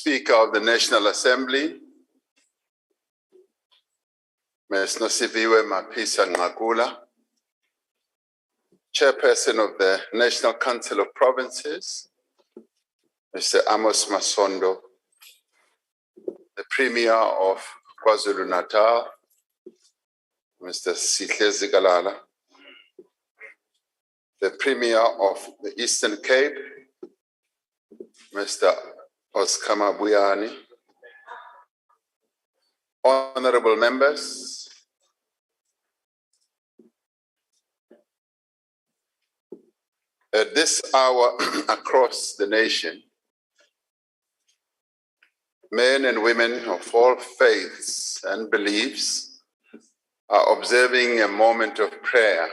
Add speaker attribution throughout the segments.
Speaker 1: Speaker of the National Assembly, Ms. Nosiviwe Mapisa Ngakula, Chairperson of the National Council of Provinces, Mr. Amos Masondo, the Premier of KwaZulu-Natal, Mr. Sihle Zikalala, the Premier of the Eastern Cape, Mr. Oscar Mabuyane, honorable members, at this hour across the nation, men and women of all faiths and beliefs are observing a moment of prayer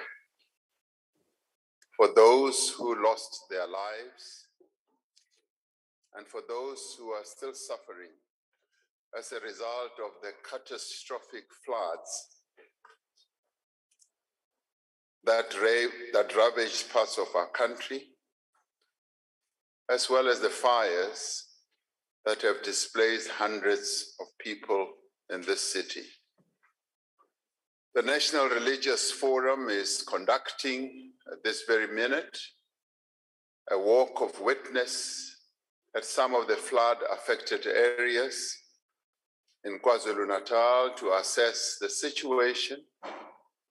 Speaker 1: for those who lost their lives and for those who are still suffering as a result of the catastrophic floods that ravaged parts of our country, as well as the fires that have displaced hundreds of people in this city. The National Religious Forum is conducting at this very minute a walk of witness at some of the flood-affected areas in KwaZulu-Natal to assess the situation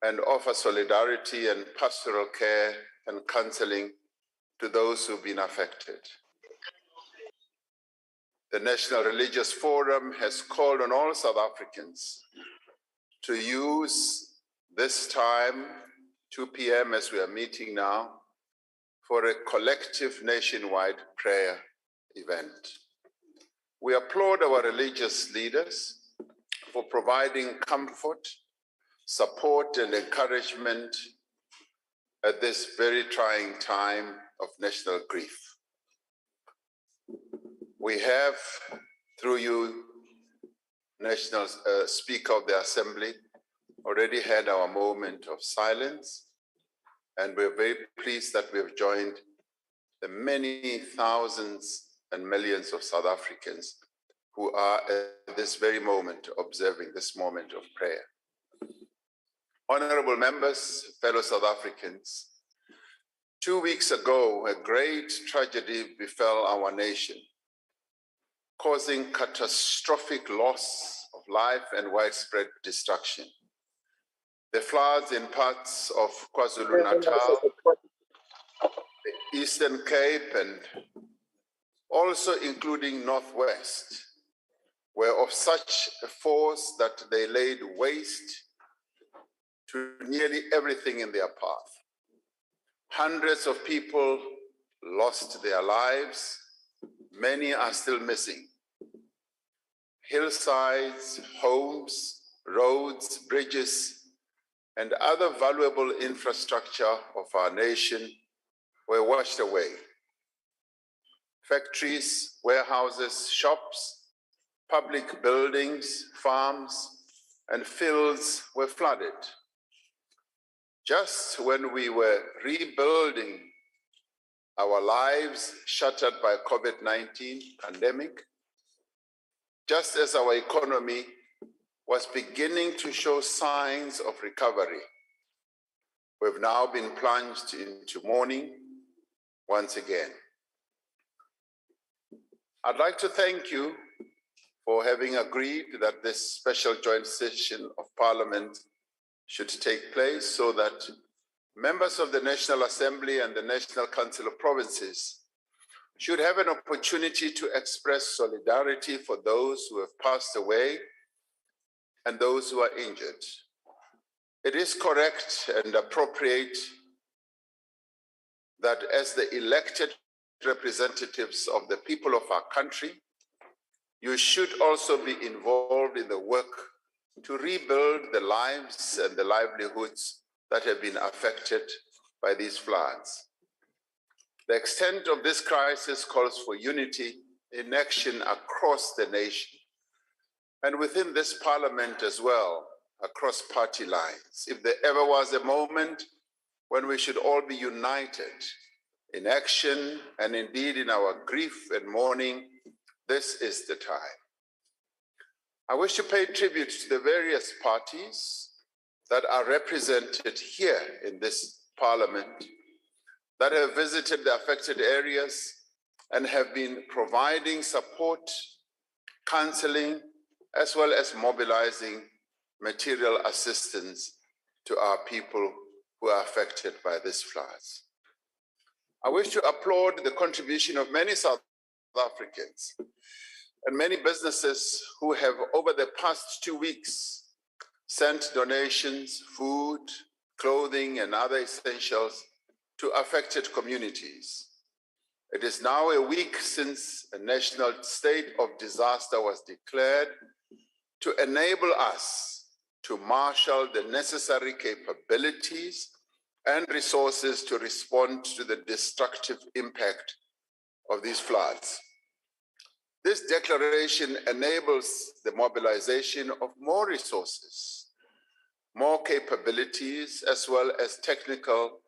Speaker 1: and offer solidarity and pastoral care and counseling to those who've been affected. The National Religious Forum has called on all South Africans to use this time, 2 p.m. as we are meeting now, for a collective nationwide prayer event. We applaud our religious leaders for providing comfort, support, and encouragement at this very trying time of national grief. We have, through you, National Speaker of the Assembly, already had our moment of silence, and we're very pleased that we have joined the many thousands and millions of South Africans who are at this very moment observing this moment of prayer. Honorable members, fellow South Africans, 2 weeks ago, a great tragedy befell our nation, causing catastrophic loss of life and widespread destruction. The floods in parts of KwaZulu-Natal, the Eastern Cape, and also including Northwest, were of such a force that they laid waste to nearly everything in their path. Hundreds of people lost their lives. Many are still missing. Hillsides, homes, roads, bridges, and other valuable infrastructure of our nation were washed away. Factories, warehouses, shops, public buildings, farms, and fields were flooded. Just when we were rebuilding our lives shattered by COVID-19 pandemic, just as our economy was beginning to show signs of recovery, we've now been plunged into mourning once again. I'd like to thank you for having agreed that this special joint session of Parliament should take place so that members of the National Assembly and the National Council of Provinces should have an opportunity to express solidarity for those who have passed away and those who are injured. It is correct and appropriate that as the elected representatives of the people of our country, you should also be involved in the work to rebuild the lives and the livelihoods that have been affected by these floods. The extent of this crisis calls for unity in action across the nation and within this Parliament as well, across party lines. If there ever was a moment when we should all be united in action and indeed in our grief and mourning, this is the time. I wish to pay tribute to the various parties that are represented here in this Parliament that have visited the affected areas and have been providing support, counseling, as well as mobilizing material assistance to our people who are affected by these floods. I wish to applaud the contribution of many South Africans and many businesses who have, over the past 2 weeks, sent donations, food, clothing, and other essentials to affected communities. It is now a week since a national state of disaster was declared to enable us to marshal the necessary capabilities and resources to respond to the destructive impact of these floods. This declaration enables the mobilization of more resources, more capabilities, as well as technical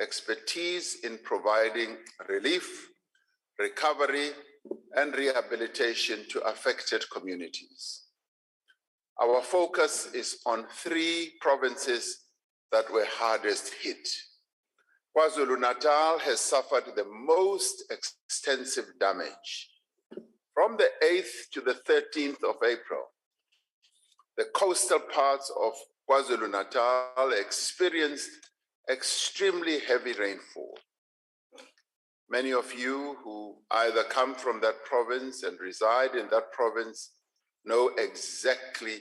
Speaker 1: expertise in providing relief, recovery, and rehabilitation to affected communities. Our focus is on 3 provinces that were hardest hit. KwaZulu-Natal has suffered the most extensive damage. From the 8th to the 13th of April, the coastal parts of KwaZulu-Natal experienced extremely heavy rainfall. Many of you who either come from that province and reside in that province know exactly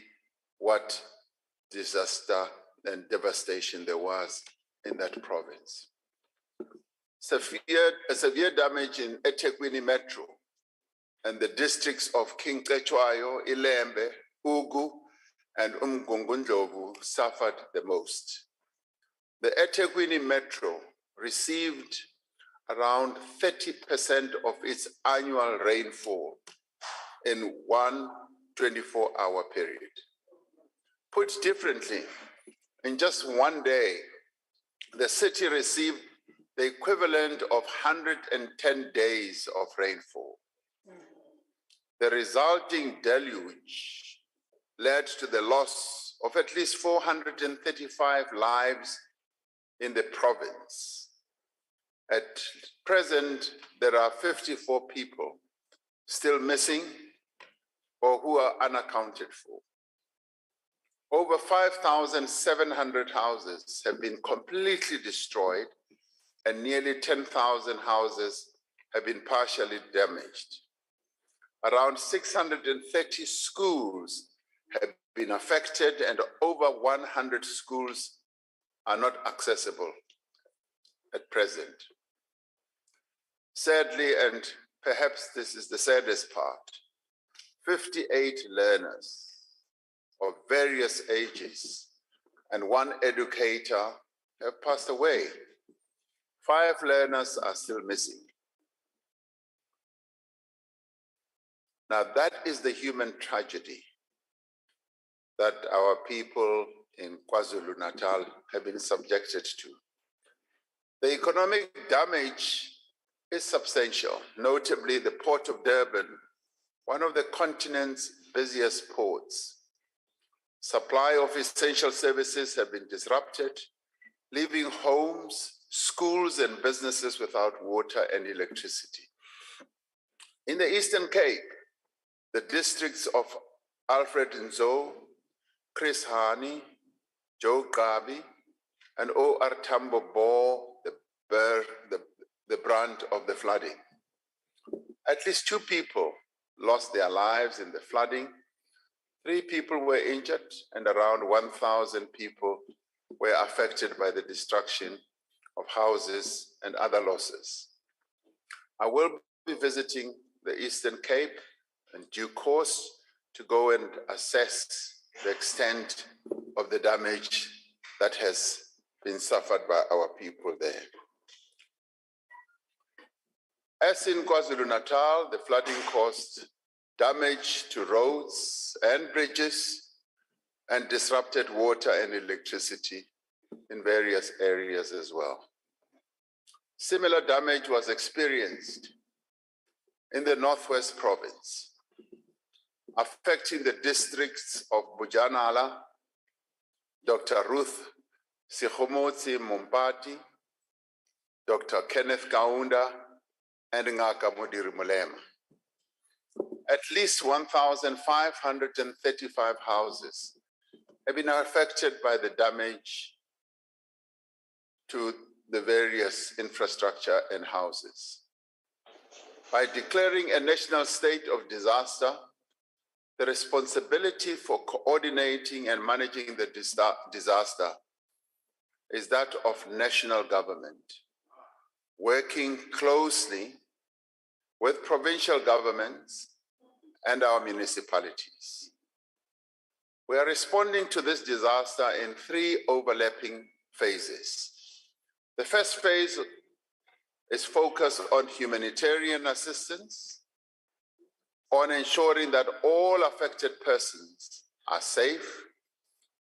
Speaker 1: what disaster and devastation there was in that province. Severe damage in eThekwini Metro and the districts of King Cetshwayo, Ilembe, Ugu, and Umgungundlovu suffered the most. The eThekwini Metro received around 30% of its annual rainfall in one 24-hour period. Put differently, in just one day, the city received the equivalent of 110 days of rainfall. The resulting deluge led to the loss of at least 435 lives in the province. At present, there are 54 people still missing or who are unaccounted for. Over 5,700 houses have been completely destroyed and nearly 10,000 houses have been partially damaged. Around 630 schools have been affected and over 100 schools are not accessible at present. Sadly, and perhaps this is the saddest part, 58 learners of various ages and 1 educator have passed away. 5 learners are still missing. Now that is the human tragedy that our people in KwaZulu-Natal have been subjected to. The economic damage is substantial, notably the Port of Durban, one of the continent's busiest ports. Supply of essential services have been disrupted, leaving homes, schools, and businesses without water and electricity. In the Eastern Cape, the districts of Alfred Nzo, Chris Hani, Joe Gabi, and O.R. Tambo bore the brunt of the flooding. At least 2 people lost their lives in the flooding, 3 people were injured, and around 1,000 people were affected by the destruction of houses and other losses. I will be visiting the Eastern Cape in due course to go and assess the extent of the damage that has been suffered by our people there. As in KwaZulu-Natal, the flooding caused damage to roads and bridges and disrupted water and electricity in various areas as well. Similar damage was experienced in the Northwest Province, affecting the districts of Bujanala, Dr. Ruth Sikhomotsi Mompati, Dr. Kenneth Kaunda, and Ngaka Modiri Mulema. At least 1,535 houses have been affected by the damage to the various infrastructure and houses. By declaring a national state of disaster, the responsibility for coordinating and managing the disaster is that of national government, working closely with provincial governments and our municipalities. We are responding to this disaster in three overlapping phases. The first phase is focused on humanitarian assistance, on ensuring that all affected persons are safe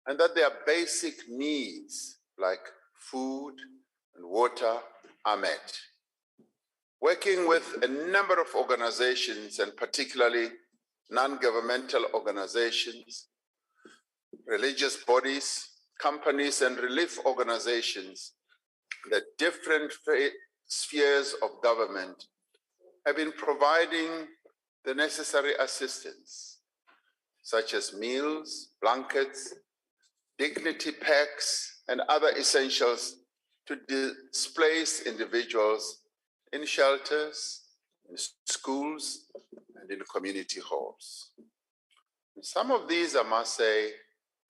Speaker 1: and that their basic needs like food and water are met. Working with a number of organizations, and particularly non-governmental organizations, religious bodies, companies, and relief organizations, the different spheres of government have been providing the necessary assistance, such as meals, blankets, dignity packs, and other essentials to displaced individuals in shelters, in schools, and in community halls. And some of these, I must say,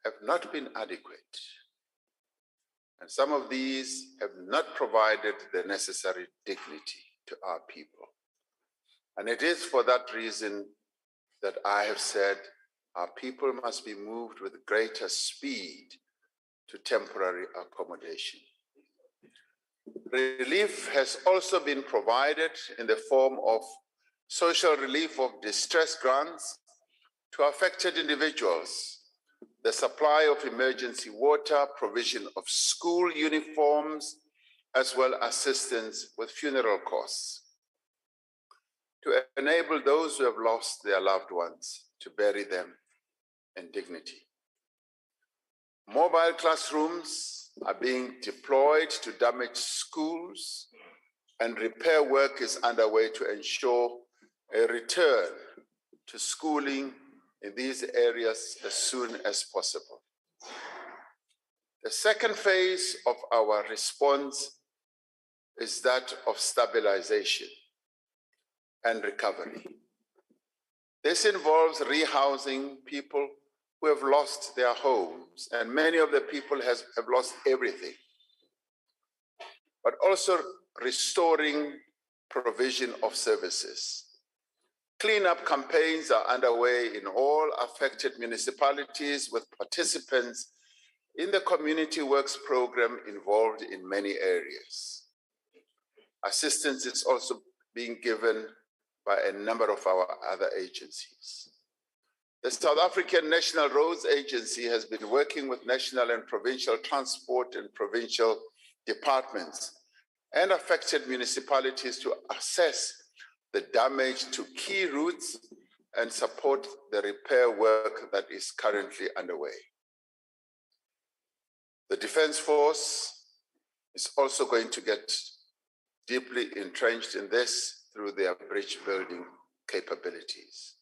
Speaker 1: have not been adequate. And some of these have not provided the necessary dignity to our people. And it is for that reason that I have said our people must be moved with greater speed to temporary accommodation. Relief has also been provided in the form of social relief of distress grants to affected individuals, the supply of emergency water, provision of school uniforms, as well as assistance with funeral costs, to enable those who have lost their loved ones to bury them in dignity. Mobile classrooms are being deployed to damaged schools, and repair work is underway to ensure a return to schooling in these areas as soon as possible. The second phase of our response is that of stabilization and recovery. This involves rehousing people who have lost their homes, and many of the people have lost everything, but also restoring provision of services. Cleanup campaigns are underway in all affected municipalities with participants in the community works program involved in many areas. Assistance is also being given by a number of our other agencies. The South African National Roads Agency has been working with national and provincial transport and provincial departments and affected municipalities to assess the damage to key routes and support the repair work that is currently underway. The Defense Force is also going to get deeply entrenched in this through their bridge building capabilities.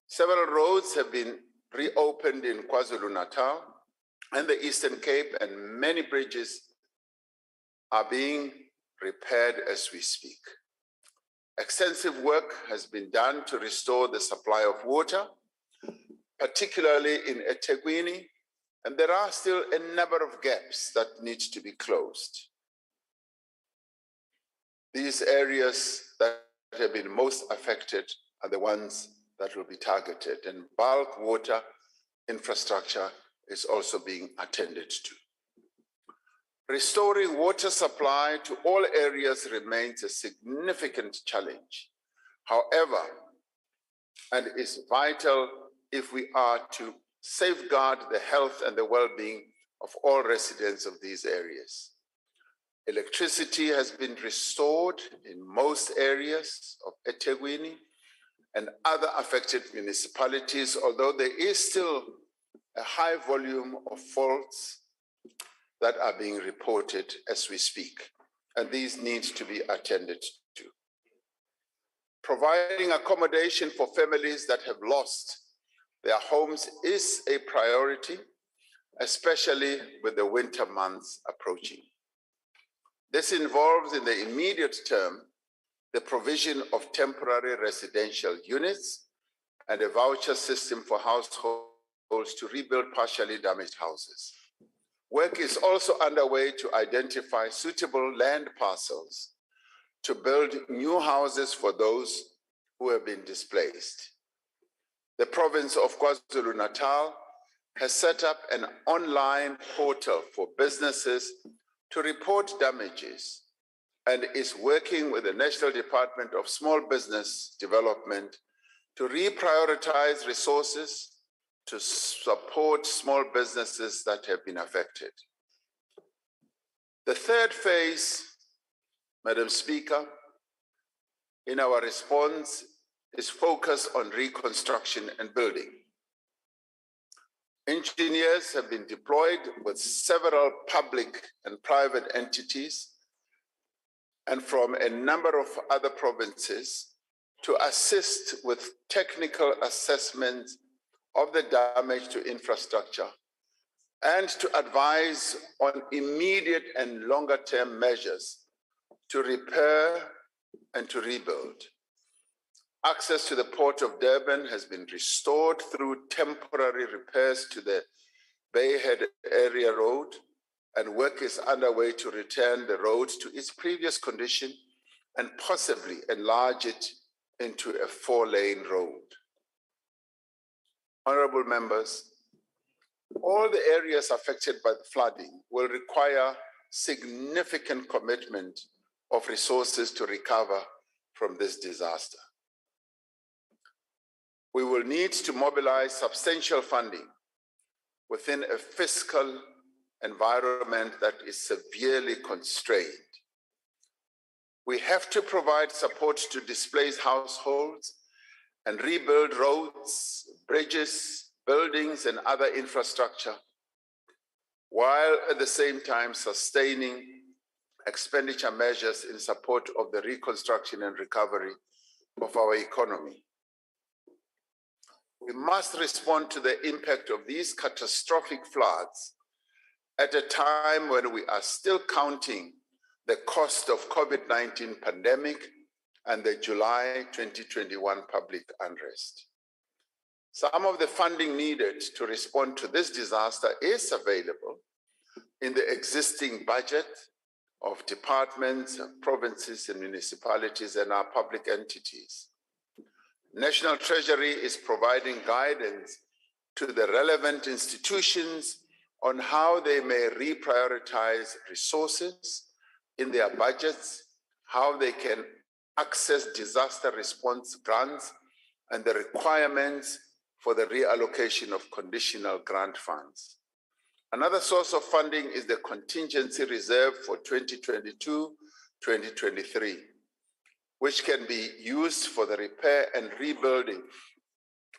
Speaker 1: Several roads have been reopened in KwaZulu-Natal and the Eastern Cape, and many bridges are being repaired as we speak. Extensive work has been done to restore the supply of water, particularly in eThekwini, and there are still a number of gaps that need to be closed. These areas that have been most affected are the ones that will be targeted, and bulk water infrastructure is also being attended to. Restoring water supply to all areas remains a significant challenge. However, and is vital if we are to safeguard the health and the well-being of all residents of these areas. Electricity has been restored in most areas of eThekwini and other affected municipalities, although there is still a high volume of faults that are being reported as we speak, and these need to be attended to. Providing accommodation for families that have lost their homes is a priority, especially with the winter months approaching. This involves, in the immediate term, the provision of temporary residential units and a voucher system for households to rebuild partially damaged houses. Work is also underway to identify suitable land parcels to build new houses for those who have been displaced. The province of KwaZulu-Natal has set up an online portal for businesses to report damages and is working with the National Department of Small Business Development to reprioritize resources to support small businesses that have been affected. The third phase, Madam Speaker, in our response is focused on reconstruction and building. Engineers have been deployed with several public and private entities and from a number of other provinces to assist with technical assessments of the damage to infrastructure and to advise on immediate and longer-term measures to repair and to rebuild. Access to the Port of Durban has been restored through temporary repairs to the Bayhead Area Road, and work is underway to return the road to its previous condition and possibly enlarge it into a 4-lane road. Honorable members, all the areas affected by the flooding will require significant commitment of resources to recover from this disaster. We will need to mobilize substantial funding within a fiscal environment that is severely constrained. We have to provide support to displaced households and rebuild roads, bridges, buildings, and other infrastructure, while at the same time sustaining expenditure measures in support of the reconstruction and recovery of our economy. We must respond to the impact of these catastrophic floods at a time when we are still counting the cost of COVID-19 pandemic and the July 2021 public unrest. Some of the funding needed to respond to this disaster is available in the existing budget of departments, provinces, and municipalities and our public entities. National Treasury is providing guidance to the relevant institutions on how they may reprioritize resources in their budgets, how they can access disaster response grants, and the requirements for the reallocation of conditional grant funds. Another source of funding is the contingency reserve for 2022-2023, which can be used for the repair and rebuilding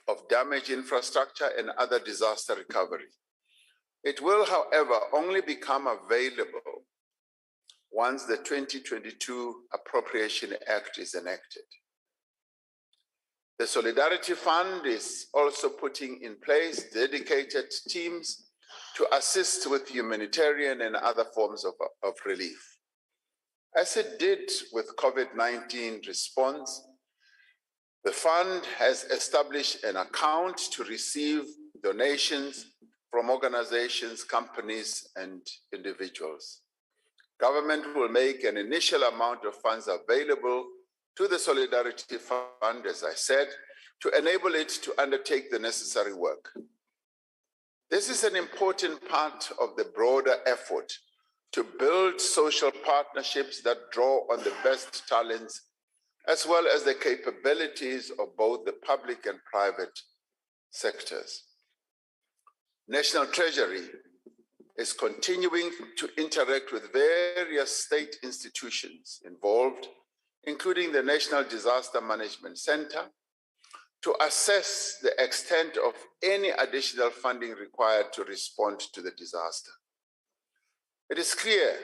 Speaker 1: of damaged infrastructure and other disaster recovery. It will, however, only become available once the 2022 Appropriation Act is enacted. The Solidarity Fund is also putting in place dedicated teams to assist with humanitarian and other forms of relief. As it did with COVID-19 response, the fund has established an account to receive donations from organizations, companies, and individuals. Government will make an initial amount of funds available to the Solidarity Fund, as I said, to enable it to undertake the necessary work. This is an important part of the broader effort to build social partnerships that draw on the best talents, as well as the capabilities of both the public and private sectors. National Treasury is continuing to interact with various state institutions involved, including the National Disaster Management Center, to assess the extent of any additional funding required to respond to the disaster. It is clear,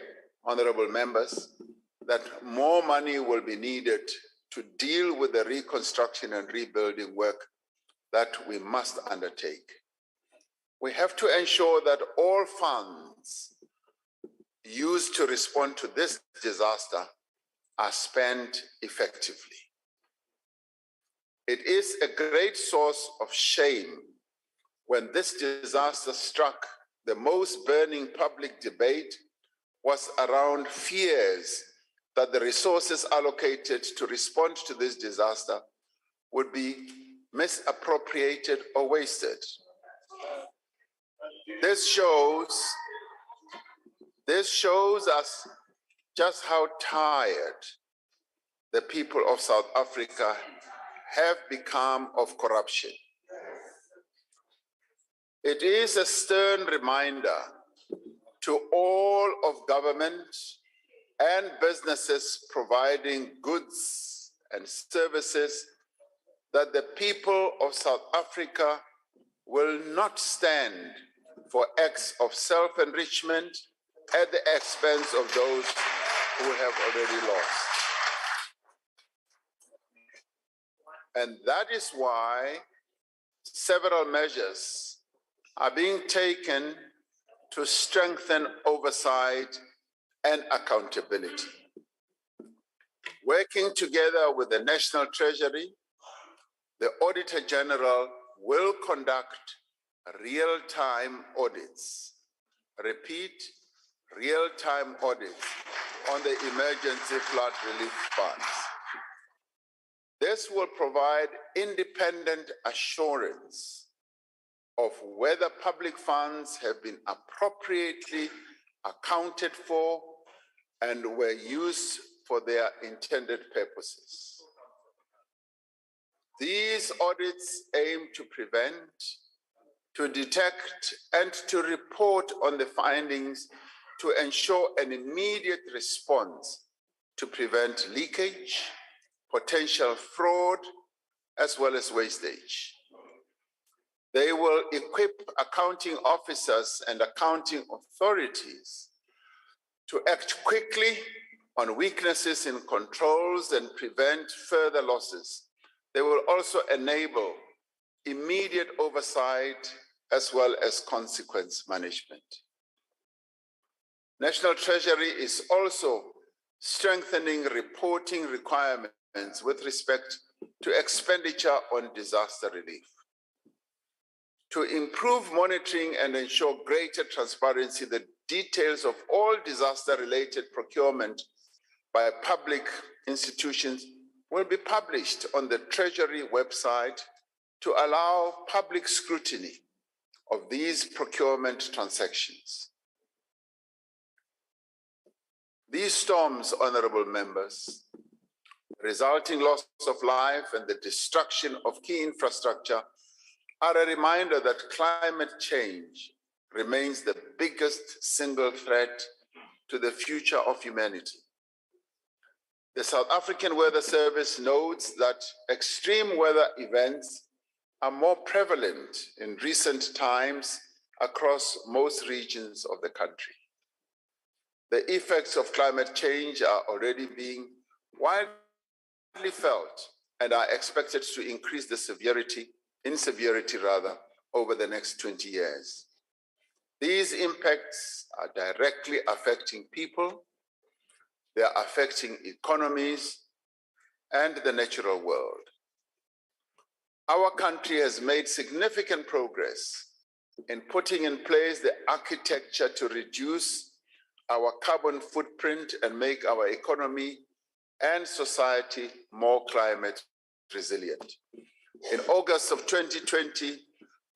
Speaker 1: honorable members, that more money will be needed to deal with the reconstruction and rebuilding work that we must undertake. We have to ensure that all funds used to respond to this disaster are spent effectively. It is a great source of shame when this disaster struck, the most burning public debate was around fears that the resources allocated to respond to this disaster would be misappropriated or wasted. This shows us just how tired the people of South Africa have become of corruption. It is a stern reminder to all of government and businesses providing goods and services that the people of South Africa will not stand for acts of self-enrichment at the expense of those who have already lost. And that is why several measures are being taken to strengthen oversight and accountability. Working together with the National Treasury, the Auditor General will conduct real-time audits. Repeat, real-time audits on the emergency flood relief funds. This will provide independent assurance of whether public funds have been appropriately accounted for and were used for their intended purposes. These audits aim to prevent, to detect, and to report on the findings to ensure an immediate response to prevent leakage, potential fraud, as well as wastage. They will equip accounting officers and accounting authorities to act quickly on weaknesses in controls and prevent further losses. They will also enable immediate oversight as well as consequence management. National Treasury is also strengthening reporting requirements with respect to expenditure on disaster relief. To improve monitoring and ensure greater transparency, the details of all disaster-related procurement by public institutions will be published on the Treasury website to allow public scrutiny of these procurement transactions. These storms, honorable members, resulting loss of life and the destruction of key infrastructure are a reminder that climate change remains the biggest single threat to the future of humanity. The South African Weather Service notes that extreme weather events are more prevalent in recent times across most regions of the country. The effects of climate change are already being widely felt and are expected to increase the severity over the next 20 years. These impacts are directly affecting people, they are affecting economies and the natural world. Our country has made significant progress in putting in place the architecture to reduce our carbon footprint and make our economy and society more climate resilient. In August of 2020,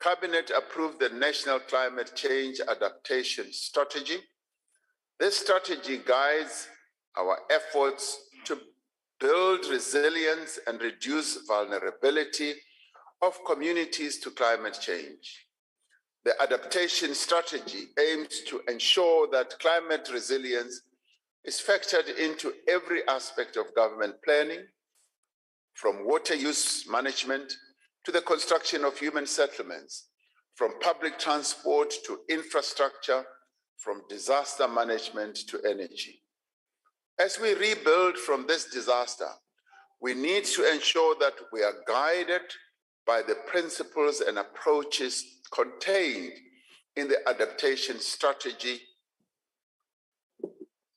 Speaker 1: Cabinet approved the National Climate Change Adaptation Strategy. This strategy guides our efforts to build resilience and reduce vulnerability of communities to climate change. The adaptation strategy aims to ensure that climate resilience is factored into every aspect of government planning, from water use management to the construction of human settlements, from public transport to infrastructure, from disaster management to energy. As we rebuild from this disaster, we need to ensure that we are guided by the principles and approaches contained in the adaptation strategy.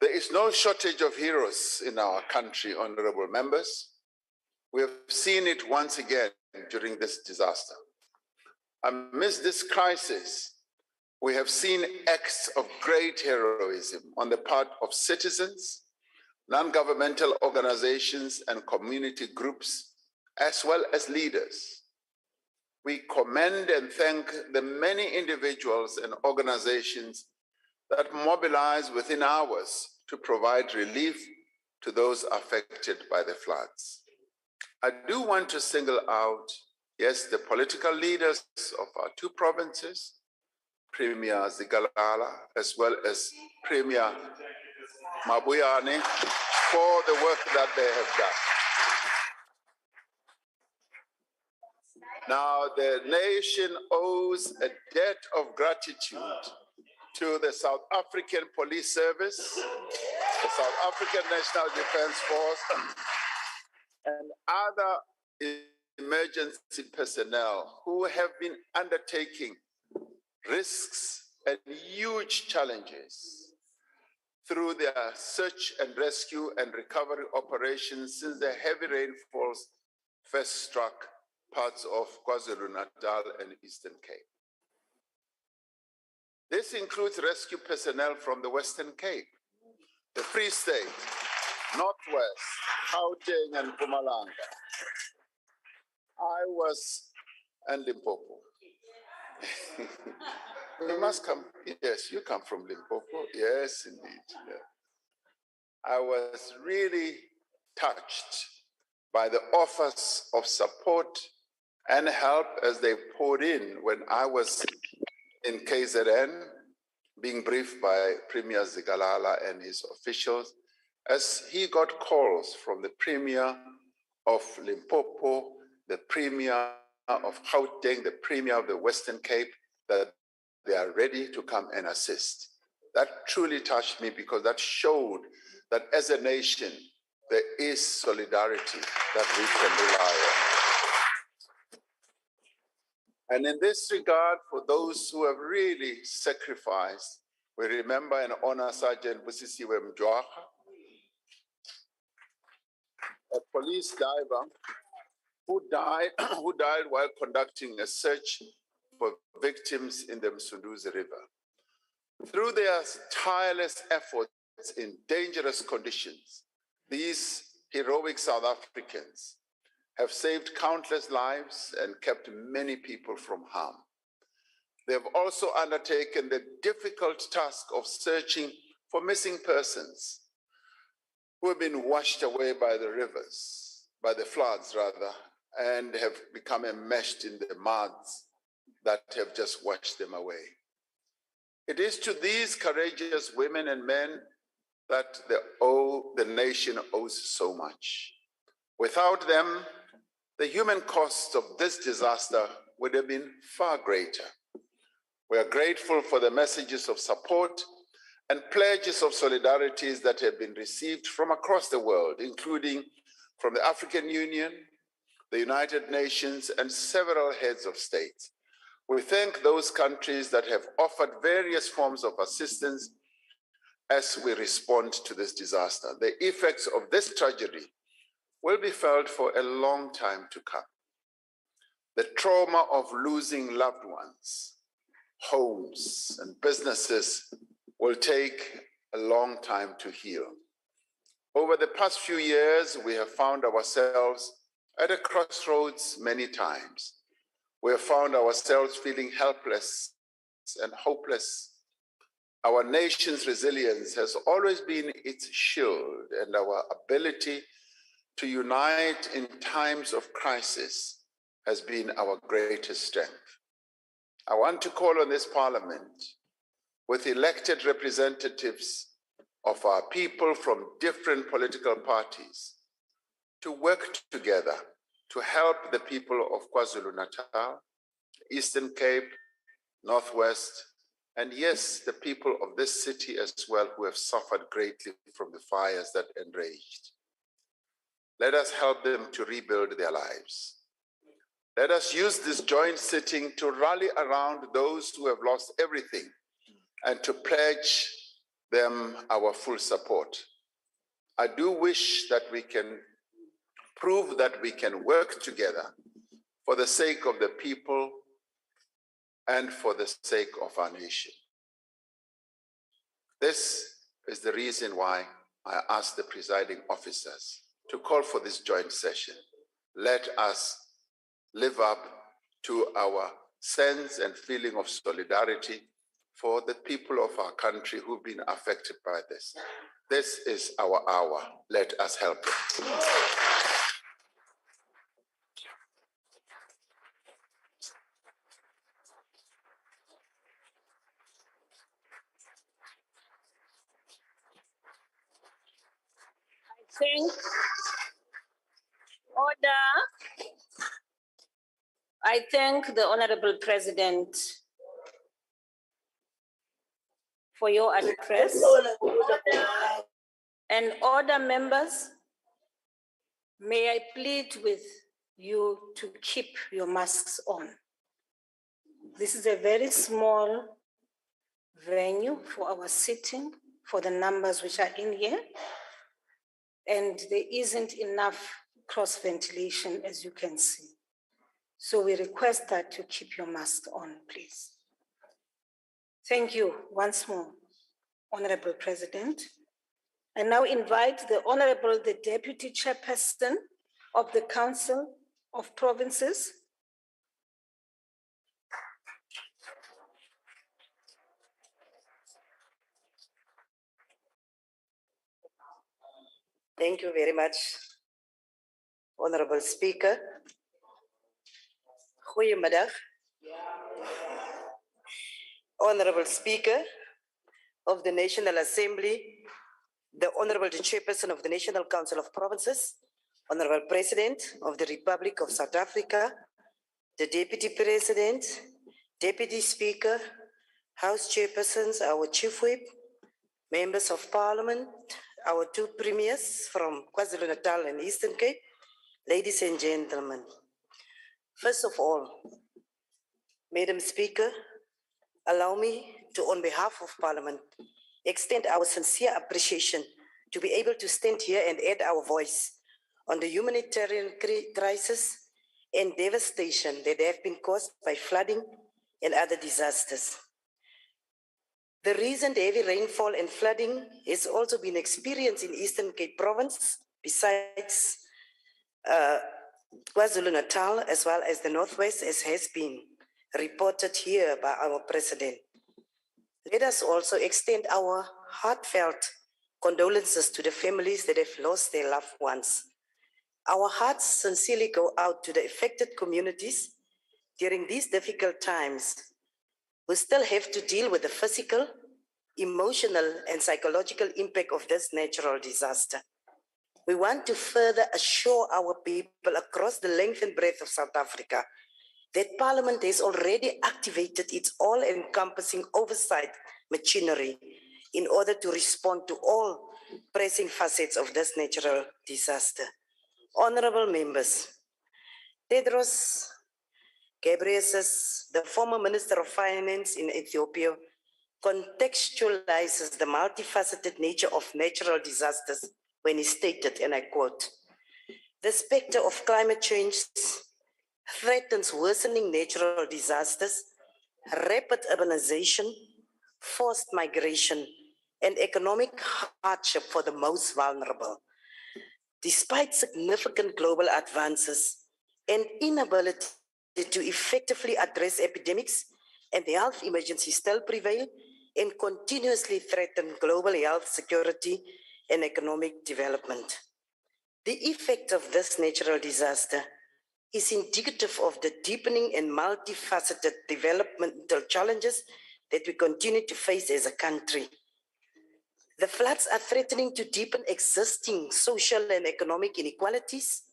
Speaker 1: There is no shortage of heroes in our country, honorable members. We have seen it once again during this disaster. Amidst this crisis, we have seen acts of great heroism on the part of citizens, non-governmental organizations, and community groups, as well as leaders. We commend and thank the many individuals and organizations that mobilize within hours to provide relief to those affected by the floods. I do want to single out, yes, the political leaders of our two provinces, Premier Zigalala, as well as Premier Mabuyane, for the work that they have done. Now, the nation owes a debt of gratitude to the South African Police Service, the South African National Defence Force, and other emergency personnel who have been undertaking risks and huge challenges through their search and rescue and recovery operations since the heavy rainfalls first struck parts of KwaZulu-Natal and Eastern Cape. This includes rescue personnel from the Western Cape, the Free State, Northwest, Gauteng, and Mpumalanga. And Limpopo. You must come, yes, you come from Limpopo. Yes, indeed. Yeah. I was really touched by the offers of support and help as they poured in when I was in KZN, being briefed by Premier Zigalala and his officials, as he got calls from the Premier of Limpopo, the Premier of Gauteng, the Premier of the Western Cape, that they are ready to come and assist. That truly touched me because that showed that as a nation, there is solidarity that we can rely on. And in this regard, for those who have really sacrificed, we remember and honor Sergeant Busisiwe Mjwara, a police diver who died while conducting a search for victims in the Msunduzi River. Through their tireless efforts in dangerous conditions, these heroic South Africans have saved countless lives and kept many people from harm. They have also undertaken the difficult task of searching for missing persons who have been washed away by the rivers, by the floods rather, and have become enmeshed in the muds that have just washed them away. It is to these courageous women and men that the nation owes so much. Without them, the human cost of this disaster would have been far greater. We are grateful for the messages of support and pledges of solidarity that have been received from across the world, including from the African Union, the United Nations, and several heads of state. We thank those countries that have offered various forms of assistance as we respond to this disaster. The effects of this tragedy will be felt for a long time to come. The trauma of losing loved ones, homes, and businesses will take a long time to heal. Over the past few years, we have found ourselves at a crossroads many times. We have found ourselves feeling helpless and hopeless. Our nation's resilience has always been its shield, and our ability to unite in times of crisis has been our greatest strength. I want to call on this Parliament with elected representatives of our people from different political parties to work together to help the people of KwaZulu-Natal, Eastern Cape, Northwest, and yes, the people of this city as well who have suffered greatly from the fires that enraged. Let us help them to rebuild their lives. Let us use this joint sitting to rally around those who have lost everything and to pledge them our full support. I do wish that we can prove that we can work together for the sake of the people and for the sake of our nation. This is the reason why I asked the presiding officers to call for this joint session. Let us live up to our sense and feeling of solidarity for the people of our country who've been affected by this. This is our hour. Let us help them.
Speaker 2: I thank the Honorable President for your address. And order, members, may I plead with you to keep your masks on. This is a very small venue for our sitting, for the numbers which are in here. And there isn't enough cross ventilation, as you can see. So we request that you keep your mask on, please. Thank you once more, Honorable President. I now invite the Honorable, the Deputy Chairperson of the Council of Provinces.
Speaker 3: Thank you very much, Honorable Speaker. Goedemiddag. Honorable Speaker of the National Assembly, the Honorable Chairperson of the National Council of Provinces, Honorable President of the Republic of South Africa, the Deputy President, Deputy Speaker, House Chairpersons, our Chief Whip, Members of Parliament, our two premiers from KwaZulu-Natal and Eastern Cape, ladies and gentlemen. First of all, Madam Speaker, allow me to, on behalf of Parliament, extend our sincere appreciation to be able to stand here and add our voice on the humanitarian crisis and devastation that have been caused by flooding and other disasters. The recent heavy rainfall and flooding has also been experienced in Eastern Cape Province, besides KwaZulu-Natal, as well as the Northwest, as has been reported here by our President. Let us also extend our heartfelt condolences to the families that have lost their loved ones. Our hearts sincerely go out to the affected communities during these difficult times. We still have to deal with the physical, emotional, and psychological impact of this natural disaster. We want to further assure our people across the length and breadth of South Africa that Parliament has already activated its all-encompassing oversight machinery in order to respond to all pressing facets of this natural disaster. Honorable members, Tedros Ghebreyesus, the former Minister of Finance in Ethiopia, contextualizes the multifaceted nature of natural disasters when he stated, and I quote, "The specter of climate change threatens worsening natural disasters, rapid urbanization, forced migration, and economic hardship for the most vulnerable. Despite significant global advances and inability to effectively address epidemics, and the health emergencies still prevail and continuously threaten global health security and economic development. The effect of this natural disaster is indicative of the deepening and multifaceted developmental challenges that we continue to face as a country. The floods are threatening to deepen existing social and economic inequalities,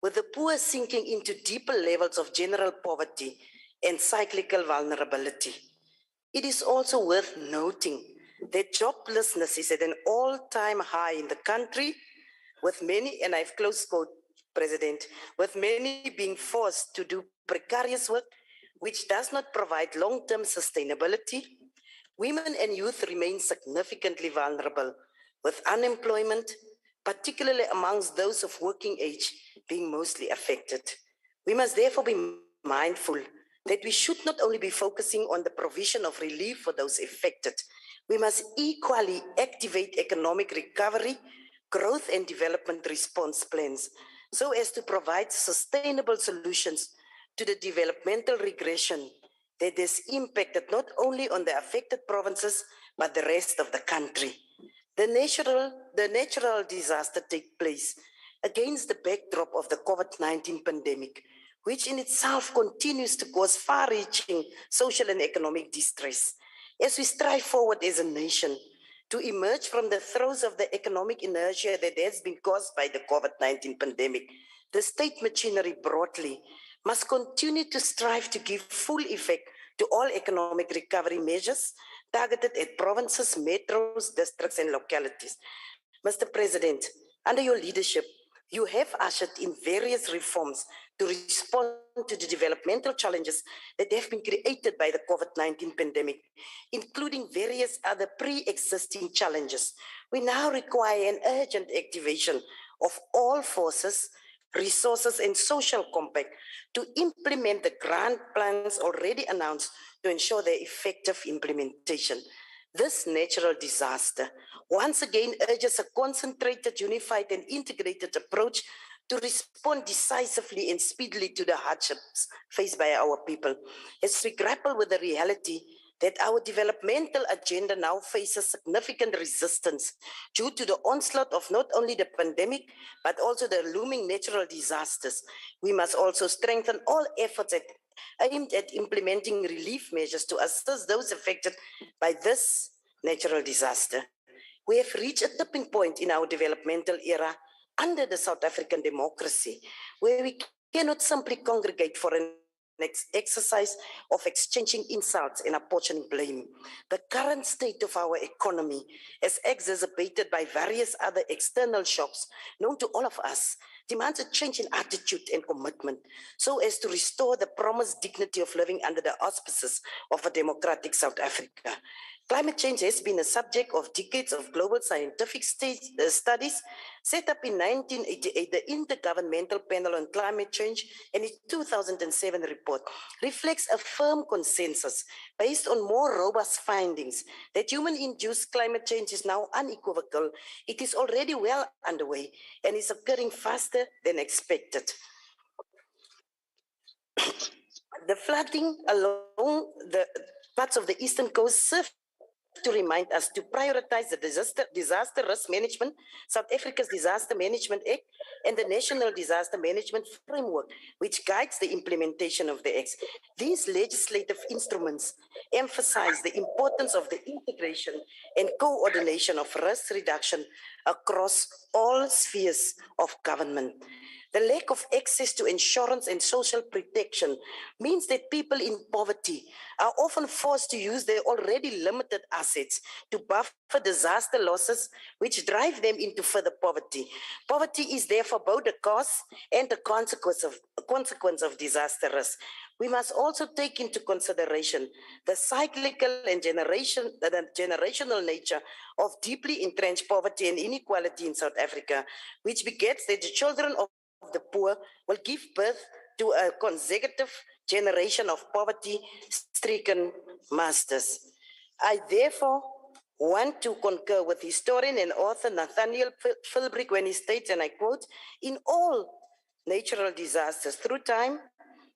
Speaker 3: with the poor sinking into deeper levels of general poverty and cyclical vulnerability. It is also worth noting that joblessness is at an all-time high in the country, with many, and I've close quote, President, with many being forced to do precarious work, which does not provide long-term sustainability. Women and youth remain significantly vulnerable, with unemployment, particularly amongst those of working age, being mostly affected. We must therefore be mindful that we should not only be focusing on the provision of relief for those affected, we must equally activate economic recovery, growth and development response plans so as to provide sustainable solutions to the developmental regression that has impacted not only on the affected provinces, but the rest of the country. The natural disaster take place against the backdrop of the COVID-19 pandemic, which in itself continues to cause far-reaching social and economic distress. As we strive forward as a nation to emerge from the throes of the economic inertia that has been caused by the COVID-19 pandemic, the state machinery broadly must continue to strive to give full effect to all economic recovery measures targeted at provinces, metros, districts, and localities. Mr. President, under your leadership, you have ushered in various reforms to respond to the developmental challenges that have been created by the COVID-19 pandemic, including various other pre-existing challenges. We now require an urgent activation of all forces, resources, and social compact to implement the grand plans already announced to ensure their effective implementation. This natural disaster once again urges a concentrated, unified, and integrated approach to respond decisively and speedily to the hardships faced by our people. As we grapple with the reality that our developmental agenda now faces significant resistance due to the onslaught of not only the pandemic, but also the looming natural disasters, we must also strengthen all efforts aimed at implementing relief measures to assist those affected by this natural disaster. We have reached a tipping point in our developmental era under the South African democracy, where we cannot simply congregate for an exercise of exchanging insults and apportioning blame. The current state of our economy, as exacerbated by various other external shocks known to all of us, demands a change in attitude and commitment so as to restore the promised dignity of living under the auspices of a democratic South Africa. Climate change has been a subject of decades of global scientific studies. Set up in 1988, the Intergovernmental Panel on Climate Change and its 2007 report reflects a firm consensus based on more robust findings that human-induced climate change is now unequivocal. It is already well underway and is occurring faster than expected. The flooding along the parts of the eastern coast serve to remind us to prioritize the disaster risk management, South Africa's Disaster Management Act, and the National Disaster Management Framework, which guides the implementation of the acts. These legislative instruments emphasize the importance of the integration and coordination of risk reduction across all spheres of government. The lack of access to insurance and social protection means that people in poverty are often forced to use their already limited assets to buffer disaster losses, which drive them into further poverty. Poverty is therefore both a cause and a consequence of disaster risk. We must also take into consideration the cyclical and generational nature of deeply entrenched poverty and inequality in South Africa, which begets that the children of the poor will give birth to a consecutive generation of poverty-stricken masters. I therefore want to concur with historian and author Nathaniel Philbrick when he states, and I quote, "In all natural disasters through time,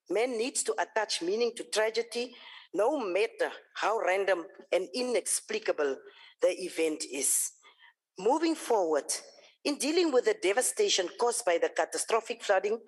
Speaker 3: man needs to attach meaning to tragedy, no matter how random and inexplicable the event is." Moving forward, In dealing with the devastation caused by the catastrophic flooding,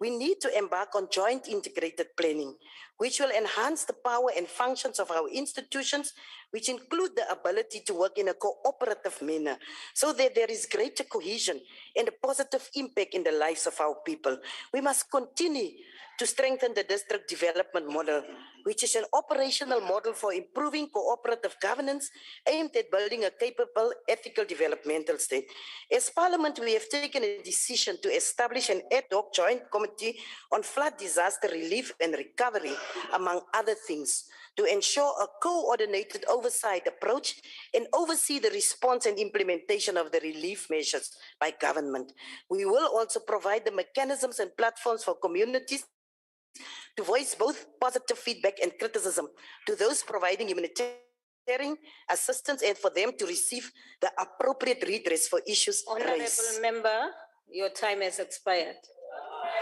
Speaker 3: we need to embark on joint integrated planning, which will enhance the power and functions of our institutions, which include the ability to work in a cooperative manner, so that there is greater cohesion and a positive impact in the lives of our people. We must continue to strengthen the district development model, which is an operational model for improving cooperative governance aimed at building a capable, ethical developmental state. As Parliament, we have taken a decision to establish an ad hoc joint committee on flood disaster relief and recovery, among other things, to ensure a coordinated oversight approach and oversee the response and implementation of the relief measures by government. We will also provide the mechanisms and platforms for communities to voice both positive feedback and criticism to those providing humanitarian assistance and for them to receive the appropriate redress for issues
Speaker 2: Honorable
Speaker 3: raised.
Speaker 2: member, your time has expired.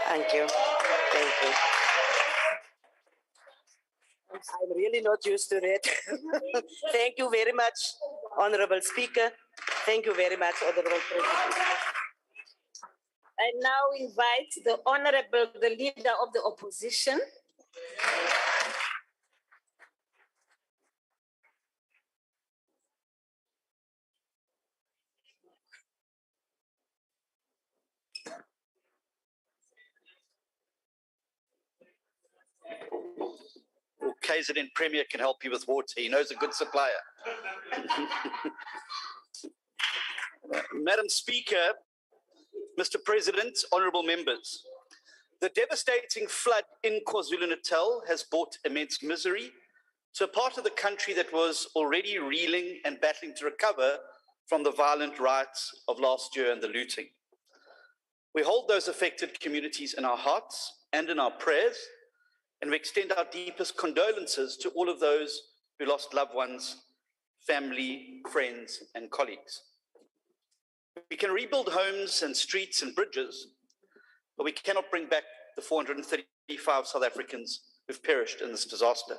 Speaker 3: Thank you. Thank you. I'm really not used to that. Thank you very much, Honorable Speaker. Thank you very much, Honorable President.
Speaker 2: I now invite the leader of the opposition.
Speaker 4: Or KZN Premier can help you with water. He knows a good supplier. Madam Speaker, Mr. President, honourable members, the devastating flood in KwaZulu-Natal has brought immense misery to a part of the country that was already reeling and battling to recover from the violent riots of last year and the looting. We hold those affected communities in our hearts and in our prayers, and we extend our deepest condolences to all of those who lost loved ones, family, friends, and colleagues. We can rebuild homes and streets and bridges, but we cannot bring back the 435 South Africans who've perished in this disaster.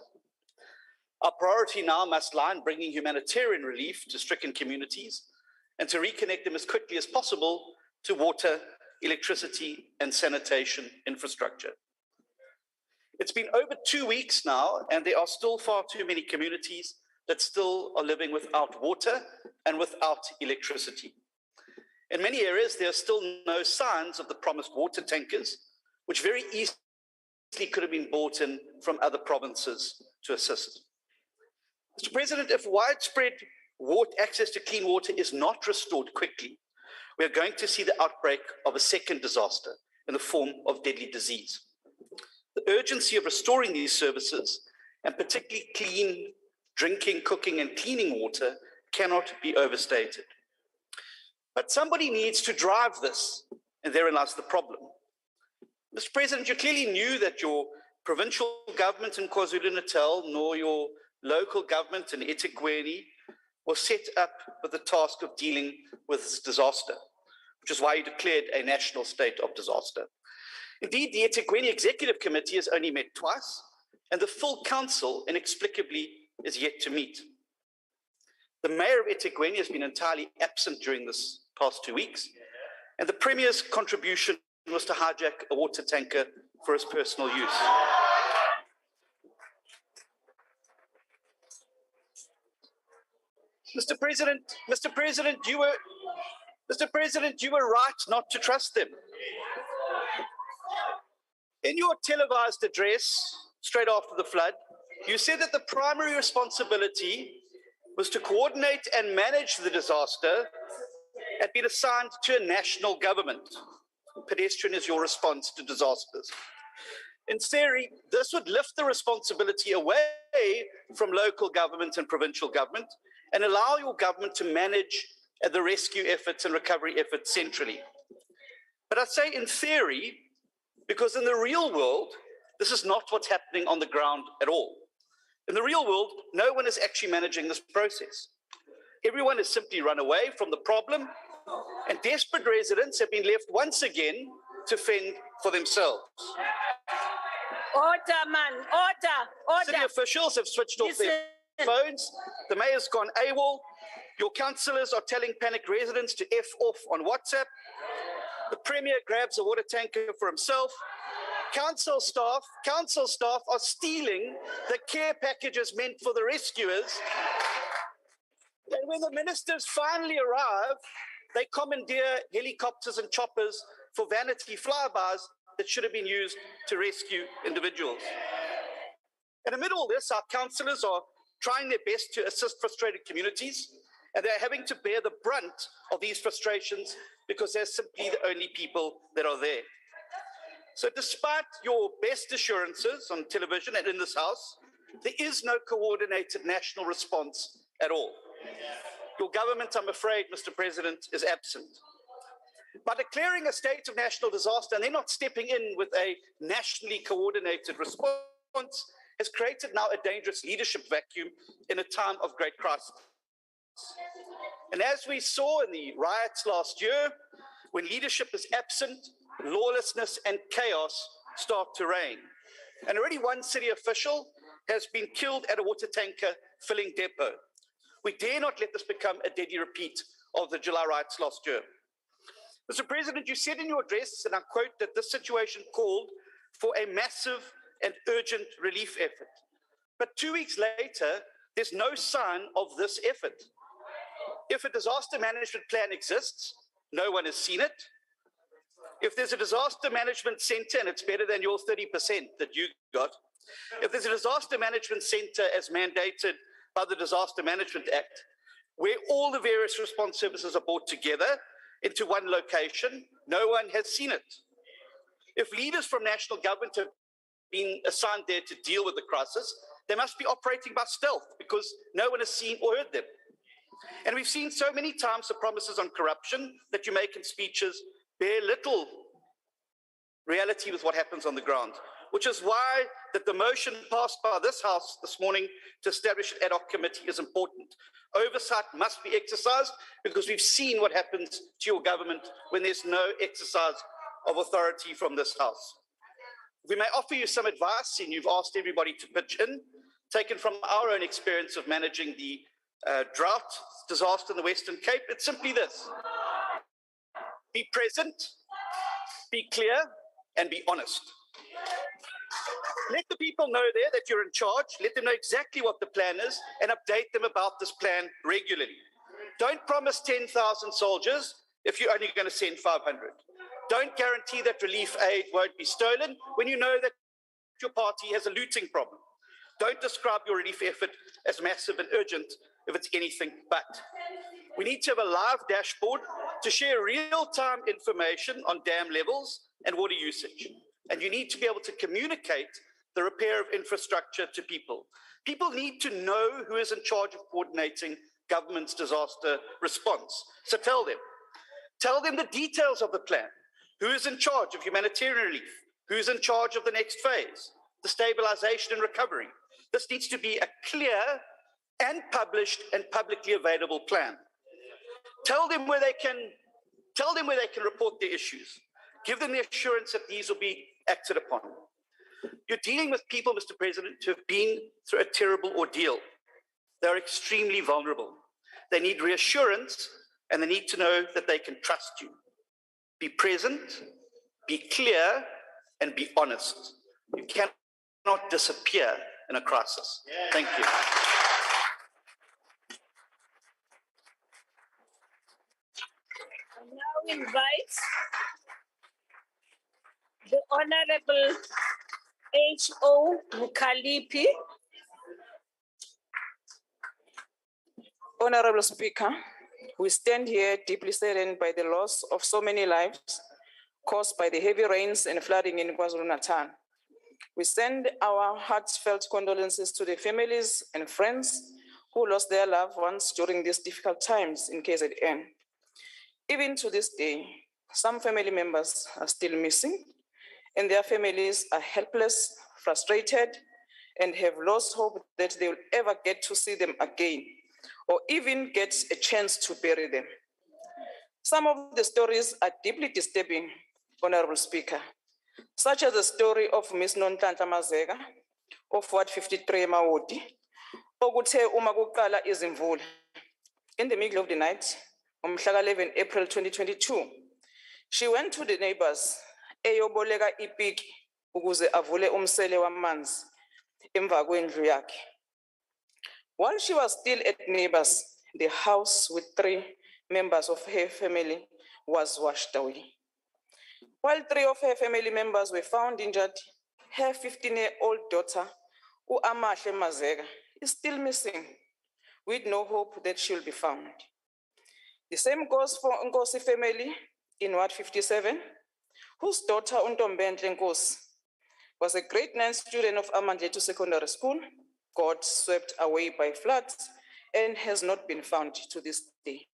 Speaker 4: Our priority now must lie in bringing humanitarian relief to stricken communities and to reconnect them as quickly as possible to water, electricity, and sanitation infrastructure. It's been over 2 weeks now, and there are still far too many communities that still are living without water and without electricity. In many areas, there are still no signs of the promised water tankers, which very easily could have been brought in from other provinces to assist. Mr. President, if widespread access to clean water is not restored quickly, we are going to see the outbreak of a second disaster in the form of deadly disease. The urgency of restoring these services, and particularly clean drinking, cooking, and cleaning water, cannot be overstated. But somebody needs to drive this, and therein lies the problem. Mr. President, you clearly knew that your provincial government in KwaZulu-Natal, nor your local government in eThekwini, was set up with the task of dealing with this disaster, which is why you declared a national state of disaster. Indeed, the eThekwini Executive Committee has only met twice, and the full council inexplicably is yet to meet. The mayor of eThekwini has been entirely absent during this past 2 weeks, and the Premier's contribution was to hijack a water tanker for his personal use. Mr. President, you were right not to trust them. In your televised address, straight after the flood, you said that the primary responsibility was to coordinate and manage the disaster had been assigned to a national government. Pedestrian is your response to disasters. In theory, this would lift the responsibility away from local government and provincial government and allow your government to manage the rescue efforts and recovery efforts centrally. But I say in theory, because in the real world, this is not what's happening on the ground at all. In the real world, no one is actually managing this process. Everyone has simply run away from the problem, and desperate residents have been left once again to fend for themselves.
Speaker 2: Order, man, order.
Speaker 4: City officials have switched off their phones. The mayor's gone AWOL. Your councillors are telling panicked residents to F off on WhatsApp. The Premier grabs a water tanker for himself. Council staff are stealing the care packages meant for the rescuers. And when the ministers finally arrive, they commandeer helicopters and choppers for vanity flybys that should have been used to rescue individuals. And amid all this, our councillors are trying their best to assist frustrated communities, and they're having to bear the brunt of these frustrations because they're simply the only people that are there. So despite your best assurances on television and in this House, there is no coordinated national response at all. Your government, I'm afraid, Mr. President, is absent. By declaring a state of national disaster and then not stepping in with a nationally coordinated response has created now a dangerous leadership vacuum in a time of great crisis. And as we saw in the riots last year, when leadership is absent, lawlessness and chaos start to reign. And already one city official has been killed at a water tanker filling depot. We dare not let this become a deadly repeat of the July riots last year. Mr. President, you said in your address, and I quote, that this situation called for a massive and urgent relief effort. But 2 weeks later, there's no sign of this effort. If a disaster management plan exists, no one has seen it. If there's a disaster management center, and it's better than your 30% that you got, if there's a disaster management center as mandated by the Disaster Management Act, where all the various response services are brought together into one location, no one has seen it. If leaders from national government have been assigned there to deal with the crisis, they must be operating by stealth because no one has seen or heard them. And we've seen so many times the promises on corruption that you make in speeches bear little reality with what happens on the ground, which is why that the motion passed by this House this morning to establish an ad hoc committee is important. Oversight must be exercised because we've seen what happens to your government when there's no exercise of authority from this House. We may offer you some advice, and you've asked everybody to pitch in, taken from our own experience of managing the drought disaster in the Western Cape. It's simply this: be present, be clear, and be honest. Let the people know there that you're in charge. Let them know exactly what the plan is and update them about this plan regularly. Don't promise 10,000 soldiers if you're only going to send 500. Don't guarantee that relief aid won't be stolen when you know that your party has a looting problem. Don't describe your relief effort as massive and urgent if it's anything but. We need to have a live dashboard to share real-time information on dam levels and water usage. And you need to be able to communicate the repair of infrastructure to people. People need to know who is in charge of coordinating government's disaster response. So tell them the details of the plan. Who is in charge of humanitarian relief? Who's in charge of the next phase? The stabilization and recovery. This needs to be a clear and published and publicly available plan. Tell them where they can report their issues. Give them the assurance that these will be acted upon. You're dealing with people, Mr. President, who have been through a terrible ordeal. They're extremely vulnerable. They need reassurance, and they need to know that they can trust you. Be present, be clear, and be honest. You cannot disappear in a crisis. Thank you.
Speaker 2: I now invite the Honorable H.O. Mukalipi.
Speaker 5: Honorable Speaker, we stand here deeply saddened by the loss of so many lives caused by the heavy rains and flooding in KwaZulu-Natal. We send our heartfelt condolences to the families and friends who lost their loved ones during these difficult times in KZN. Even to this day, some family members are still missing, and their families are helpless, frustrated, and have lost hope that they will ever get to see them again, or even get a chance to bury them. Some of the stories are deeply disturbing, Honorable Speaker, such as the story of Miss Nonhlanhla Mazeka of Ward 53 Maudi, okuthe uma kuqala izimvula, In the middle of the night, on 11 April 2022, she went to the neighbors, eyoboleka ipiki ukuze avule umsele wamanzi emva kwendlu yakhe. While she was still at neighbors, the house with 3 members of her family was washed away. While 3 of her family members were found injured, her 15-year-old daughter, Amahle Mazega, is still missing, with no hope that she'll be found. The same goes for Nkosi family in Ward 57, whose daughter Untombentle Nkosi was a grade 9 student of Amandletu Secondary School, got swept away by floods and has not been found to this day.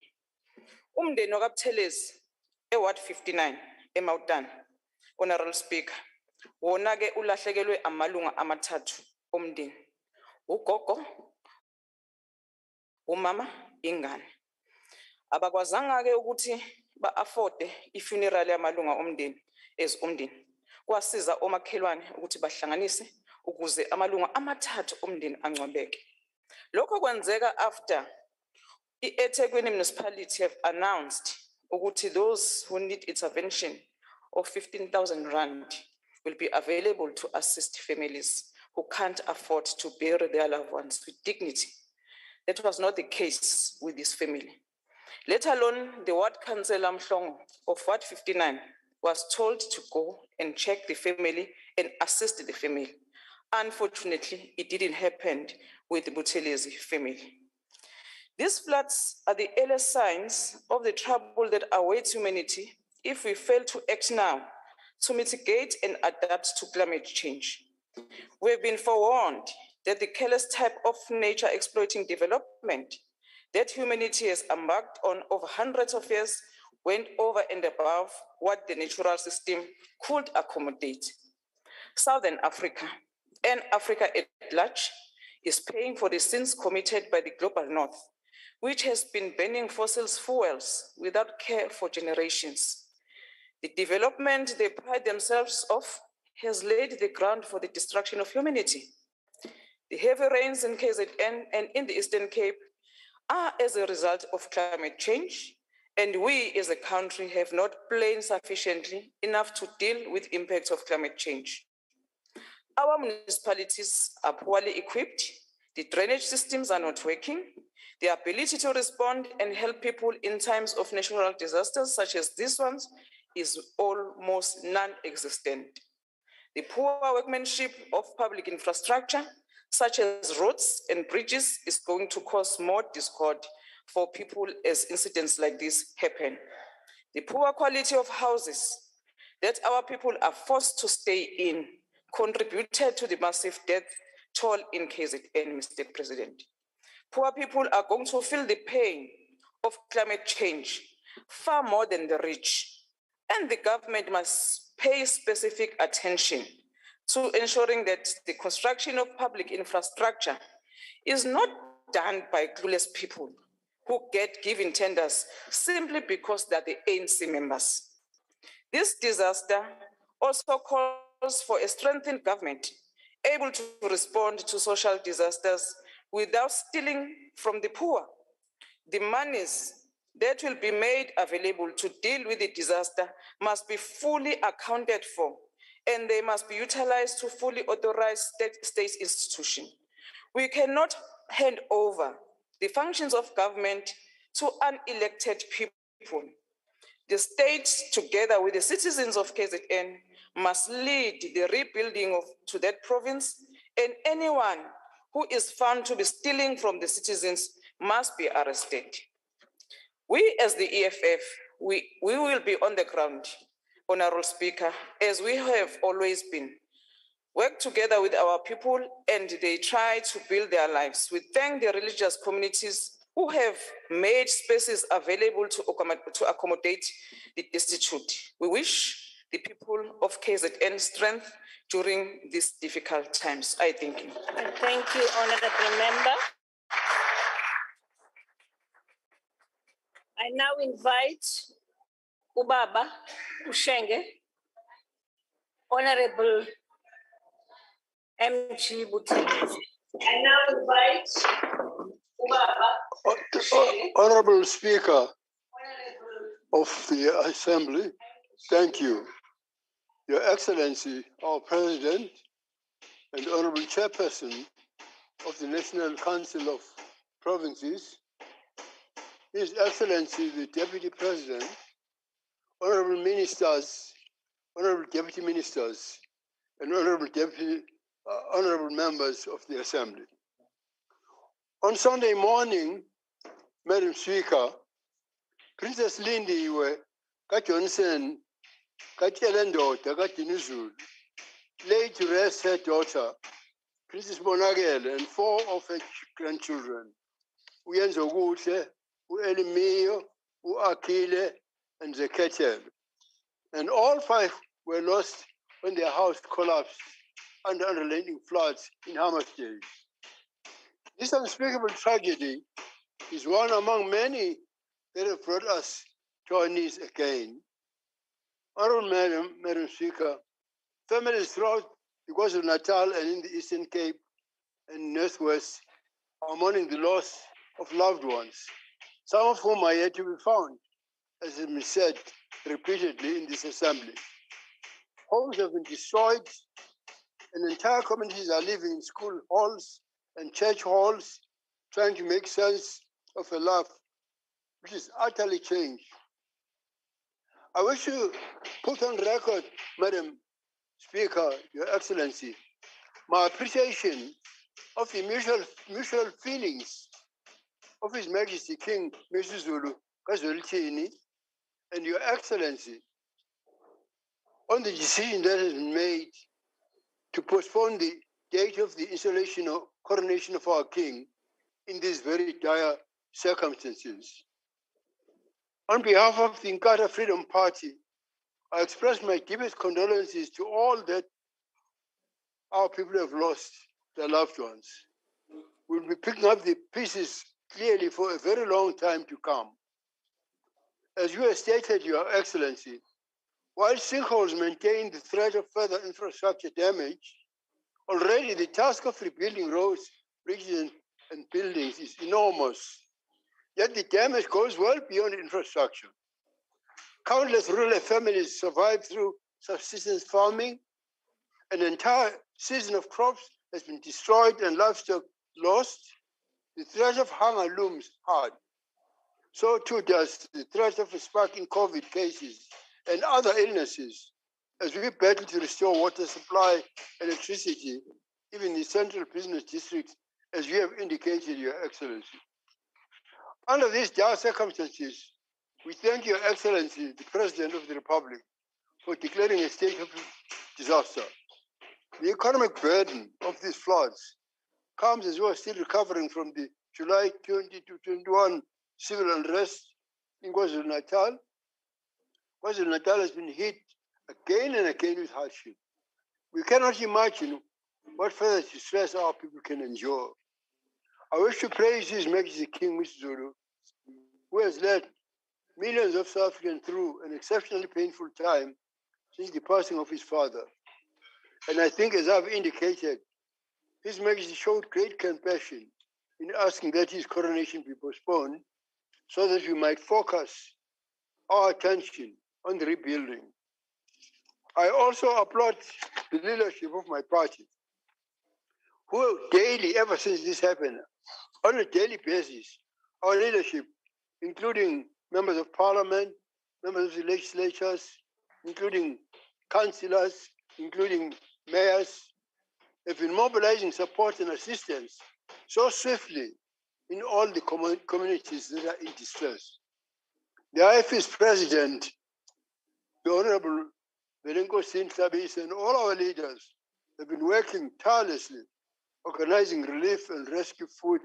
Speaker 5: Umndeni wakwaButhelezi, Ward 59, eMautan, Honorable Speaker, wona ke ulahlekelwe amalunga amathathu omndeni. Ugogo, umama, ingane. Abakwazanga ke ukuthi ba-afforde i-funeral yamalunga omndeni as umndeni. Kwasiza omakhelwane ukuthi bahlanganise ukuze amalunga amathathu omndeni angcwabeke. Lokho kwenzeka after i-eThekwini municipality have announced ukuthi those who need intervention of 15,000 rand will be available to assist families who can't afford to bury their loved ones with dignity. That was not the case with this family. Let alone the ward councillor Mhlongo of Ward 59 was told to go and check the family and assist the family. Unfortunately, it didn't happen with the Buthelezi family. These floods are the earliest signs of the trouble that awaits humanity if we fail to act now to mitigate and adapt to climate change. We have been forewarned that the careless type of nature exploiting development that humanity has embarked on over hundreds of years went over and above what the natural system could accommodate. Southern Africa and Africa at large is paying for the sins committed by the global north, which has been burning fossil fuels without care for generations. The development they pride themselves of has laid the ground for the destruction of humanity. The heavy rains in KZN and in the Eastern Cape are as a result of climate change, and we as a country have not planned sufficiently enough to deal with impacts of climate change. Our municipalities are poorly equipped, the drainage systems are not working, the ability to respond and help people in times of natural disasters such as these ones is almost non-existent. The poor workmanship of public infrastructure, such as roads and bridges, is going to cause more discord for people as incidents like this happen. The poor quality of houses that our people are forced to stay in contributed to the massive death toll in KZN, Mr. President. Poor people are going to feel the pain of climate change far more than the rich, and the government must pay specific attention to ensuring that the construction of public infrastructure is not done by clueless people who get given tenders simply because they're the ANC members. This disaster also calls for a strengthened government able to respond to social disasters without stealing from the poor. The monies that will be made available to deal with the disaster must be fully accounted for, and they must be utilized to fully authorize state institutions. We cannot hand over the functions of government to unelected people. The state, together with the citizens of KZN, must lead the rebuilding to that province, and anyone who is found to be stealing from the citizens must be arrested. We as the EFF, we will be on the ground, Honorable Speaker, as we have always been. Work together with our people and they try to build their lives. We thank the religious communities who have made spaces available to accommodate the destitute. We wish the people of KZN strength during these difficult times. I thank you.
Speaker 2: Thank you, Honorable Member. I now invite Ubaba Ushenge, Honorable MG Buthelezi. I now invite
Speaker 6: Honorable Speaker of the Assembly, thank you. Your Excellency, our President, and Honorable Chairperson of the National Council of Provinces, His Excellency, the Deputy President, Honorable Ministers, Honorable Deputy Ministers, and Honorable Members of the Assembly. On Sunday morning, Madam Speaker, Princess Lindiwe kaJohnson katshela ndoda kaDinizulu laid to rest her daughter, Princess Bonakele, and 4 of her grandchildren, uYenzokuhle, uElimiyo, uAkhile, and Zekhethelo. And all 5 were lost when their house collapsed under unrelenting floods in Hammarsdale. This unspeakable tragedy is one among many that have brought us to our knees again. Honorable Madam Speaker, families throughout the KwaZulu-Natal and in the Eastern Cape and Northwest are mourning the loss of loved ones, some of whom are yet to be found, as has been said repeatedly in this assembly. Homes have been destroyed, and entire communities are living in school halls and church halls, trying to make sense of a life which is utterly changed. I wish to put on record, Madam Speaker, Your Excellency, my appreciation of the mutual feelings of His Majesty King Mesuzulu Kazolithini and Your Excellency on the decision that has been made to postpone the date of the installation or coronation of our King in these very dire circumstances. On behalf of the Inkatha Freedom Party, I express my deepest condolences to all that our people have lost their loved ones. We'll be picking up the pieces clearly for a very long time to come. As you have stated, Your Excellency, while sinkholes maintain the threat of further infrastructure damage, already the task of rebuilding roads, bridges, and buildings is enormous. Yet the damage goes well beyond infrastructure. Countless rural families survive through subsistence farming. An entire season of crops has been destroyed and livestock lost. The threat of hunger looms hard. So too does the threat of a spike in COVID cases and other illnesses as we battle to restore water supply, electricity, even in central business districts, as you have indicated, Your Excellency. Under these dire circumstances, we thank Your Excellency, the President of the Republic, for declaring a state of disaster. The economic burden of these floods comes as we are still recovering from the July 2021 civil unrest in KwaZulu-Natal. KwaZulu-Natal has been hit again and again with hardship. We cannot imagine what further distress our people can endure. I wish to praise His Majesty King Zulu, who has led millions of South Africans through an exceptionally painful time since the passing of his father. And I think, as I've indicated, His Majesty showed great compassion in asking that his coronation be postponed so that we might focus our attention on the rebuilding. I also applaud the leadership of my party, who daily, ever since this happened, on a daily basis, our leadership, including members of parliament, members of the legislatures, including councillors, including mayors, have been mobilizing support and assistance so swiftly in all the communities that are in distress. The IFE's president, the Honorable Belenkosin Sabis, and all our leaders have been working tirelessly, organizing relief and rescue food,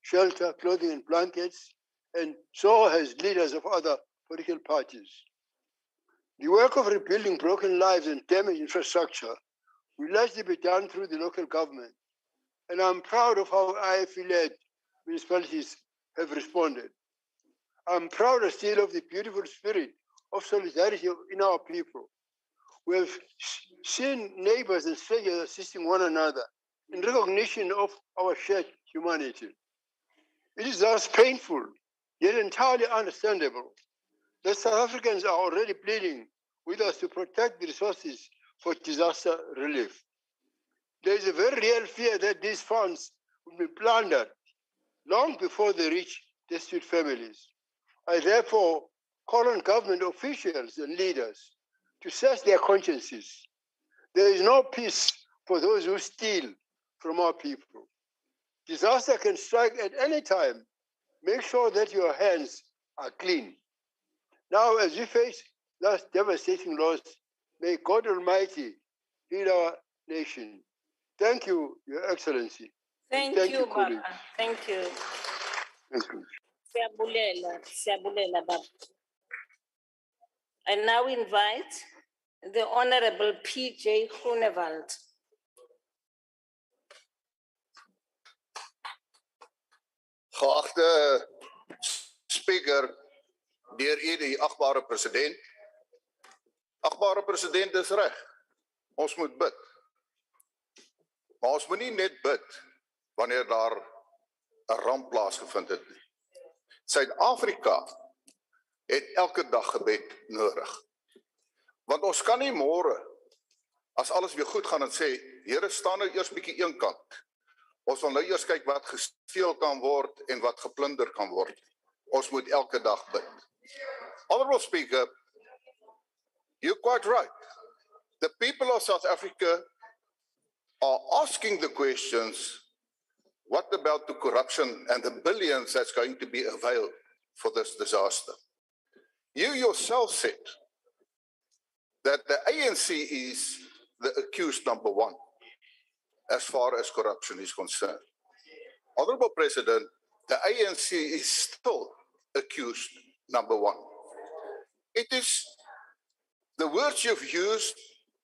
Speaker 6: shelter, clothing, and blankets, and so has leaders of other political parties. The work of rebuilding broken lives and damaged infrastructure will largely be done through the local government, and I'm proud of how IFE-led municipalities have responded. I'm prouder still of the beautiful spirit of solidarity in our people. We have seen neighbors and strangers assisting one another in recognition of our shared humanity. It is thus painful, yet entirely understandable, that South Africans are already pleading with us to protect the resources for disaster relief. There is a very real fear that these funds will be plundered long before they reach destitute families. I therefore call on government officials and leaders to search their consciences. There is no peace for those who steal from our people. Disaster can strike at any time. Make sure that your hands are clean. Now, as we face this devastating loss, may God Almighty heal our nation. Thank you, Your Excellency.
Speaker 2: Thank you, Baba.
Speaker 6: colleagues.
Speaker 2: Thank you.
Speaker 6: Thank you.
Speaker 2: Siyabulela, Baba. I now invite the Honorable P.J. Groenewald.
Speaker 1: Geachte Speaker, deur u die agbare president. Agbare president is reg. Ons moet bid. Maar ons moet nie net bid wanneer daar 'n ramp plaasgevind het nie. Suid-Afrika het elke dag gebed nodig. Want ons kan nie môre, as alles weer goed gaan en sê, Here, staan nou eers bietjie een kant. Ons wil nou eers kyk wat gesteel kan word en wat geplunder kan word. Ons moet elke dag bid. Honorable Speaker, you're quite right. The people of South Africa are asking the questions, what about the corruption and the billions that's going to be availed for this disaster? You yourself said that the ANC is the accused number one as far as corruption is concerned. Honorable President, the ANC is still accused number one. It is the words you've used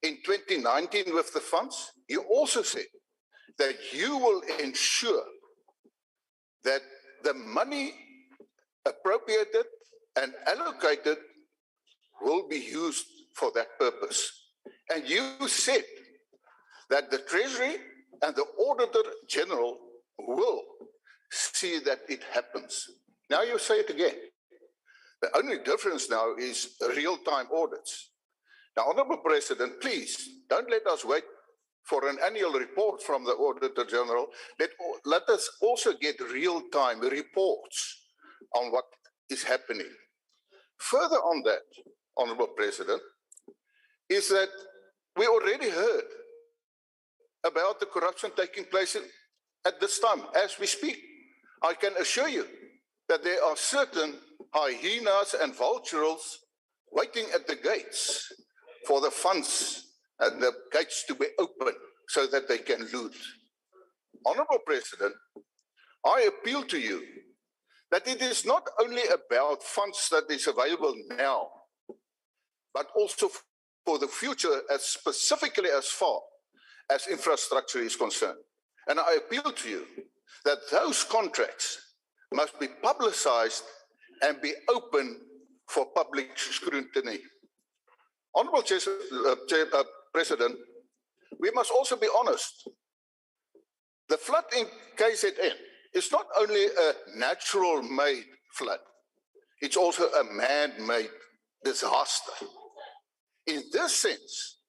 Speaker 1: in 2019 with the funds. You also said that you will ensure that the money appropriated and allocated will be used for that purpose. And you said that the Treasury and the Auditor General will see that it happens. Now you say it again. The only difference now is real-time audits. Now, Honorable President, please don't let us wait for an annual report from the Auditor General. Let us also get real-time reports on what is happening. Further on that, Honorable President, is that we already heard about the corruption taking place at this time, as we speak. I can assure you that there are certain hyenas and vultures waiting at the gates for the funds and the gates to be open so that they can loot. Honorable President, I appeal to you that it is not only about funds that is available now, but also for the future, as specifically as far as infrastructure is concerned. And I appeal to you that those contracts must be publicized and be open for public scrutiny. Honorable President, we must also be honest. The flood in KZN is not only a natural-made flood, it's also a man-made disaster. In this sense,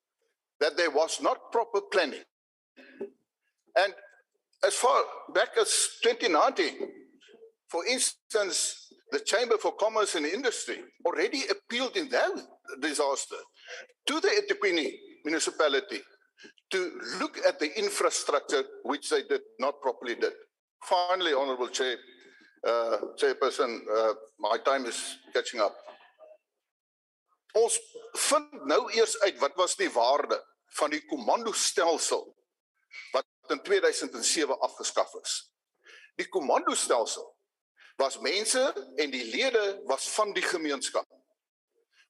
Speaker 1: that there was not proper planning. And as far back as 2019, for instance, the Chamber for Commerce and Industry already appealed in that disaster to the eThekwini municipality to look at the infrastructure which they did not properly did. Finally, Honorable Chairperson, my time is catching up. Ons vind nou eers uit wat was die waarde van die kommandostelsel wat in 2007 afgeskaf is. Die kommandostelsel was mense en die lede was van die gemeenskap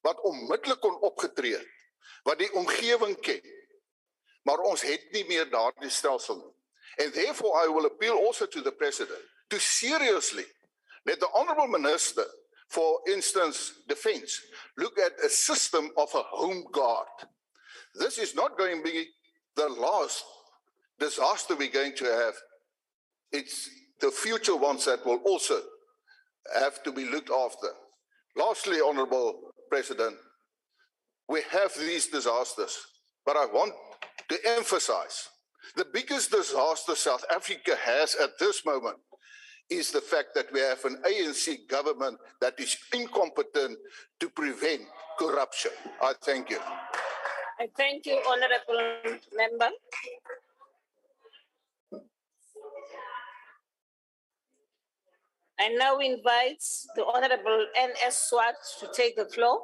Speaker 1: wat onmiddellik kon opgetree, wat die omgewing ken. Maar ons het nie meer daardie stelsel nie. And therefore I will appeal also to the President to seriously let the Honourable Minister, for instance, Defence, look at a system of a home guard. This is not going to be the last disaster we're going to have. It's the future ones that will also have to be looked after. Lastly, Honorable President, we have these disasters, but I want to emphasize the biggest disaster South Africa has at this moment is the fact that we have an ANC government that is incompetent to prevent corruption. I thank you.
Speaker 2: I thank you, Honorable Member. I now invite the Honorable N.S. Swart to take the floor.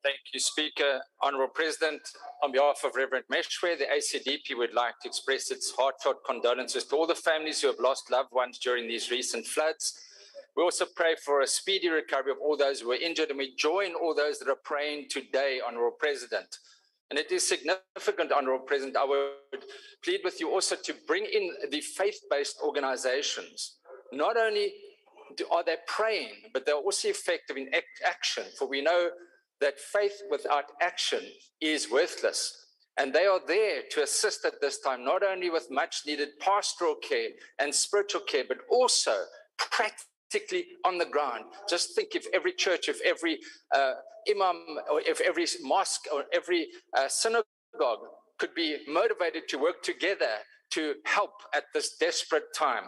Speaker 7: Thank you, Speaker. Honourable President, on behalf of Reverend Meshwe, the ACDP would like to express its heartfelt condolences to all the families who have lost loved ones during these recent floods. We also pray for a speedy recovery of all those who were injured, and we join all those that are praying today, Honourable President. And it is significant, Honourable President, I would plead with you also to bring in the faith-based organizations. Not only are they praying, but they're also effective in action, for we know that faith without action is worthless. And they are there to assist at this time, not only with much needed pastoral care and spiritual care, but also practically on the ground. Just think if every church, if every imam, or if every mosque or every synagogue could be motivated to work together to help at this desperate time.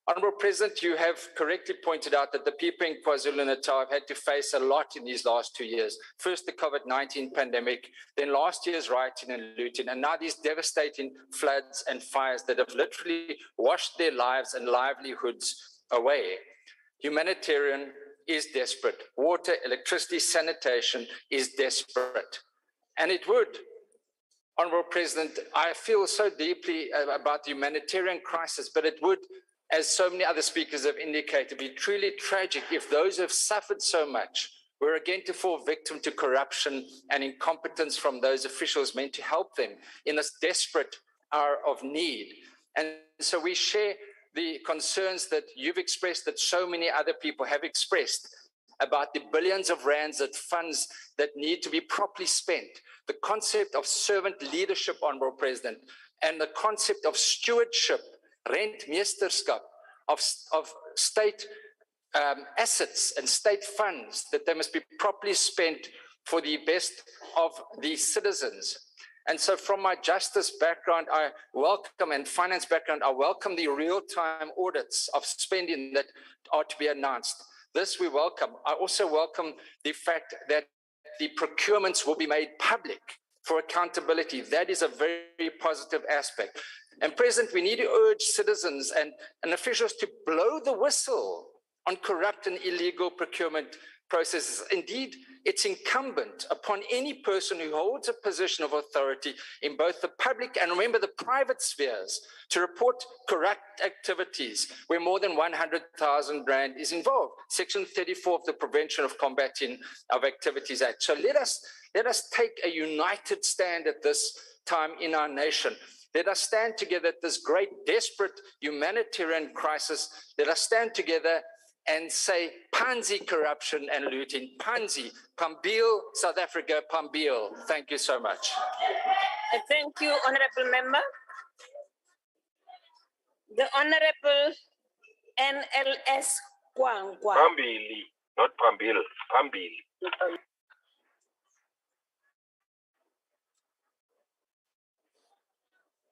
Speaker 7: Honourable President, you have correctly pointed out that the people in KwaZulu-Natal have had to face a lot in these last 2 years. First, the COVID-19 pandemic, then last year's rioting and looting, and now these devastating floods and fires that have literally washed their lives and livelihoods away. Humanitarian is desperate. Water, electricity, sanitation is desperate. And it would, Honourable President, I feel so deeply about the humanitarian crisis, but it would, as so many other speakers have indicated, be truly tragic if those who have suffered so much were again to fall victim to corruption and incompetence from those officials meant to help them in this desperate hour of need. And so we share the concerns that you've expressed, that so many other people have expressed, about the billions of rands of funds that need to be properly spent, the concept of servant leadership, Honourable President, and the concept of stewardship, rentmeesterskap, of state assets and state funds, that they must be properly spent for the best of the citizens. And so from my justice background, I welcome, and finance background, I welcome the real-time audits of spending that are to be announced. This we welcome. I also welcome the fact that the procurements will be made public for accountability. That is a very positive aspect. And President, we need to urge citizens and officials to blow the whistle on corrupt and illegal procurement processes. Indeed, it's incumbent upon any person who holds a position of authority in both the public and, remember, the private spheres to report corrupt activities where more than 100,000 rand is involved. Section 34 of the Prevention of Combating of Activities Act. So let us take a united stand at this time in our nation. Let us stand together at this great, desperate humanitarian crisis. Let us stand together and say, Panzi corruption and looting. Panzi, Pambil, South Africa, Pambil. Thank you so much.
Speaker 2: Thank you, Honourable Member. The Honourable NLS Kwangwa.
Speaker 8: Pambili, not Pambil, Pambili.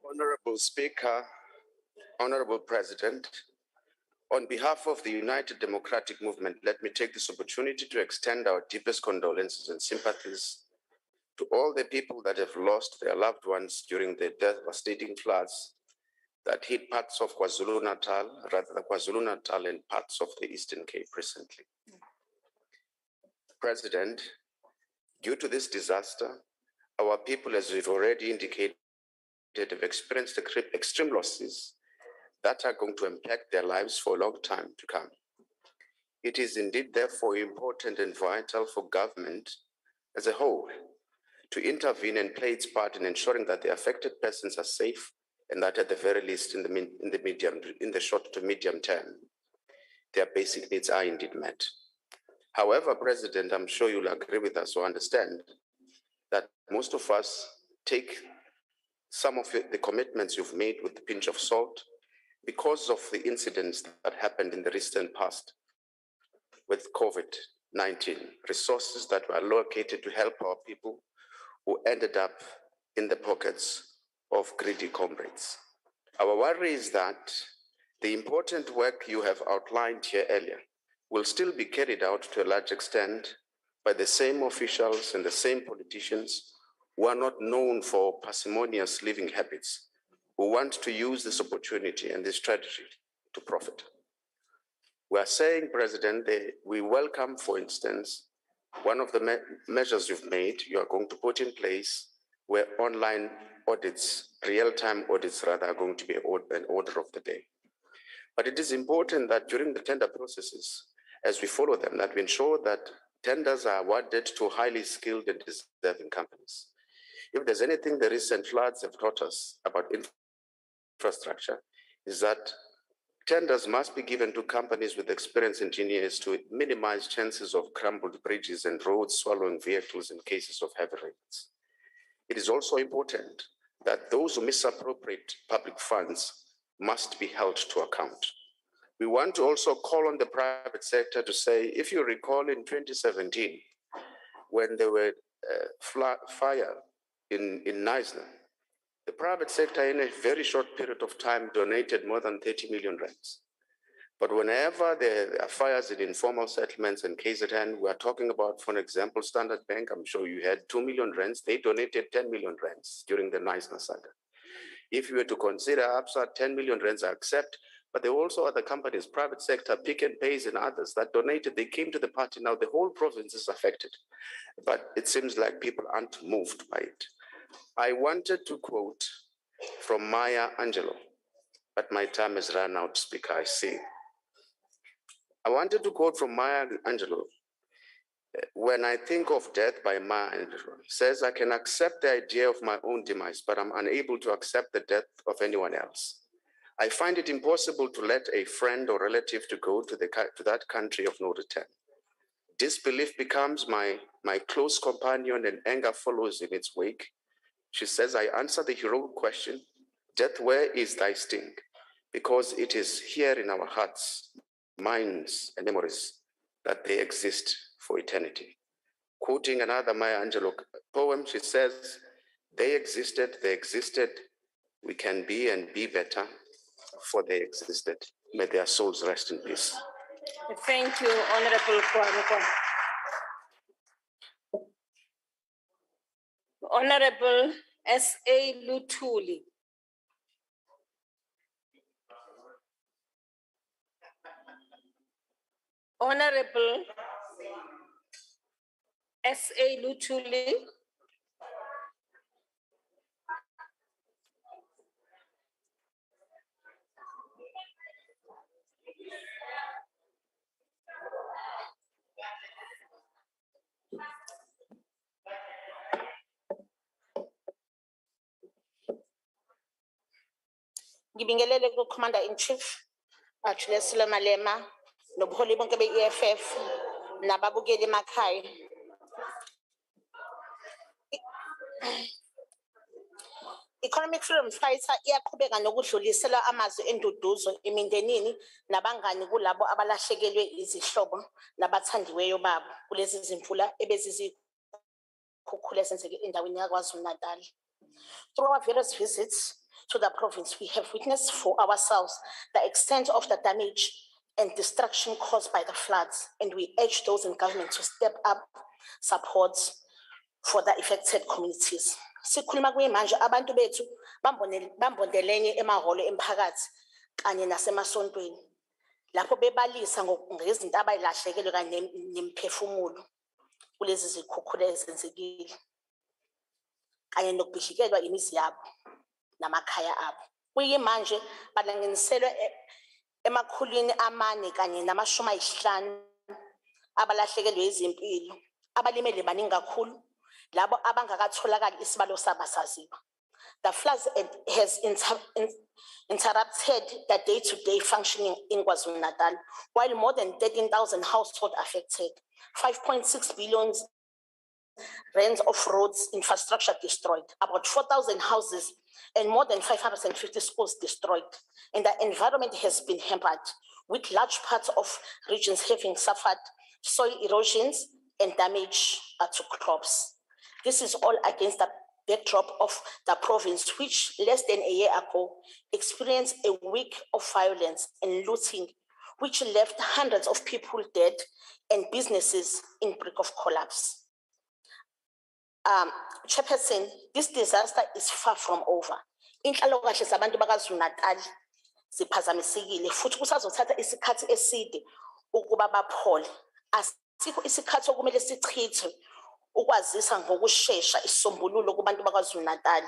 Speaker 9: Honourable Speaker, Honourable President, on behalf of the United Democratic Movement, let me take this opportunity to extend our deepest condolences and sympathies to all the people that have lost their loved ones during the devastating floods that hit parts of KwaZulu-Natal, rather the KwaZulu-Natal and parts of the Eastern Cape recently. President, due to this disaster, our people, as we've already indicated, have experienced extreme losses that are going to impact their lives for a long time to come. It is indeed therefore important and vital for government as a whole to intervene and play its part in ensuring that the affected persons are safe, and that at the very least in the short to medium term, their basic needs are indeed met. However, President, I'm sure you'll agree with us or understand that most of us take some of the commitments you've made with a pinch of salt because of the incidents that happened in the recent past with COVID-19, resources that were allocated to help our people who ended up in the pockets of greedy comrades. Our worry is that the important work you have outlined here earlier will still be carried out to a large extent by the same officials and the same politicians who are not known for parsimonious living habits, who want to use this opportunity and this strategy to profit. We are saying, President, we welcome, for instance, one of the measures you've made, you are going to put in place where online audits, real-time audits rather, are going to be an order of the day. But it is important that during the tender processes, as we follow them, that we ensure that tenders are awarded to highly skilled and deserving companies. If there's anything the recent floods have taught us about infrastructure, is that tenders must be given to companies with experienced engineers to minimize chances of crumbled bridges and roads swallowing vehicles in cases of heavy rains. It is also important that those who misappropriate public funds must be held to account. We want to also call on the private sector to say, if you recall in 2017, when there were fire in Neisner, the private sector in a very short period of time donated more than 30 million rands. But whenever there are fires in informal settlements in KZN, we are talking about, for example, Standard Bank, I'm sure you had 2 million rands, they donated 10 million rands during the Neisner saga. If you were to consider Absa, 10 million rands, I accept, but there were also other companies, private sector, Pick and Pays and others that donated, they came to the party. Now the whole province is affected, but it seems like people aren't moved by it. I wanted to quote from Maya Angelou, but my time has run out, Speaker, I see. I wanted to quote from Maya Angelou. When I think of death by Maya Angelou, says, I can accept the idea of my own demise, but I'm unable to accept the death of anyone else. I find it impossible to let a friend or relative to go to that country of no return. Disbelief becomes my close companion and anger follows in its wake. She says, I answer the heroic question, death, where is thy sting? Because it is here in our hearts, minds, and memories that they exist for eternity. Quoting another Maya Angelou poem, she says, they existed, we can be and be better, for they existed. May their souls rest in peace.
Speaker 2: Thank you, Honorable Kwankwa. Honorable S.A. Lutuli. Honorable S.A. Lutuli. Ngibingelele ku-Commander in Chief, Julius Malema, nobuholi bonke be-EFF, nababukeli emakhaya. Economic Freedom Fighter iyaqhubeka nokudlulisela amazwi enduduzo emindenini nabangani kulabo abalahlekelwe izihlobo nabathandiweyo babo kulezi zimvula ebezizikhukhula esenzeke endaweni yaKwaZulu-Natal. Through our various visits to the province, we have witnessed for ourselves the extent of the damage and destruction caused by the floods, and we urge those in government to step up support for the affected communities. Sikhuluma kuyimanje abantu bethu bambondelenye emahholo emphakathi kanye nasemasontweni lapho bebalisa ngezinto abayilahlekelwe kanye nemiphefumulo kulezi zikhukhula ezenzekile kanye nokubhihikelwa imizi yabo namakhaya abo. Kuyimanje balanganiselwe emakhulwini 4 kanye nama-50 abalahlekelwe izimpilo, abalimele baningi kakhulu, labo abangakatholakali isibalo sabasaziwa. The floods has interrupted the day-to-day functioning in KwaZulu-Natal, while more than 13,000 households affected, 5.6 billion rands of roads, infrastructure destroyed, about 4,000 houses and more than 550 schools destroyed. And the environment has been hampered, with large parts of regions having suffered soil erosions and damage to crops. This is all against the backdrop of the province, which less than a year ago experienced a week of violence and looting, which left hundreds of people dead and businesses in brink of collapse. Chairperson, this disaster is far from over. Inhlalakahle zabantu bakaZulu-Natal ziphazamisekile futhi kusazothatha isikhathi eside ukuba baphole. Asikho isikhathi okumele sichithwe ukwazisa ngokushesha isisombululo kubantu bakaZulu-Natal.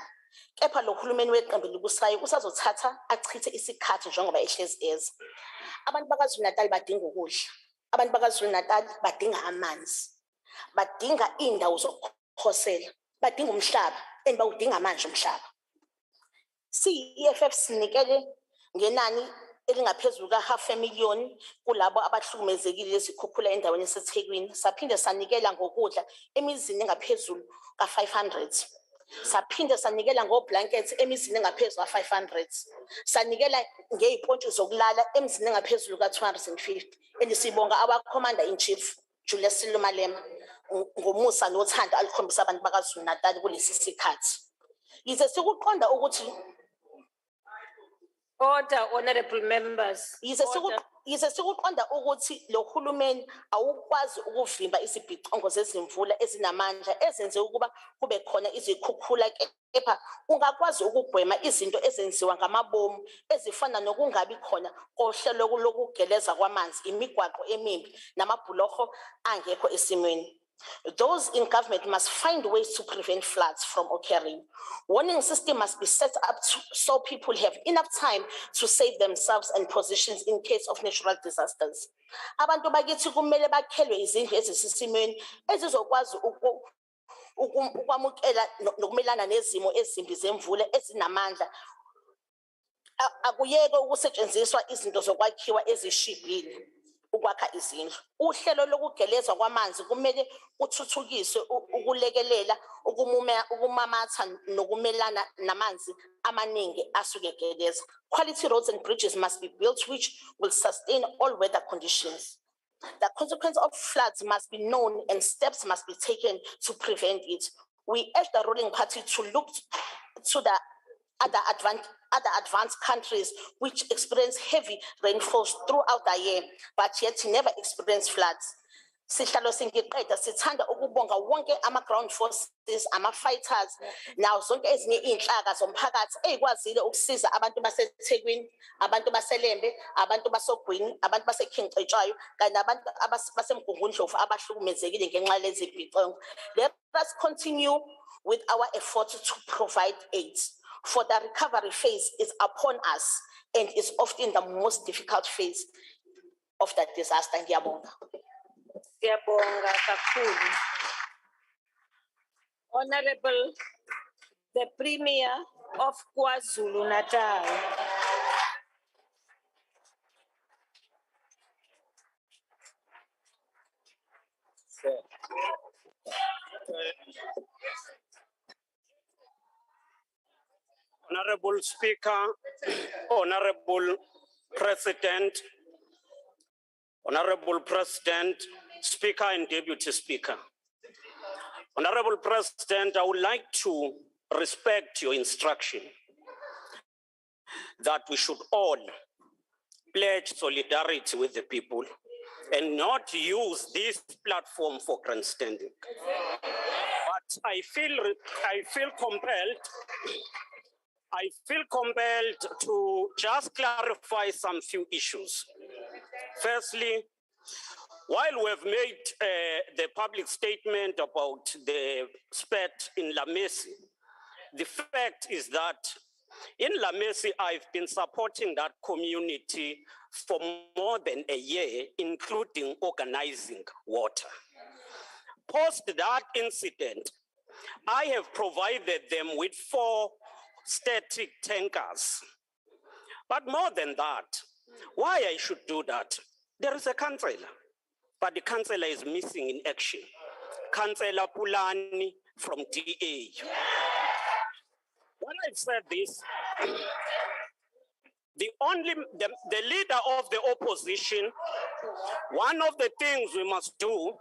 Speaker 2: Kepha lo hulumeni weqembu elibusayo usazothatha achithe isikhathi njengoba ehlezi eza. Abantu bakaZulu-Natal badinga ukudla. Abantu bakaZulu-Natal badinga amanzi. Badinga indawo zokukhosela. Badinga umhlaba and bawudinga manje umhlaba. CEFF sinikele ngenani elingaphezulu ka500,000 kulabo abahlukumezekile lezikhukhula endaweni yaseThekwini. Saphinde sanikela ngokudla emizini engaphezulu ka500. Saphinde sanikela ngoblankets emizini engaphezulu ka500. Sanikela ngezimpontshi zokulala emizini engaphezulu ka250. Sibonga our commander in chief Julius Silumalema ngomusa nothando alikhombisa abantu bakaZulu-Natal kulesi sikhathi. Yize sikuqonda ukuthi order, honorable members. Yize sikuqonda ukuthi lo hulumeni awukwazi ukuvimba izibhicongo zezimvula ezinamandla ezenze ukuba kube khona izikhukhula, kepha ungakwazi ukugwema izinto ezenziwa ngamabomu ezifana nokungabi khona kohlelo lokugeleza kwamanzi, imigwaqo emimbi namabhuloho angekho esimweni. Those in government must find ways to prevent floods from occurring. Warning system must be set up so people have enough time to save themselves and positions in case of natural disasters. Abantu bakithi kumele bakhelwe izindlu ezisisimeni ezizokwazi ukwamukela nokumelana nezimo ezimbi zemvula ezinamandla. Akuyeke ukusetshenziswa izinto zokwakhiwa ezishibhile ukwakha izindlu. Uhlelo lokugeleza kwamanzi kumele uthuthukiswe ukulekelela ukumamatha nokumelana namanzi amaningi asuke geleza. Quality roads and bridges must be built which will sustain all weather conditions. The consequence of floods must be known and steps must be taken to prevent it. We urge the ruling party to look to the other advanced countries which experience heavy rainfalls throughout the year, but yet never experience floods. Sihlalo singiqeda sithanda ukubonga wonke ama-ground forces, ama-fighters, nawo zonke ezinye iy'nhlaka zomphakathi ey'kwazile ukusiza abantu baseThekwini, abantu baseLembe, abantu baseGwini, abantu baseKingcetshwayo, kanye nabantu baseMgungundlovu abahlukumezekile ngenxa yalezi zibhicongo. Let us continue with our efforts to provide aid, for the recovery phase is upon us and is often the most difficult phase of the disaster. Ngiyabonga.
Speaker 10: Siyabonga kakhulu. Honorable, the Premier of KwaZulu-Natal.
Speaker 8: Honorable Speaker, Honorable President, Speaker and Deputy Speaker. Honorable President, I would like to respect your instruction that we should all pledge solidarity with the people and not use this platform for grandstanding. But I feel compelled to just clarify some few issues. Firstly, while we have made the public statement about the spat in Lamesi, the fact is that in Lamesi, I've been supporting that community for more than a year, including organizing water. Post that incident, I have provided them with 4 static tankers. But more than that, why I should do that? There is a councillor, but the councillor is missing in action. Councillor Pulani from DA. When I've said this, the leader of the opposition, one of the things we must do,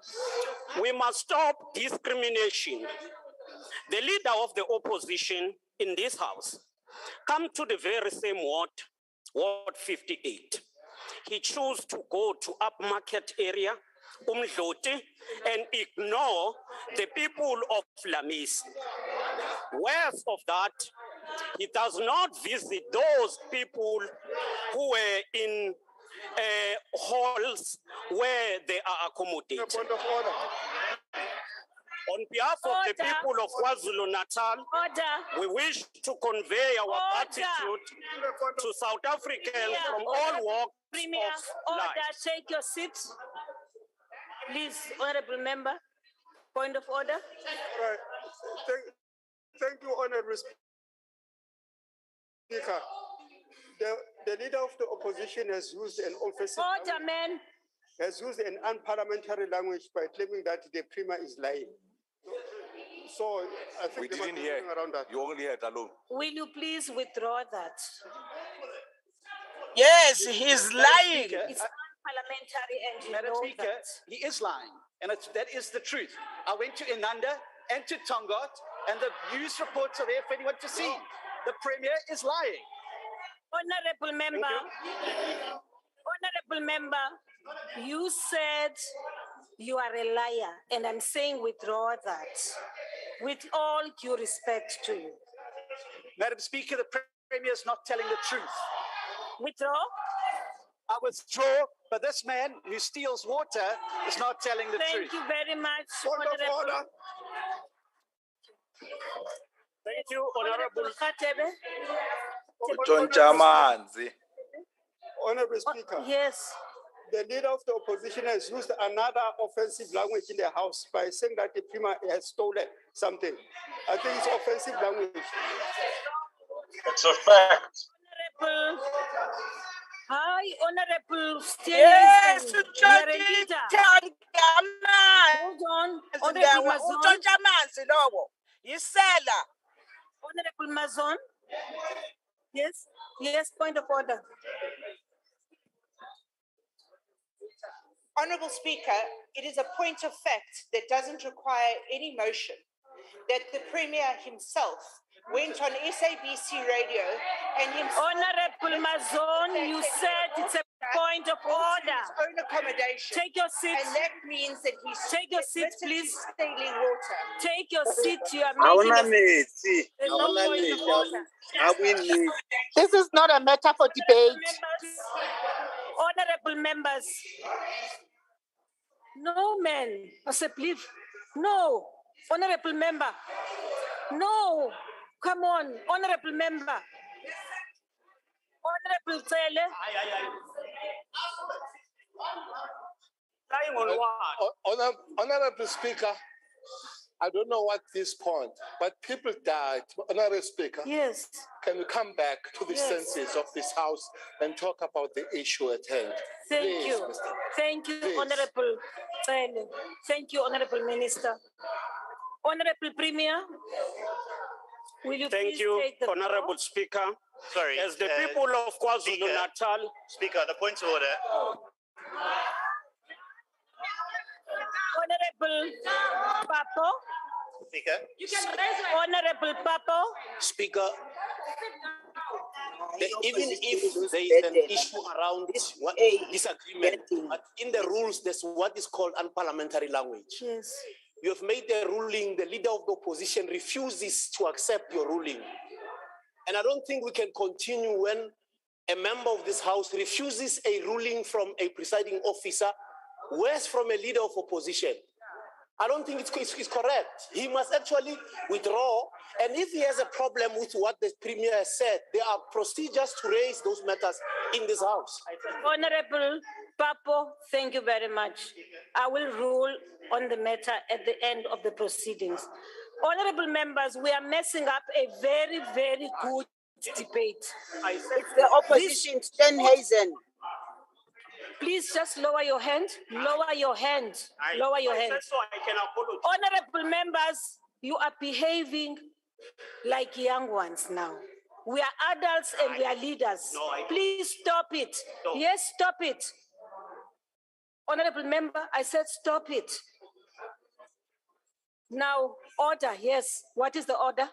Speaker 8: we must stop discrimination. The leader of the opposition in this house come to the very same ward, Ward 58. He chose to go to upmarket area, Umdloti, and ignore the people of Lamis. West of that, he does not visit those people who were in halls where they are accommodated.
Speaker 6: Point of order.
Speaker 8: On behalf of the
Speaker 10: Order.
Speaker 8: people of KwaZulu-Natal,
Speaker 10: Order.
Speaker 8: we wish to convey our
Speaker 10: Order.
Speaker 8: gratitude to South Africans
Speaker 10: Premier,
Speaker 8: from
Speaker 10: order.
Speaker 8: all walks
Speaker 10: Premier,
Speaker 8: of
Speaker 10: order,
Speaker 8: life.
Speaker 10: take your seat. Please, honorable member, point of order.
Speaker 6: All right. Thank you, Honorable Speaker. The leader of the opposition has used an offensive
Speaker 10: Order, man.
Speaker 6: has used an unparliamentary language by claiming that the Premier is lying. So I think
Speaker 11: We
Speaker 6: there must
Speaker 11: didn't
Speaker 6: be
Speaker 11: hear.
Speaker 6: something around that.
Speaker 11: You only heard alone.
Speaker 10: Will you please withdraw that?
Speaker 12: Yes, he's lying.
Speaker 8: Speaker,
Speaker 10: It's unparliamentary and you
Speaker 4: Madam
Speaker 10: know
Speaker 4: Speaker,
Speaker 10: that.
Speaker 4: he is lying, and that is the truth. I went to Inanda and to Tongaat, and the news reports are there for anyone to see. The Premier is lying.
Speaker 10: Honorable member, honorable member, you said you are a liar, and I'm saying withdraw that. With all due respect to you.
Speaker 4: Madam Speaker, the Premier is not telling the truth.
Speaker 10: Withdraw?
Speaker 4: I withdraw, but this man who steals water is not telling the truth.
Speaker 10: Thank you very much,
Speaker 6: Point of
Speaker 10: honorable.
Speaker 6: order.
Speaker 8: Thank you, Honorable.
Speaker 10: Khatebe.
Speaker 6: Honorable Speaker.
Speaker 10: Yes.
Speaker 6: The leader of the opposition has used another offensive language in the House by saying that the Premier has stolen something. I think it's offensive language.
Speaker 11: It's a fact.
Speaker 10: Honorable. Hi, Honorable.
Speaker 12: Yes,
Speaker 10: You're a leader. Hold on. Honorable Mazon. Honorable Mazon. Yes. Yes, point of order.
Speaker 13: Honourable Speaker, it is a point of fact that doesn't require any motion that the Premier himself went on SABC radio and himself...
Speaker 10: Honourable Mazon, you said it's a point of order.
Speaker 13: His own accommodation.
Speaker 10: Take your seat.
Speaker 13: And that means that he's...
Speaker 10: Take your seat, please.
Speaker 13: Stealing water.
Speaker 10: Take your seat. You are making
Speaker 12: This is not a matter for debate.
Speaker 10: Honorable members. No, man. I said, please. No. Honorable member. No. Come on. Honorable member. Honorable Tele.
Speaker 8: Lying on what?
Speaker 14: Honorable Speaker, I don't know what this point, but people died. Honorable Speaker,
Speaker 10: yes.
Speaker 14: Can we come back to the
Speaker 10: Yes.
Speaker 14: senses of this House and talk about the issue at hand?
Speaker 10: Thank
Speaker 14: Please,
Speaker 10: you.
Speaker 14: Mr.
Speaker 10: Thank you,
Speaker 14: Please.
Speaker 10: Honorable Tele. Thank you, Honorable Minister. Honorable Premier, will you
Speaker 8: Thank
Speaker 10: please
Speaker 8: you,
Speaker 10: take the
Speaker 8: Honorable
Speaker 10: floor?
Speaker 8: Speaker.
Speaker 15: Sorry.
Speaker 8: As the people of KwaZulu-Natal.
Speaker 15: Speaker, the point of order.
Speaker 10: Honorable Papo.
Speaker 15: Speaker.
Speaker 10: Honorable Papo.
Speaker 16: Speaker, even if there is an issue around disagreement, but in the rules, there's what is called unparliamentary language.
Speaker 10: Yes.
Speaker 16: You have made the ruling, the leader of the opposition refuses to accept your ruling. And I don't think we can continue when a member of this House refuses a ruling from a presiding officer, worse from a leader of opposition. I don't think it's correct. He must actually withdraw. And if he has a problem with what the Premier has said, there are procedures to raise those matters in this House.
Speaker 10: Honorable Papo, thank you very much. I will rule on the matter at the end of the proceedings. Honorable members, we are messing up a very, very good debate.
Speaker 12: It's the opposition, Stenhazen.
Speaker 10: Please just lower your hand. Lower your hand. Lower your hand.
Speaker 8: So I can apologize.
Speaker 10: Honorable members, you are behaving like young ones now. We are adults and we are leaders.
Speaker 8: No, I don't.
Speaker 10: Please stop it.
Speaker 8: No.
Speaker 10: Yes, stop it. Honorable member, I said stop it. Now, order, yes. What is the order?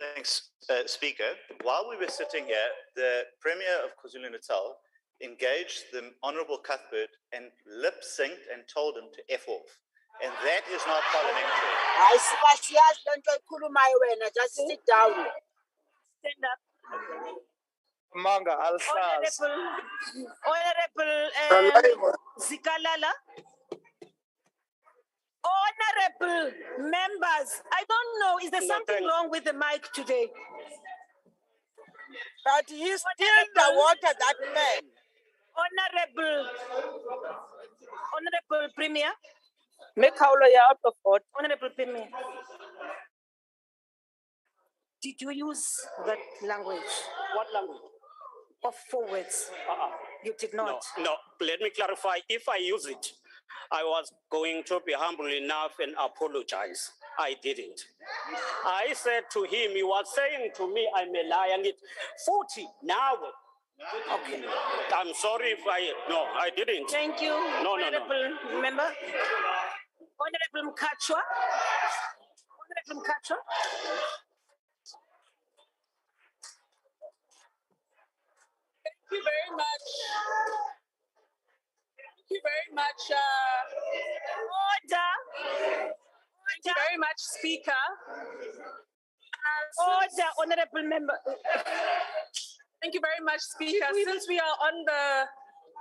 Speaker 15: Thanks, Speaker. While we were sitting here, the Premier of KwaZulu-Natal engaged the Honourable Cuthbert and lip-synced and told him to F off. And that is not parliamentary.
Speaker 12: Just sit down.
Speaker 10: Stand up.
Speaker 11: Manga,
Speaker 10: Honorable Zikalala. Honorable members, I don't know, is there something wrong with the mic today?
Speaker 12: But he still the water, that man.
Speaker 10: Honorable Premier.
Speaker 5: Make our lawyer out of order.
Speaker 10: Honorable Premier. Did you use that language?
Speaker 8: What language?
Speaker 10: Of forwards? You did not.
Speaker 8: No, let me clarify. If I use it, I was going to be humble enough and apologize. I didn't. I said to him, he was saying to me, I'm a liar. And it 40 now. Okay. I'm sorry if I didn't.
Speaker 10: Thank you.
Speaker 8: No.
Speaker 10: Honorable member. Honorable Mkachwa. Honorable Mkachwa.
Speaker 5: Thank you very much. Thank you very much.
Speaker 10: Order.
Speaker 5: Thank you very much, Speaker.
Speaker 10: Order, honorable member.
Speaker 5: Thank you very much, Speaker. Since we are on the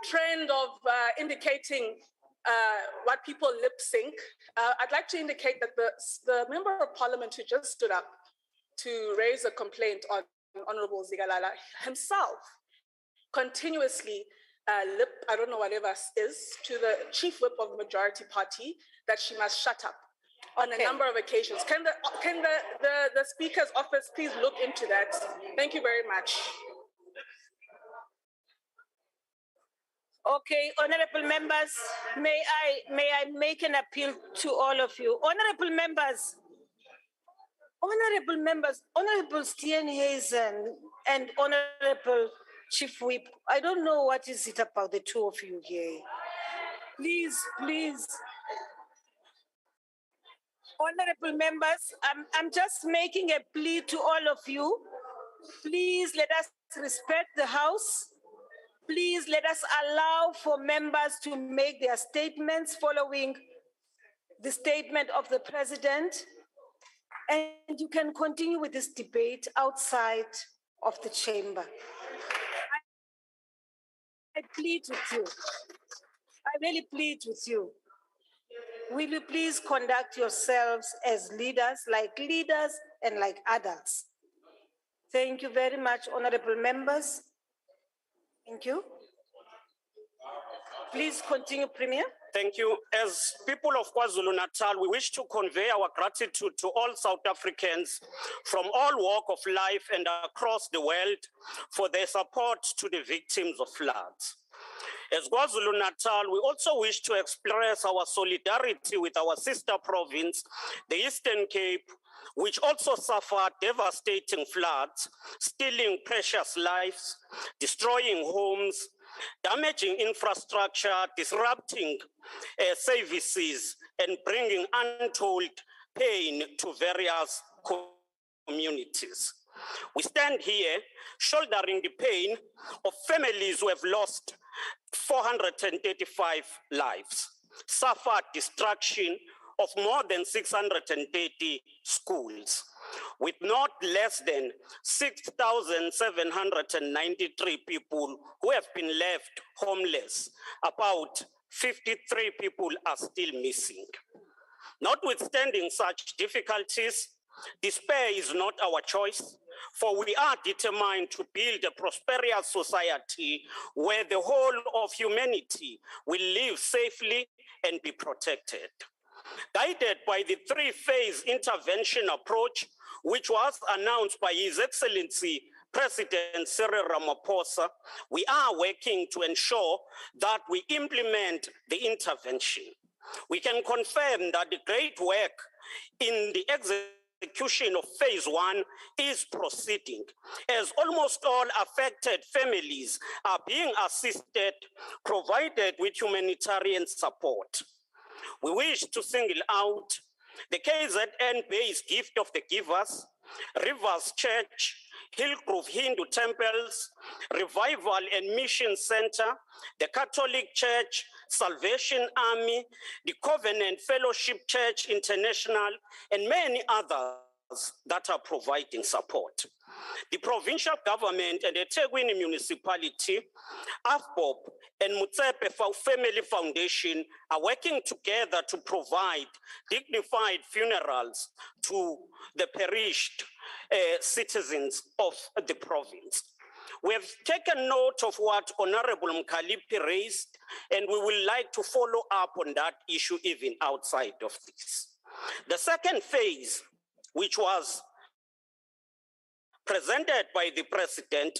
Speaker 5: trend of indicating what people lip sync, I'd like to indicate that the member of parliament who just stood up to raise a complaint on Honorable Zikalala himself continuously I don't know whatever is, to the chief whip of the majority party that she must shut up on a number of occasions. Can the Speaker's office please look into that? Thank you very much.
Speaker 10: Okay, honorable members, may I make an appeal to all of you? Honorable members, Honorable Steenhuisen and Honorable Chief Whip, I don't know what is it about the two of you here. Please. Honorable members, I'm just making a plea to all of you. Please let us respect the House. Please let us allow for members to make their statements following the statement of the President. And you can continue with this debate outside of the chamber. I plead with you. I really plead with you. Will you please conduct yourselves as leaders and like adults? Thank you very much, honorable members. Thank you. Please continue, Premier.
Speaker 8: Thank you. As people of KwaZulu-Natal, we wish to convey our gratitude to all South Africans from all walks of life and across the world for their support to the victims of floods. As KwaZulu-Natal, we also wish to express our solidarity with our sister province, the Eastern Cape, which also suffered devastating floods, stealing precious lives, destroying homes, damaging infrastructure, disrupting services, and bringing untold pain to various communities. We stand here shouldering the pain of families who have lost 435 lives, suffered destruction of more than 630 schools, with not less than 6,793 people who have been left homeless. About 53 people are still missing. Notwithstanding such difficulties, despair is not our choice, for we are determined to build a prosperous society where the whole of humanity will live safely and be protected. Guided by the three-phase intervention approach, which was announced by His Excellency President Cyril Ramaphosa, we are working to ensure that we implement the intervention. We can confirm that the great work in the execution of phase 1 is proceeding, as almost all affected families are being assisted, provided with humanitarian support. We wish to single out the KZN-based Gift of the Givers, Rivers Church, Hillgrove Hindu Temples, Revival and Mission Center, the Catholic Church, Salvation Army, the Covenant Fellowship Church International, and many others that are providing support. The provincial government and the eThekwini municipality, AFBOP, and Mutsepe Family Foundation are working together to provide dignified funerals to the perished citizens of the province. We have taken note of what Honorable Mkalipi raised, and we would like to follow up on that issue even outside of this. The second phase, which was presented by the President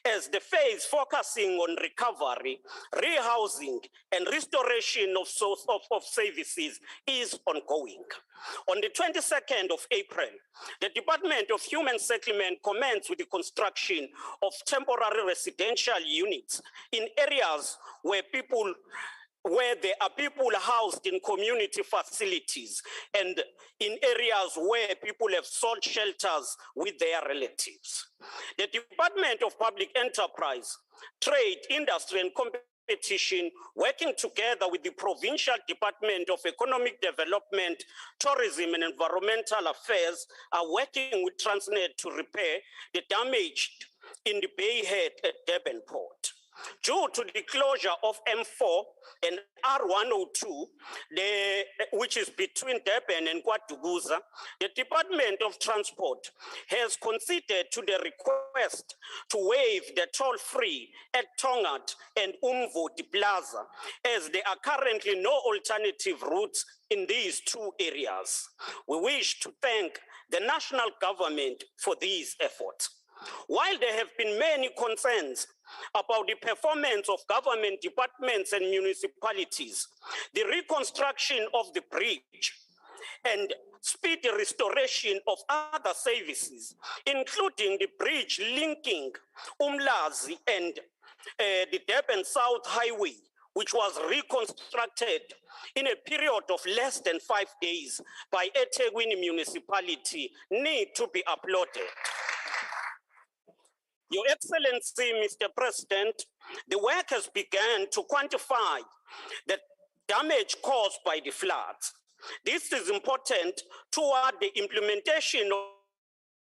Speaker 8: as the phase focusing on recovery, rehousing, and restoration of services is ongoing. On the 22nd of April, the Department of Human Settlement commenced with the construction of temporary residential units in areas where there are people housed in community facilities and in areas where people have sought shelters with their relatives. The Department of Public Enterprise, Trade, Industry and Competition, working together with the Provincial Department of Economic Development, Tourism and Environmental Affairs, are working with Transnet to repair the damage in the Bayhead at Durban Port. Due to the closure of M4 and R102, which is between Durban and KwaDukuza, the Department of Transport has conceded to the request to waive the toll-free at Tongat and Umvoti Plaza, as there are currently no alternative routes in these two areas. We wish to thank the national government for these efforts. While there have been many concerns about the performance of government departments and municipalities, the reconstruction of the bridge and speedy restoration of other services, including the bridge linking Umlazi and the Durban South Highway, which was reconstructed in a period of less than 5 days by eThekwini municipality, need to be applauded. Your Excellency, Mr. President, the work has begun to quantify the damage caused by the floods. This is important toward the implementation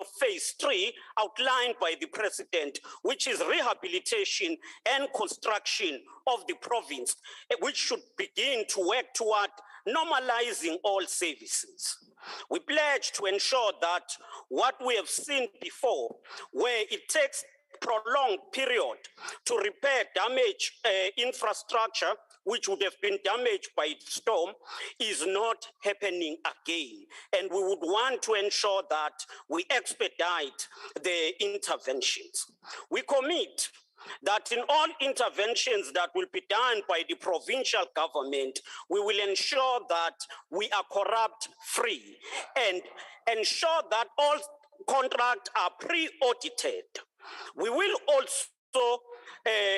Speaker 8: of phase 3 outlined by the President, which is rehabilitation and construction of the province, which should begin to work toward normalizing all services. We pledge to ensure that what we have seen before, where it takes prolonged period to repair damaged infrastructure, which would have been damaged by storm, is not happening again. And we would want to ensure that we expedite the interventions. We commit that in all interventions that will be done by the provincial government, we will ensure that we are corrupt-free and ensure that all contracts are pre-audited. We will also,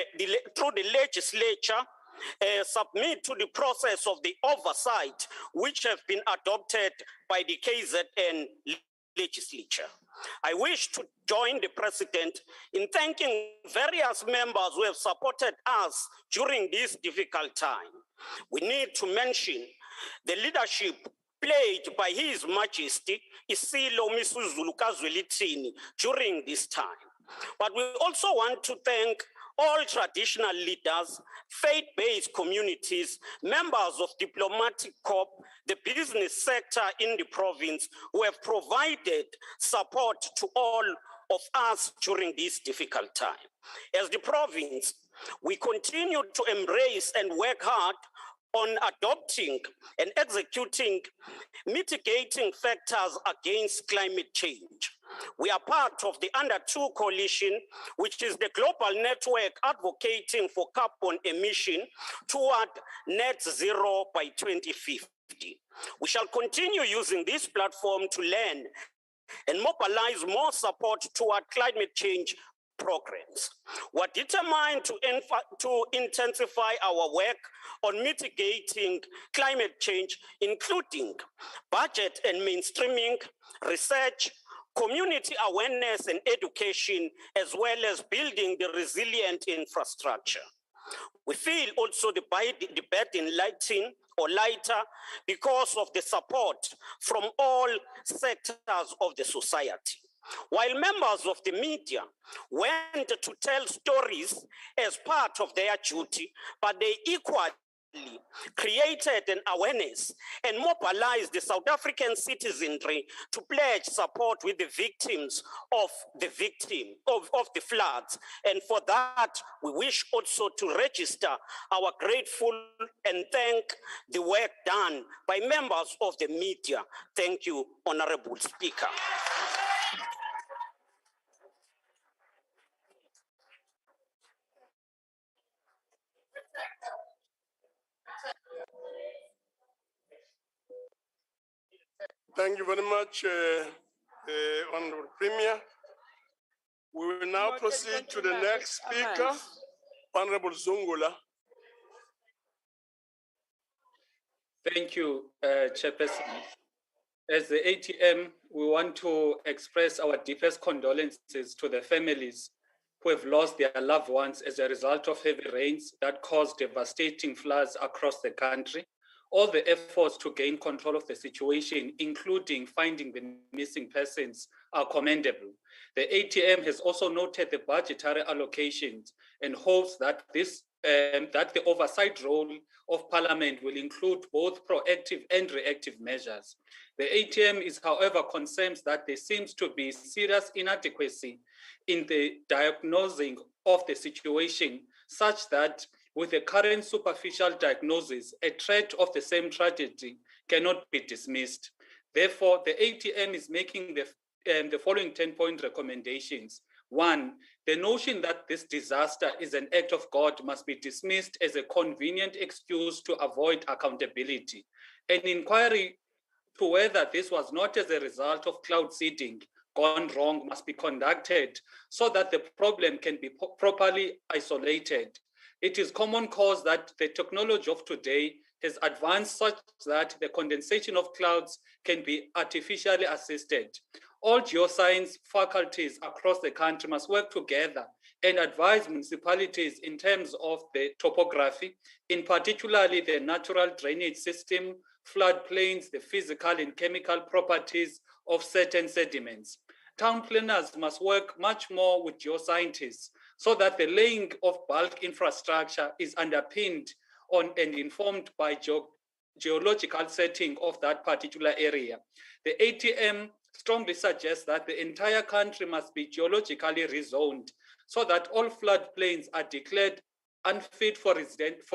Speaker 8: through the legislature, submit to the process of the oversight which have been adopted by the KZN legislature. I wish to join the President in thanking various members who have supported us during this difficult time. We need to mention the leadership played by His Majesty Isilo Misuzulu Kazwelithini during this time. But we also want to thank all traditional leaders, faith-based communities, members of diplomatic corps, the business sector in the province who have provided support to all of us during this difficult time. As the province, we continue to embrace and work hard on adopting and executing mitigating factors against climate change. We are part of the Under-2 coalition, which is the global network advocating for carbon emission toward net zero by 2050. We shall continue using this platform to learn and mobilize more support toward climate change programs. We're determined to intensify our work on mitigating climate change, including budget and mainstreaming, research, community awareness and education, as well as building the resilient infrastructure. We feel also the debate enlightening or lighter because of the support from all sectors of the society. While members of the media went to tell stories as part of their duty, but they equally created an awareness and mobilized the South African citizenry to pledge support with the victims of the floods. And for that, we wish also to register our grateful and thank the work done by members of the media. Thank you, Honorable Speaker.
Speaker 17: Thank you very much, Honorable Premier. We will now proceed to the next speaker, Honorable Zungula.
Speaker 18: Thank you, Chairperson. As the ATM, we want to express our deepest condolences to the families who have lost their loved ones as a result of heavy rains that caused devastating floods across the country. All the efforts to gain control of the situation, including finding the missing persons, are commendable. The ATM has also noted the budgetary allocations and hopes that that the oversight role of Parliament will include both proactive and reactive measures. The ATM is, however, concerned that there seems to be serious inadequacy in the diagnosing of the situation, such that with the current superficial diagnosis, a threat of the same tragedy cannot be dismissed. Therefore, the ATM is making the following 10-point recommendations. 1, the notion that this disaster is an act of God must be dismissed as a convenient excuse to avoid accountability. An inquiry to whether this was not as a result of cloud seeding gone wrong must be conducted so that the problem can be properly isolated. It is common cause that the technology of today has advanced such that the condensation of clouds can be artificially assisted. All geoscience faculties across the country must work together and advise municipalities in terms of the topography, in particularly the natural drainage system, floodplains, the physical and chemical properties of certain sediments. Town planners must work much more with geoscientists so that the laying of bulk infrastructure is underpinned on and informed by geological setting of that particular area. The ATM strongly suggests that the entire country must be geologically rezoned so that all floodplains are declared unfit for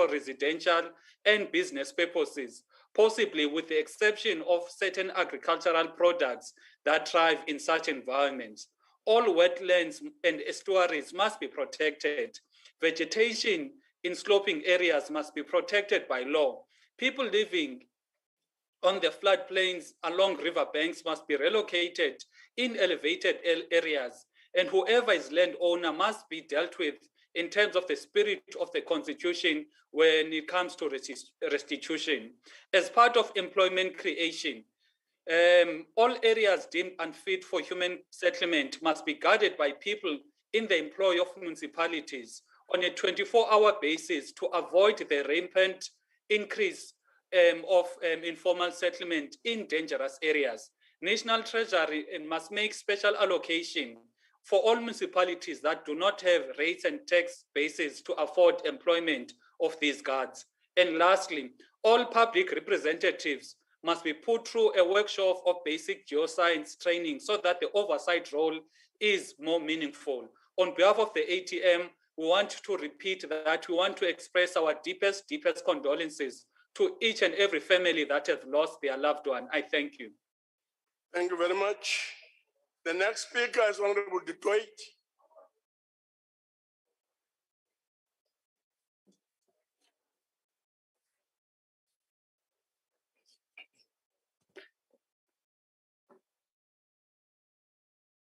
Speaker 18: residential and business purposes, possibly with the exception of certain agricultural products that thrive in such environments. All wetlands and estuaries must be protected. Vegetation in sloping areas must be protected by law. People living on the floodplains along riverbanks must be relocated in elevated areas, and whoever is landowner must be dealt with in terms of the spirit of the Constitution when it comes to restitution. As part of employment creation, all areas deemed unfit for human settlement must be guarded by people in the employ of municipalities on a 24-hour basis to avoid the rampant increase of informal settlement in dangerous areas. National Treasury must make special allocation for all municipalities that do not have rates and tax bases to afford employment of these guards. And lastly, all public representatives must be put through a workshop of basic geoscience training so that the oversight role is more meaningful. On behalf of the ATM, we want to repeat that we want to express our deepest condolences to each and every family that have lost their loved one. I thank you.
Speaker 17: Thank you very much. The next speaker is Honorable Detroit.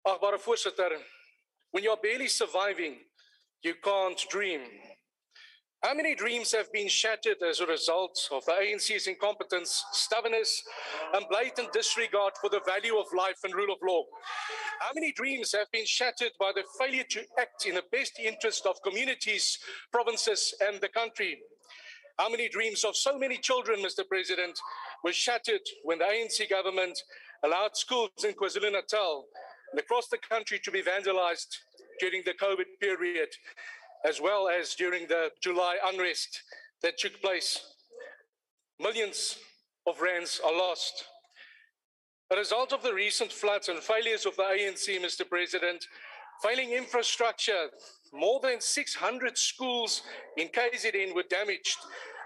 Speaker 19: Achtbare voorsitter, when you're barely surviving, you can't dream. How many dreams have been shattered as a result of the ANC's incompetence, stubbornness, and blatant disregard for the value of life and rule of law? How many dreams have been shattered by the failure to act in the best interest of communities, provinces, and the country? How many dreams of so many children, Mr. President, were shattered when the ANC government allowed schools in KwaZulu-Natal and across the country to be vandalized during the COVID period, as well as during the July unrest that took place? Millions of rands are lost. A result of the recent floods and failures of the ANC, Mr. President, failing infrastructure, more than 600 schools in KZN were damaged,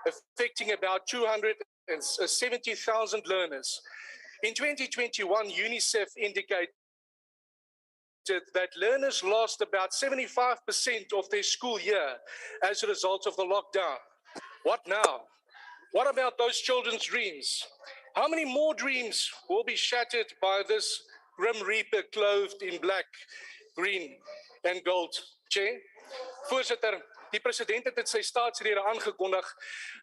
Speaker 19: affecting about 270,000 learners. In 2021, UNICEF indicated that learners lost about 75% of their school year as a result of the lockdown. What now? What about those children's dreams? How many more dreams will be shattered by this Grim Reaper clothed in black, green and gold? Chair, voorsitter, die president het in sy staatsrede aangekondig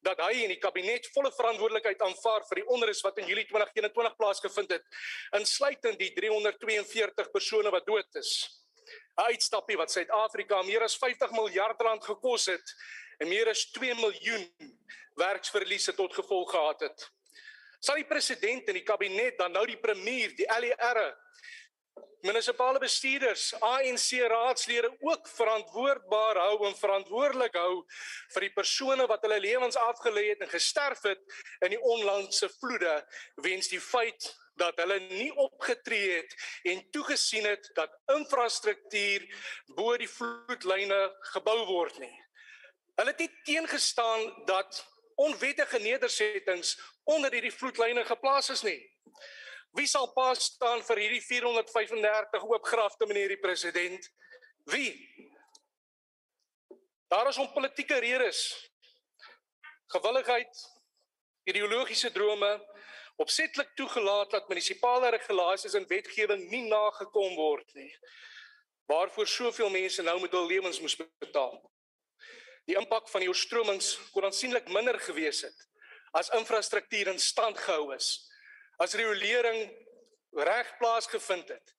Speaker 19: dat hy en die kabinet volle verantwoordelikheid aanvaar vir die onrus wat in Julie 2021 plaasgevind het, insluitend die 342 persone wat dood is. 'n Uitstappie wat Suid-Afrika meer as 50 miljard rand gekos het en meer as 2 miljoen werksverliese tot gevolg gehad het. Sal die president en die kabinet dan nou die premier, die LER, munisipale bestuurders, ANC raadslede ook verantwoordbaar hou en verantwoordelik hou vir die persone wat hulle lewens afgelê het en gesterf het in die onlangse vloede, weens die feit dat hulle nie opgetree het en toegesien het dat infrastruktuur bo die vloedlyne gebou word nie. Hulle het nie teengestaan dat onwettige nedersettings onder hierdie vloedlyne geplaas is nie. Wie sal pas staan vir hierdie 435 oopgrafte, meneer die president? Wie? Daar is om politieke redes, gewilligheid, ideologiese drome, opsetlik toegelaat dat munisipale regulasies en wetgewing nie nagekom word nie, waarvoor soveel mense nou met hul lewens moes betaal. Die impak van die oorstromings kon aansienlik minder gewees het, as infrastruktuur in stand gehou is, as riolering reg plaasgevind het,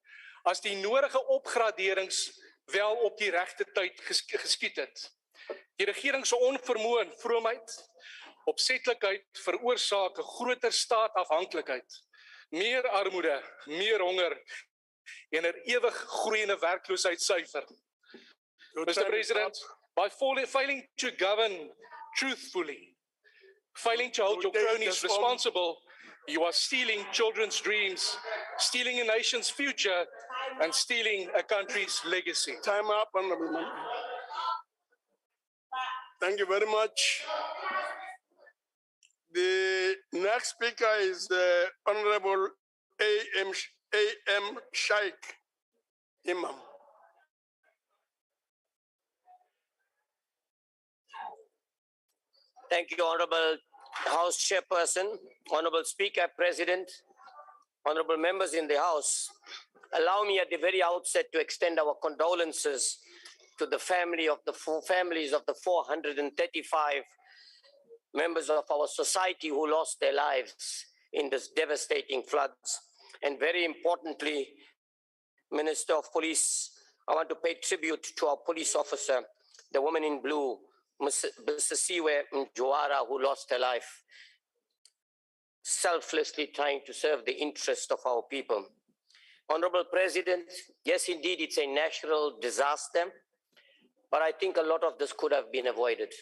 Speaker 19: as die nodige opgraderings wel op die regte tyd geskied het. Die regering se onvermoë en vroomheid, opsetlikheid veroorsaak 'n groter staatafhanklikheid, meer armoede, meer honger en 'n ewig groeiende werkloosheidssyfer. Mr. President, by failing to govern truthfully, failing to hold your cronies responsible, you are stealing children's dreams, stealing a nation's future, and stealing a country's legacy.
Speaker 17: Time up, Honorable Member. Thank you very much. The next speaker is the Honorable A.M. Shaikh Imam.
Speaker 20: Thank you, Honorable House Chairperson, Honorable Speaker, President, Honorable members in the House. Allow me at the very outset to extend our condolences to the families of the 435 members of our society who lost their lives in this devastating floods. And very importantly, Minister of Police, I want to pay tribute to our police officer, the woman in blue, Siwe Mjwara, who lost her life, selflessly trying to serve the interest of our people. Honorable President, yes, indeed, it's a natural disaster, but I think a lot of this could have been avoided.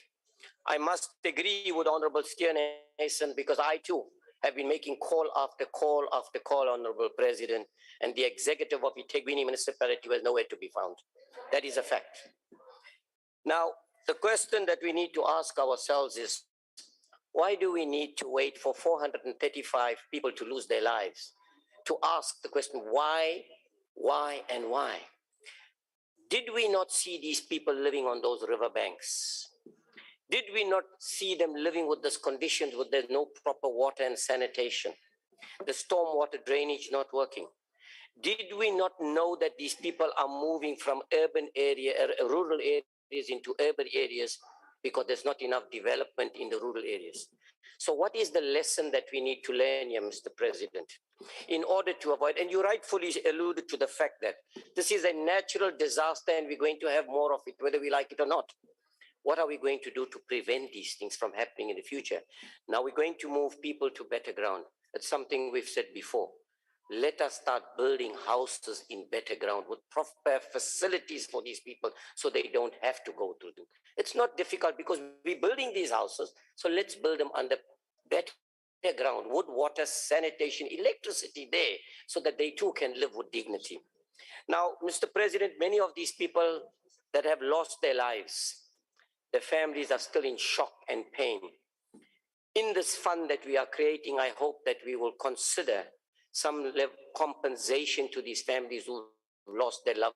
Speaker 20: I must agree with Honorable Steenhuisen because I too have been making call after call after call, Honorable President, and the executive of eThekwini municipality was nowhere to be found. That is a fact. Now, the question that we need to ask ourselves is, Why do we need to wait for 435 people to lose their lives to ask the question, why, and why? Did we not see these people living on those riverbanks? Did we not see them living with these conditions where there's no proper water and sanitation? The stormwater drainage not working. Did we not know that these people are moving from rural areas into urban areas because there's not enough development in the rural areas? So what is the lesson that we need to learn here, Mr. President, in order to avoid, and you rightfully alluded to the fact that this is a natural disaster and we're going to have more of it, whether we like it or not. What are we going to do to prevent these things from happening in the future? Now we're going to move people to better ground. It's something we've said before. Let us start building houses in better ground with proper facilities for these people so they don't have to go through them. It's not difficult because we're building these houses, so let's build them under better ground, wood, water, sanitation, electricity there, so that they too can live with dignity. Now, Mr. President, many of these people that have lost their lives, their families are still in shock and pain. In this fund that we are creating, I hope that we will consider some compensation to these families who lost their loved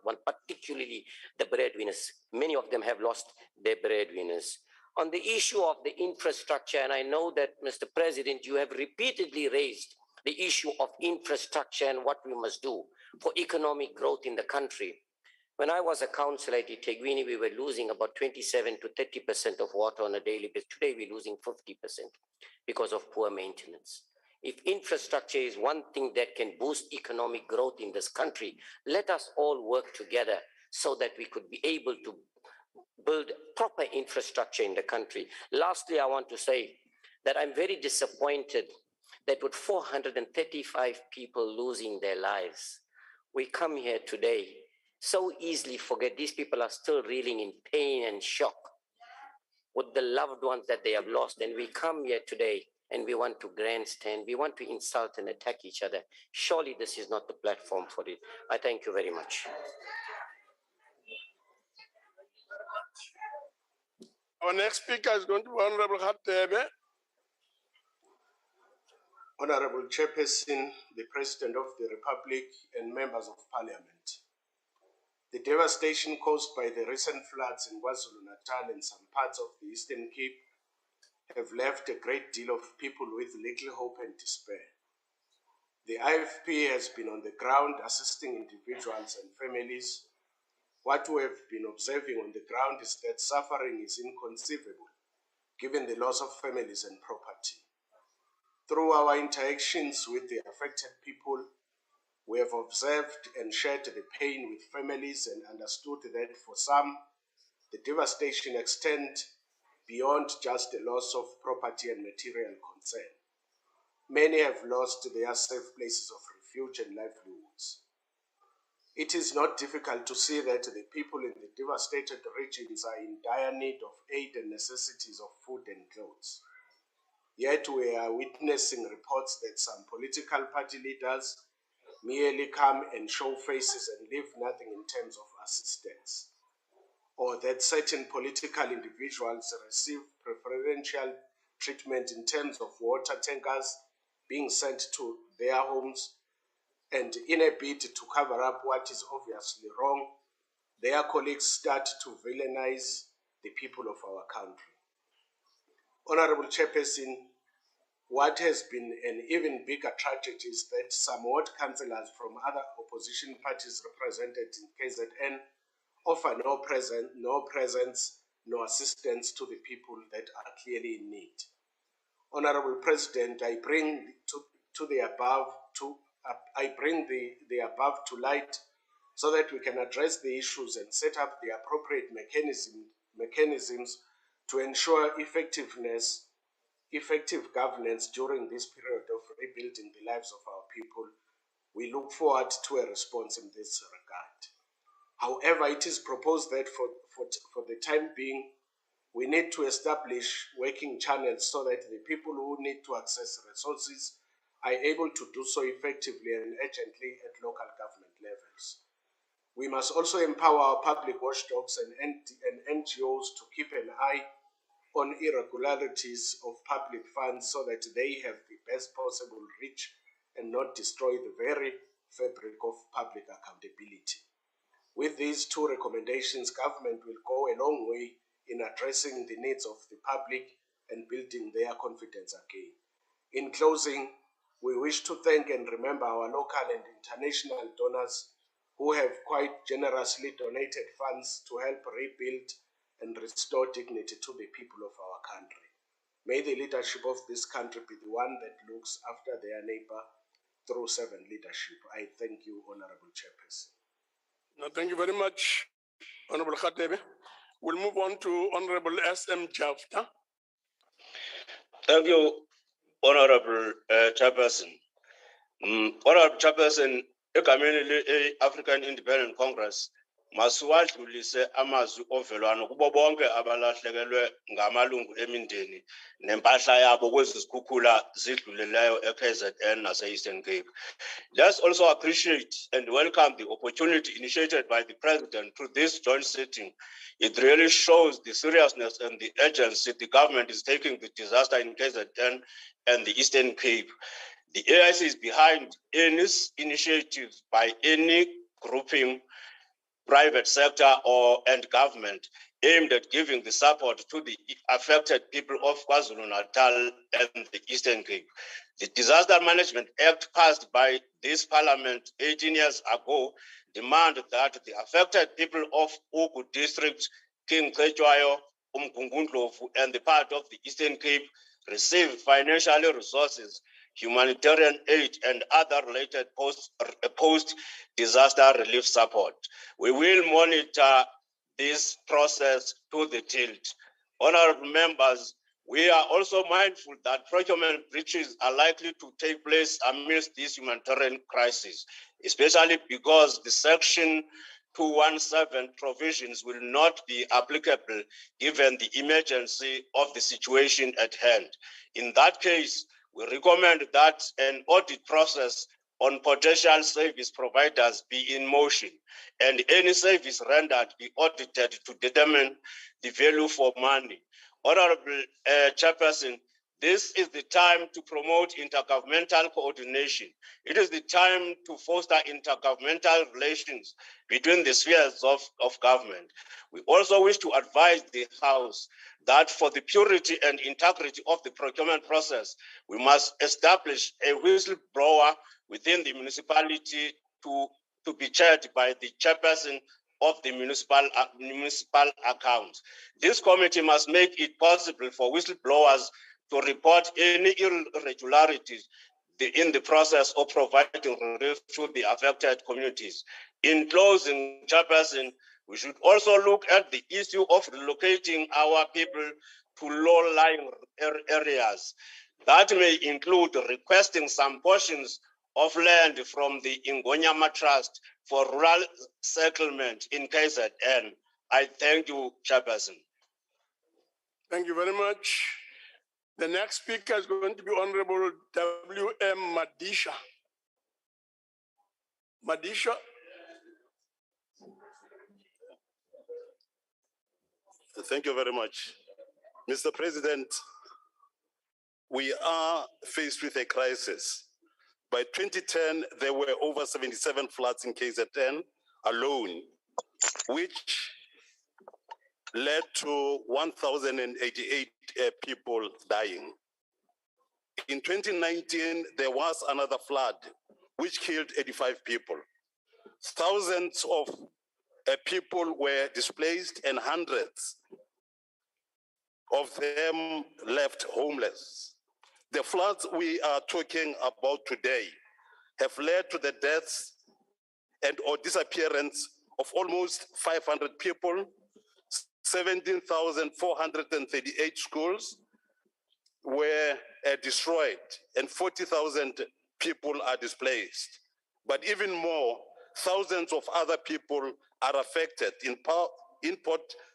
Speaker 20: one, particularly the breadwinners. Many of them have lost their breadwinners. On the issue of the infrastructure, and I know that, Mr. President, you have repeatedly raised the issue of infrastructure and what we must do for economic growth in the country. When I was a councillor at Iteguini, we were losing about 27 to 30% of water on a daily basis. Today, we're losing 50% because of poor maintenance. If infrastructure is one thing that can boost economic growth in this country, let us all work together so that we could be able to build proper infrastructure in the country. Lastly, I want to say that I'm very disappointed that with 435 people losing their lives, we come here today so easily forget these people are still reeling in pain and shock with the loved ones that they have lost. And we come here today and we want to grandstand, we want to insult and attack each other. Surely this is not the platform for it. I thank you very much.
Speaker 17: Our next speaker is going to be Honorable Hatebe.
Speaker 21: Honorable Chairperson, the President of the Republic, and members of Parliament. The devastation caused by the recent floods in KwaZulu-Natal and some parts of the Eastern Cape have left a great deal of people with little hope and despair. The IFP has been on the ground assisting individuals and families. What we have been observing on the ground is that suffering is inconceivable, given the loss of families and property. Through our interactions with the affected people, we have observed and shared the pain with families and understood that for some, the devastation extends beyond just the loss of property and material concern. Many have lost their safe places of refuge and livelihoods. It is not difficult to see that the people in the devastated regions are in dire need of aid and necessities of food and clothes. Yet we are witnessing reports that some political party leaders merely come and show faces and leave nothing in terms of assistance, or that certain political individuals receive preferential treatment in terms of water tankers being sent to their homes, and in a bid to cover up what is obviously wrong, their colleagues start to villainize the people of our country. Honorable Chairperson, what has been an even bigger tragedy is that some ward councillors from other opposition parties represented in KZN offer no presence, no assistance to the people that are clearly in need. Honorable President, I bring the above to light so that we can address the issues and set up the appropriate mechanisms to ensure effective governance during this period of rebuilding the lives of our people. We look forward to a response in this regard. However, it is proposed that for the time being, we need to establish working channels so that the people who need to access resources are able to do so effectively and urgently at local government levels. We must also empower our public watchdogs and NGOs to keep an eye on irregularities of public funds so that they have the best possible reach and not destroy the very fabric of public accountability. With these two recommendations, government will go a long way in addressing the needs of the public and building their confidence again. In closing, we wish to thank and remember our local and international donors who have quite generously donated funds to help rebuild and restore dignity to the people of our country. May the leadership of this country be the one that looks after their neighbor through servant leadership. I thank you, Honorable Chairperson.
Speaker 17: No, thank you very much, Honorable Khatebe. We'll move on to Honorable S.M. Jafta.
Speaker 3: Thank you, Honorable Chairperson. Honorable Chairperson, egameni African Independent Congress masiwadlulise amazwi ovelwano kubo bonke abalahlekelwe ngamalungu emindeni nempahla yabo kwezikhukhula zidluleleyo eKZN nase-Eastern Cape. Let's also appreciate and welcome the opportunity initiated by the President through this joint sitting. It really shows the seriousness and the urgency the government is taking the disaster in KZN and the Eastern Cape. The AIC is behind any initiatives by any grouping, private sector and government aimed at giving the support to the affected people of KwaZulu-Natal and the Eastern Cape. The Disaster Management Act passed by this parliament 18 years ago demanded that the affected people of Ugu District, King Cetshwayo, Umgungundlovu, and the part of the Eastern Cape receive financial resources, humanitarian aid, and other related post-disaster relief support. We will monitor this process to the tilt. Honorable members, we are also mindful that procurement breaches are likely to take place amidst this humanitarian crisis, especially because the Section 217 provisions will not be applicable given the emergency of the situation at hand. In that case, we recommend that an audit process on potential service providers be in motion and any service rendered be audited to determine the value for money. Honorable Chairperson, this is the time to promote intergovernmental coordination. It is the time to foster intergovernmental relations between the spheres of government. We also wish to advise the House that for the purity and integrity of the procurement process, we must establish a whistleblower within the municipality to be chaired by the chairperson of the municipal account. This committee must make it possible for whistleblowers to report any irregularities in the process of providing relief to the affected communities. In closing, Chairperson, we should also look at the issue of relocating our people to low-lying areas. That may include requesting some portions of land from the Ingonyama Trust for rural settlement in KZN. I thank you, Chairperson.
Speaker 17: Thank you very much. The next speaker is going to be Honorable W.M. Madisha. Madisha.
Speaker 22: Thank you very much. Mr. President, we are faced with a crisis. By 2010, there were over 77 floods in KZN alone, which led to 1,088 people dying. In 2019, there was another flood, which killed 85 people. Thousands of people were displaced and hundreds of them left homeless. The floods we are talking about today have led to the deaths and or disappearance of almost 500 people, 17,438 schools were destroyed, and 40,000 people are displaced. But even more, thousands of other people are affected in Port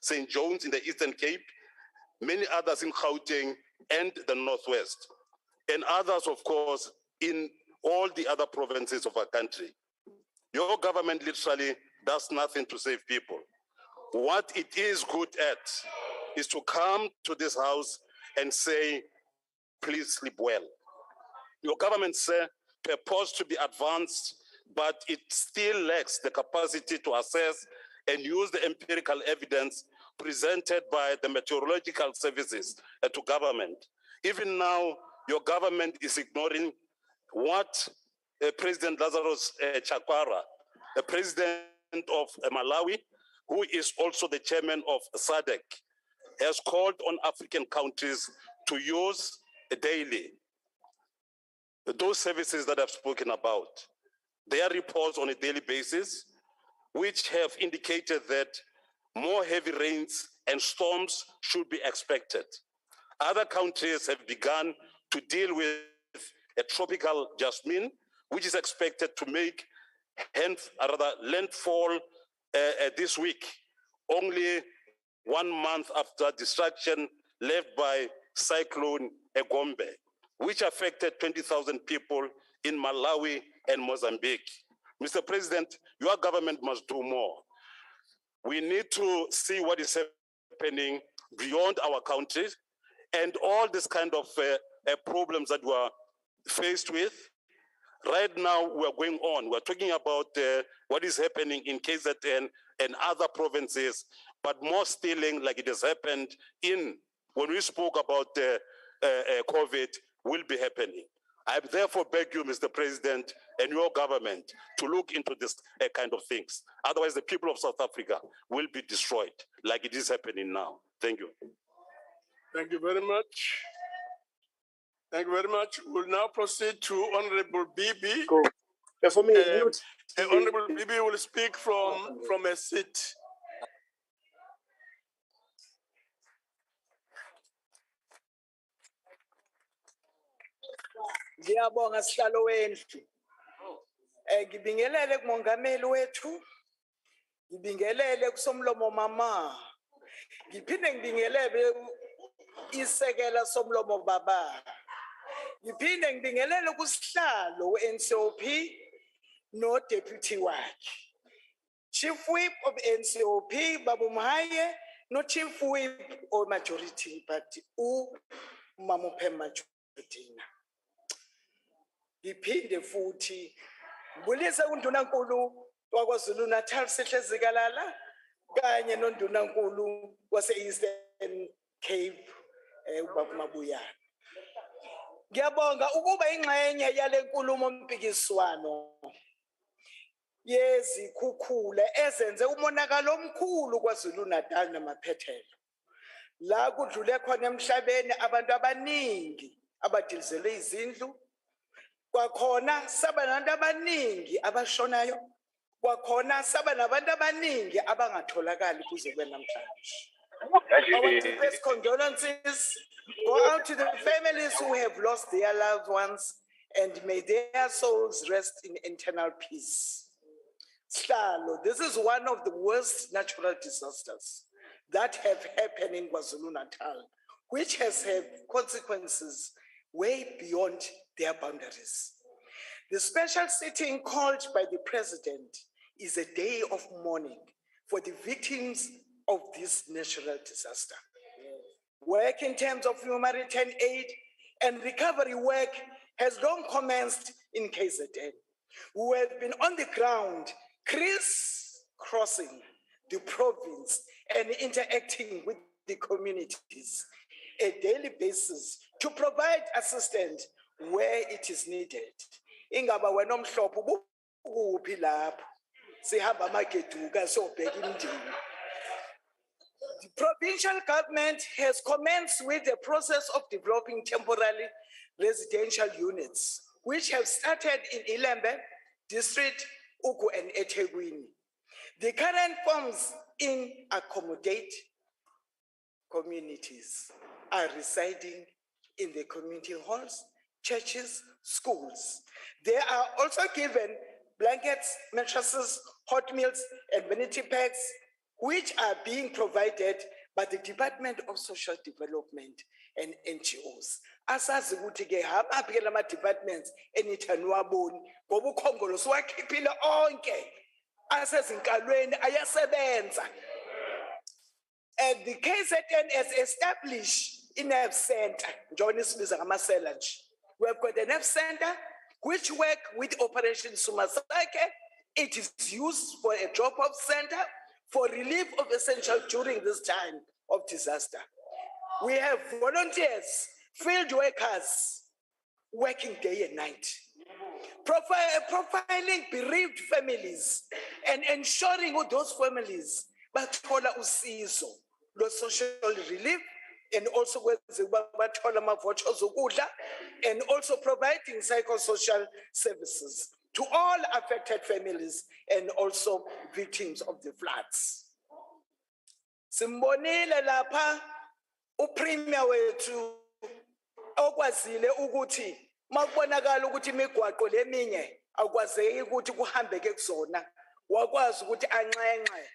Speaker 22: St. John's in the Eastern Cape, many others in Gauteng and the Northwest, and others, of course, in all the other provinces of our country. Your government literally does nothing to save people. What it is good at is to come to this house and say, please sleep well. Your government, sir, purports to be advanced, but it still lacks the capacity to assess and use the empirical evidence presented by the meteorological services to government. Even now, your government is ignoring what President Lazarus Chakwara, the president of Malawi, who is also the chairman of SADC, has called on African countries to use daily those services that I've spoken about. Their reports on a daily basis, which have indicated that more heavy rains and storms should be expected. Other countries have begun to deal with a tropical Jasmine, which is expected to make landfall this week, only 1 month after destruction left by Cyclone Egombe, which affected 20,000 people in Malawi and Mozambique. Mr. President, your government must do more. We need to see what is happening beyond our countries and all this kind of problems that we are faced with. Right now, we are going on. We're talking about what is happening in KZN and other provinces, but more stealing like it has happened when we spoke about COVID will be happening. I therefore beg you, Mr. President, and your government to look into this kind of things. Otherwise, the people of South Africa will be destroyed like it is happening now. Thank you.
Speaker 17: Thank you very much. Thank you very much. We'll now proceed to Honorable Bibi. Honorable Bibi will speak from a seat.
Speaker 1: Ngiyabonga sihlalo wendlu. Ngibingelele kumongameli wethu. Ngibingelele kusomlomo mama. Ngiphinde ngibingelele isekela somlomo baba. Ngiphinde ngibingelele kusihlalo we-NCOP no deputy wakhe. Chief Whip of NCOP Babu Mhaye no Chief Whip or Majority Party Mamuphe Majority. Ngiphinde futhi ngibulise undunankulu wakwaZulu Natal Sihle Zikalala kanye nondunankulu wase Eastern Cape uBaba Mabuyana. Ngiyabonga ukuba ingxenye yale nkulumo mpikiswano yezikhukhula ezenze umonakalo omkhulu kwaZulu Natal namaphethelo. La kudlule khona emhlabeni abantu abaningi abadilizele izindlu. Kwakhona saba nabantu abaningi abashonayo. Kwakhona saba nabantu abaningi abangatholakali kuze kube namhlanje. Our deepest condolences go out to the families who have lost their loved ones, and may their souls rest in eternal peace. Slalo, this is one of the worst natural disasters that have happened in KwaZulu-Natal, which has had consequences way beyond their boundaries. The special sitting called by the president is a day of mourning for the victims of this natural disaster. Work in terms of humanitarian aid and recovery work has long commenced in KZN. We have been on the ground, crisscrossing the province and interacting with the communities on a daily basis to provide assistance where it is needed. Ingaba wena omhlophe ukuphi lapho sihamba amageduka sobheka imndeni. The provincial government has commenced with the process of developing temporary residential units, which have started in Ilembe district, Ugu and eThekwini. The current forms accommodate communities are residing in the community halls, churches, schools. They are also given blankets, mattresses, hot meals, and vanity packs, which are being provided by the Department of Social Development and NGOs. Asazi ukuthi ke hamaphi ke lama departments enithani waboni ngoba ukhongolo siwakhiphile onke asezinkalweni ayasebenza. And the KZN has established a nerve center, we have got a nerve center which work with Operation Sumasake. It is used for a drop-off center for relief of essential during this time of disaster. We have volunteers, field workers, working day and night, profiling bereaved families and ensuring all those families bathola usizo lo social relief, and also bathola ama-vouchers okudla, and also providing psychosocial services to all affected families and also victims of the floods. Simbonile lapha uPremier wethu okwazile ukuthi makubonakala ukuthi imigwaqo leminye akwazeki ukuthi kuhambeke kuzona, wakwazi ukuthi anxenxe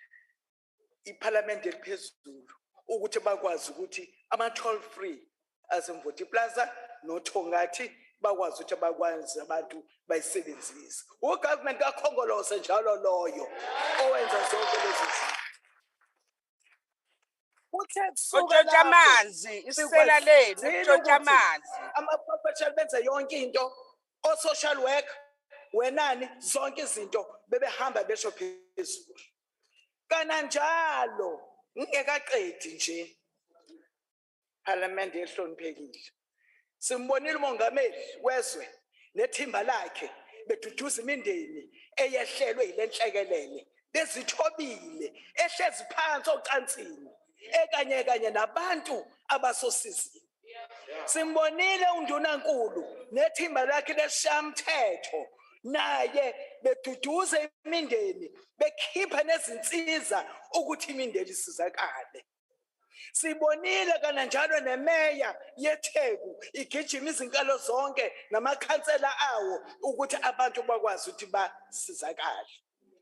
Speaker 1: iParliament eliphezulu ukuthi bakwazi ukuthi ama-toll free asemvoti plaza nothongathi bakwazi ukuthi bakwazi abantu bayisebenzise. Ugovernment kakhongolose njalo loyo owenza zonke lezi zinto.
Speaker 7: Utshontsha amanzi, isela lenu utshontsha amanzi.
Speaker 1: Ama-professional benza yonke into, o-social work, wenani zonke izinto bebehamba besho phezulu. Kananjalo ngekaqedi nje Parliament ehloniphekile. Simbonile umongameli wezwe nethimba lakhe beduduza imindeni eyehlelwe yilenhlekelele, bezithobile, ehlezi phansi ocansini, ekanye nabantu abasosizini. Simbonile undunankulu nethimba lakhe leshamthetho naye beduduza imindeni, bekhipha nezinsiza ukuthi imindeni isizakale. Sibonile kananjalo nemeya yeTheku igijima izinkalo zonke namakhansela awo ukuthi abantu bakwazi ukuthi basizakale.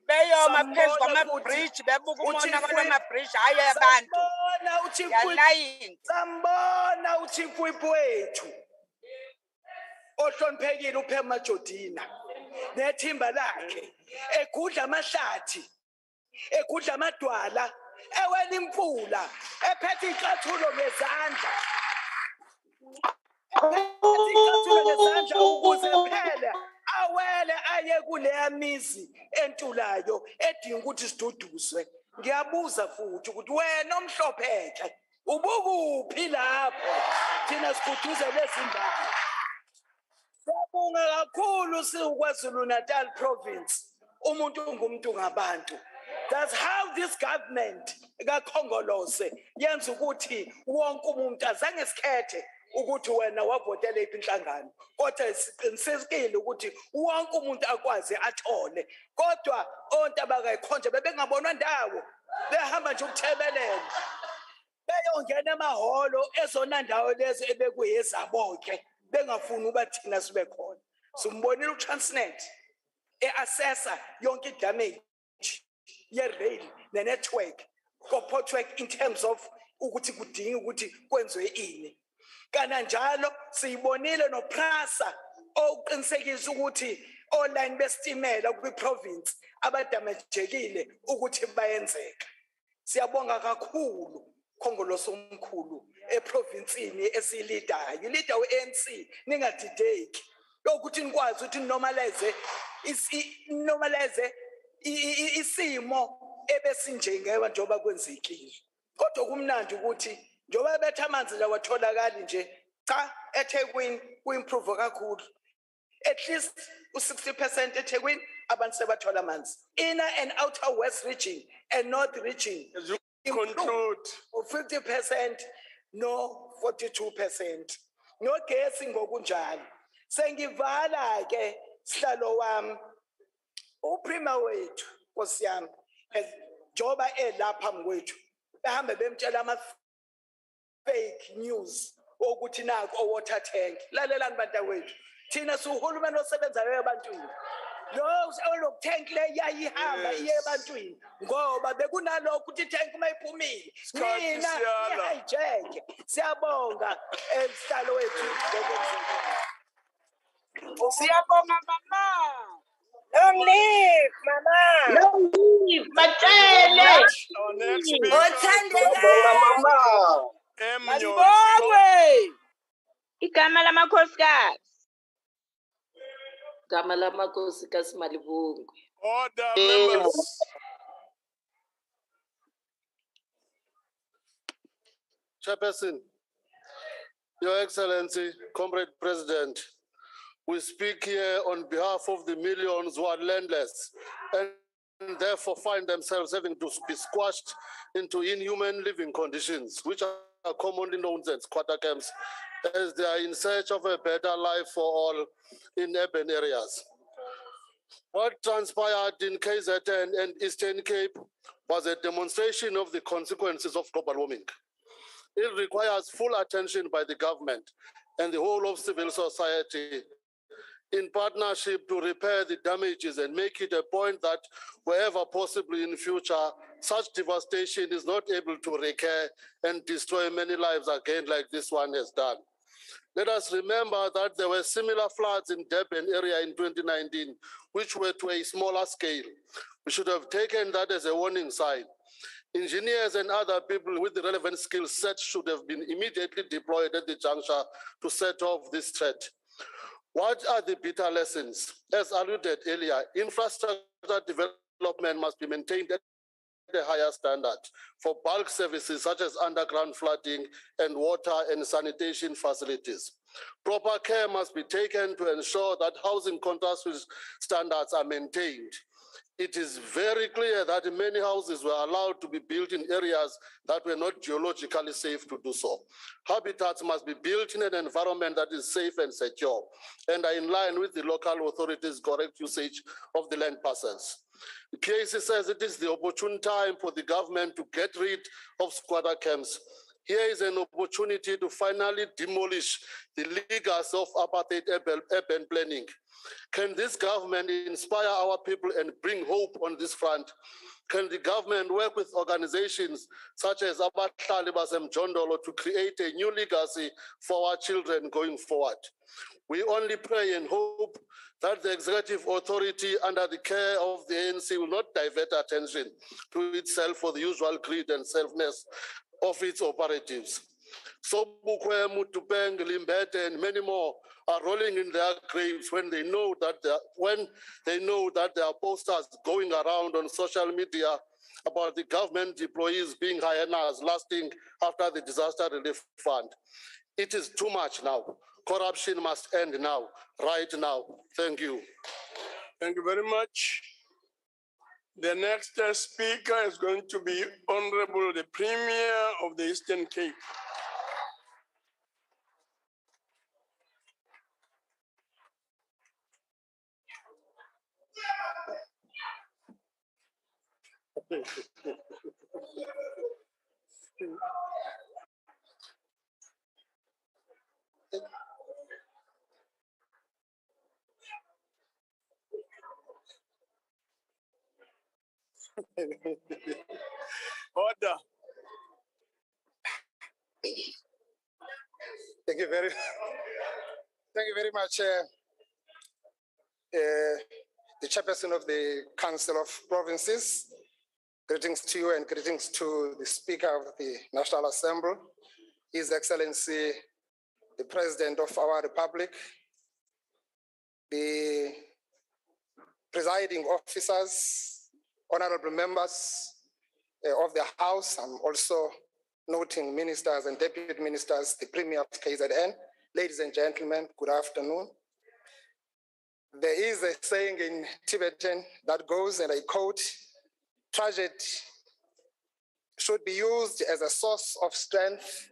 Speaker 7: Beyoma phezu kwama-bridge bebuka umonakalo wama-bridge hayi abantu.
Speaker 1: Sambona uchief whip wethu ohloniphekile uPhema Jodina nethimba lakhe egudla amahlathi, egudla amadwala, ewela impula, ephethe icathulo ngezandla. Ephethe icathulo ngezandla ukuze phela awele aye kuleya mizi entulayo edinga ukuthi siduduzwe. Ngiyabuza futhi ukuthi wena omhlopheke ubukuphi lapho thina sikhuthuze lezi ndawo. Siyabonga kakhulu siKwaZulu Natal province, umuntu ngumuntu ngabantu. That's how this government kakhongolose yenza ukuthi wonke umuntu azange sikhethe ukuthi wena wavotela iphi inhlangano, kodwa siqinisekile ukuthi wonke umuntu akwazi athole. Kodwa ontaba kayikhonje bebengabonwa ndawo, behamba nje ukuthebelela, beyongena emahholo ezona ndawo lezi ebekuyezabonke, bengafuni ukuba thina sibe khona. Simbonile uTransnet e-assessa yonke damage ye-rail ne-network, ko-portwork in terms of ukuthi kudinga ukuthi kwenziwe ini. Kananjalo siyibonile noPrasa oqinisekisa ukuthi online bestimela kwi-province abadamejekile ukuthi bayenzeka. Siyabonga kakhulu Khongolose omkhulu eprovinsini esilidayo, leader we-ANC, ningadideki yokuthi nikwazi ukuthi normalize isimo ebesinjengeba njoba kwenzekile. Kodwa kumnandi ukuthi njoba betha amanzi la watholakala nje cha eThekwini ku-improve kakhulu. At least u-60% eThekwini abantu sebathola amanzi. Inner and outer west region and north region conclude 50%, no 42%. No gesi ngokunjalo. Sengivala ke sihlalo wami uPremier wethu Nkosi yami njoba elapha ngwethu behambe bemtshela ama-fake news ukuthi naku o-water tank. Lalelani bantu wethu, thina siwuhulumeni osebenzayo ebantwini. Lo tank le yayihamba iye ebantwini ngoba bekunalokho ukuthi itank mayiphumile mina ngihayijeke. Siyabonga sihlalo wethu.
Speaker 7: Siyabonga mama. Long live, Mama.
Speaker 12: Long live,
Speaker 17: Very
Speaker 12: Matele.
Speaker 17: much. Our next speaker is going to
Speaker 7: Othandekayo.
Speaker 17: be Emnyon
Speaker 7: Malibongwe.
Speaker 12: Igama lamakhosikazi.
Speaker 2: Gama lamakhosikazi Malibongwe.
Speaker 17: Order, members.
Speaker 22: Chairperson, Your Excellency, Comrade President, we speak here on behalf of the millions who are landless and therefore find themselves having to be squashed into inhuman living conditions, which are commonly known as squatter camps, as they are in search of a better life for all in urban areas. What transpired in KZN and Eastern Cape was a demonstration of the consequences of global warming. It requires full attention by the government and the whole of civil society in partnership to repair the damages and make it a point that wherever possible in future, such devastation is not able to recur and destroy many lives again like this one has done. Let us remember that there were similar floods in Durban area in 2019, which were to a smaller scale. We should have taken that as a warning sign. Engineers and other people with the relevant skill set should have been immediately deployed at the juncture to set off this threat. What are the bitter lessons? As alluded earlier, infrastructure development must be maintained at a higher standard for bulk services such as underground flooding and water and sanitation facilities. Proper care must be taken to ensure that housing contracts with standards are maintained. It is very clear that many houses were allowed to be built in areas that were not geologically safe to do so. Habitats must be built in an environment that is safe and secure and are in line with the local authorities' correct usage of the land parcels. The PAC says it is the opportune time for the government to get rid of squatter camps. Here is an opportunity to finally demolish the legacy of apartheid urban planning. Can this government inspire our people and bring hope on this front? Can the government work with organizations such as Abahlali Basemjondolo to create a new legacy for our children going forward? We only pray and hope that the executive authority under the care of the ANC will not divert attention to itself for the usual greed and selfness of its operatives. Sobukwe, Mutupeng, Limbete, and many more are rolling in their graves when they know that there are posters going around on social media about the government employees being hyenas lasting after the disaster relief fund. It is too much now. Corruption must end now, right now. Thank you.
Speaker 17: Thank you very much. The next speaker is going to be Honorable the Premier of the Eastern Cape. Order.
Speaker 9: Thank you very much, the chairperson of the Council of Provinces. Greetings to you and greetings to the Speaker of the National Assembly, His Excellency, the President of our Republic, the presiding officers, honorable members of the House. I'm also noting ministers and deputy ministers, the Premier of KZN. Ladies and gentlemen, good afternoon. There is a saying in Tibetan that goes, and I quote, "Tragedy should be used as a source of strength,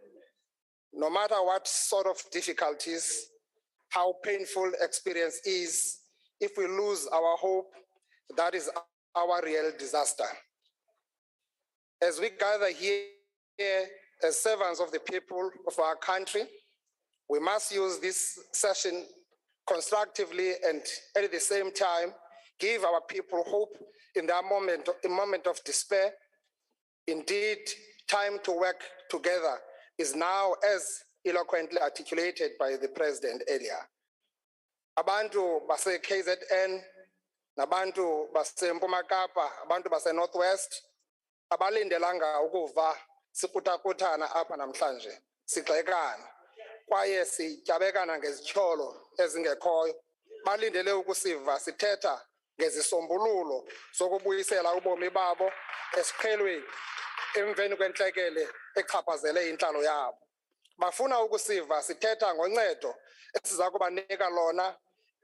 Speaker 9: no matter what sort of difficulties, how painful experience is. If we lose our hope, that is our real disaster." As we gather here as servants of the people of our country, we must use this session constructively and at the same time give our people hope in their moment of despair. Indeed, time to work together is now, as eloquently articulated by the President earlier. Abantu base KZN nabantu baseMpuma Kapa, abantu base-Northwest, abalindelanga ukuva sikutakuthana apha namhlanje, sigxekana, kwaye sityabekana ngezityholo ezingekhoyo. Balindele ukusiva sithetha ngezisombululo zokubuyisela ubomi babo esiqhelweni emveni kwentlekele echaphazele intlalo yabo. Bafuna ukusiva sithetha ngoncedo esiza kubanika lona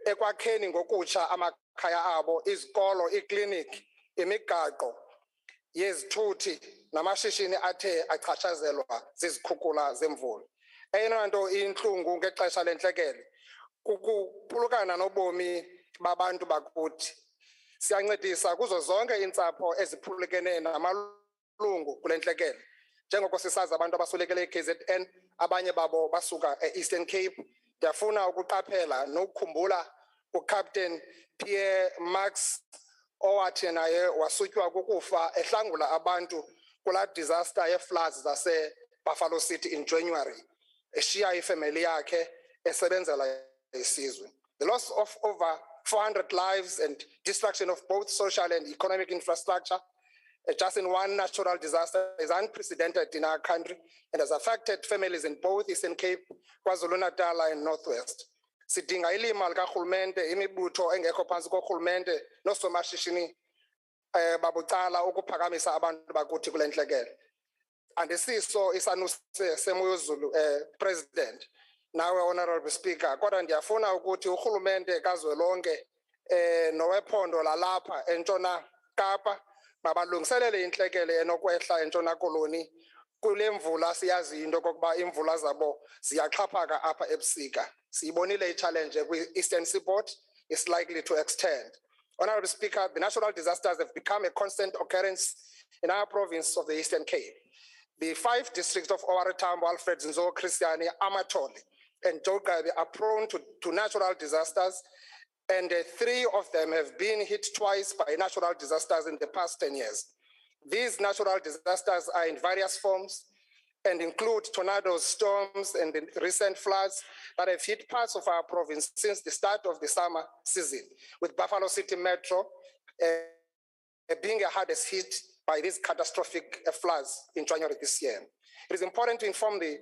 Speaker 9: ekwakheni ngokutsha amakhaya abo, izikolo, iikliniki, imigaqo yezithuthi namashishini athe achatshazelwa zizikhukhula zemvula. Eyona nto intlungu ngexesha lentlekele kukuphulukana nobomi babantu bakuthi. Siyancedisa kuzo zonke iintsapho eziphulukene namalungu kule ntlekele. Njengoko sisazi abantu abaswelekele eKZN, abanye babo basuka e-Eastern Cape. Ndiyafuna ukuqaphela nokukhumbula uCaptain Pierre Max owathi naye wasutywa kukufa ehlangula abantu kula disaster ye-floods zase-Buffalo City in January, eshiya ifamily yakhe esebenzela isizwe. The loss of over 400 lives and destruction of both social and economic infrastructure just in one natural disaster is unprecedented in our country and has affected families in both Eastern Cape, KwaZulu-Natal and Northwest. Sidinga ilima likarhulumente, imibutho engekho phantsi korhulumente noosomashishini babucala ukuphakamisa abantu bakuthi kule ntlekele. Andisiso isanuse semoyezulu President, nawe Honorable Speaker, kodwa ndiyafuna ukuthi urhulumente kazwelonke nowephondo lalapha eNtshona Kapa mabalungiselele intlekele enokwehla eNtshona Koloni. Kule mvula siyazi into kokuba imvula zabo ziyaxhaphaka apha ebusika. Siyibonile i-challenge kwi-Eastern Seaboard is likely to extend. Honorable Speaker, the natural disasters have become a constant occurrence in our province of the Eastern Cape. The 5 districts of OR Tambo, Alfred Nzo, Christiani, Amatoli, and Jogabi are prone to natural disasters, and 3 of them have been hit twice by natural disasters in the past 10 years. These natural disasters are in various forms and include tornadoes, storms, and the recent floods that have hit parts of our province since the start of the summer season, with Buffalo City Metro being the hardest hit by these catastrophic floods in January this year. It is important to inform the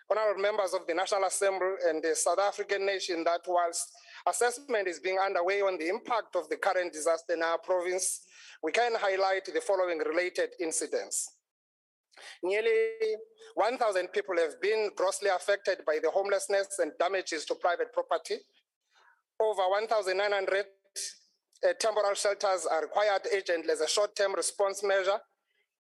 Speaker 9: honorable members of the National Assembly and the South African nation that whilst assessment is being underway on the impact of the current disaster in our province, we can highlight the following related incidents. Nearly 1,000 people have been grossly affected by the homelessness and damages to private property. Over 1,900 temporary shelters are required urgently as a short-term response measure.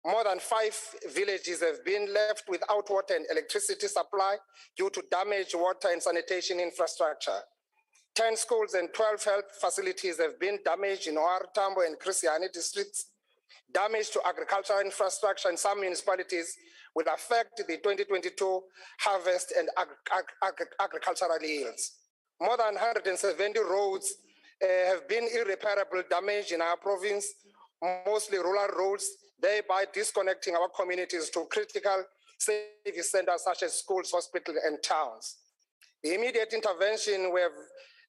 Speaker 9: More than 5 villages have been left without water and electricity supply due to damaged water and sanitation infrastructure. 10 schools and 12 health facilities have been damaged in OR Tambo and Christiani districts. Damage to agricultural infrastructure in some municipalities will affect the 2022 harvest and agricultural yields. More than 170 roads have been irreparable damage in our province, mostly rural roads, thereby disconnecting our communities to critical service centers such as schools, hospitals, and towns. The immediate intervention we have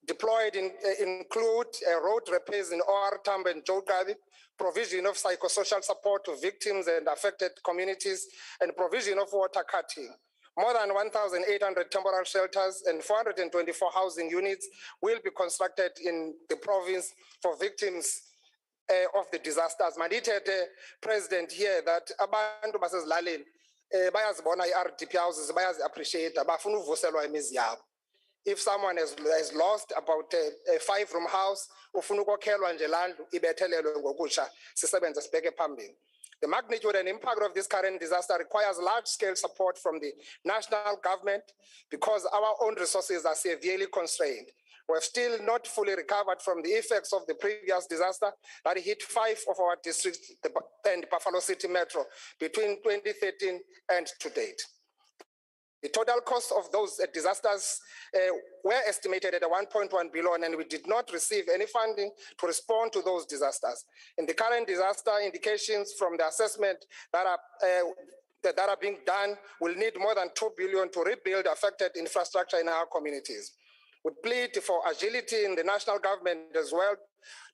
Speaker 9: deployed include road repairs in OR Tambo and Jogabi, provision of psychosocial support to victims and affected communities, and provision of water cutting. More than 1,800 temporary shelters and 424 housing units will be constructed in the province for victims of the disasters. Mandithethe President here that abantu basezilalini bayazibona i-RDP houses, bayazi-appreciate, bafuna uvuselwa imizi yabo. If someone has lost about a 5-room house, ufuna ukokhelwa nje landlu ibethelelwe ngokutsha sisebenze sibheke phambili. The magnitude and impact of this current disaster requires large-scale support from the national government because our own resources are severely constrained. We have still not fully recovered from the effects of the previous disaster that hit 5 of our districts and Buffalo City Metro between 2013 and to date. The total cost of those disasters were estimated at 1.1 billion, and we did not receive any funding to respond to those disasters. In the current disaster, indications from the assessment that are being done will need more than 2 billion to rebuild affected infrastructure in our communities. We plead for agility in the national government as well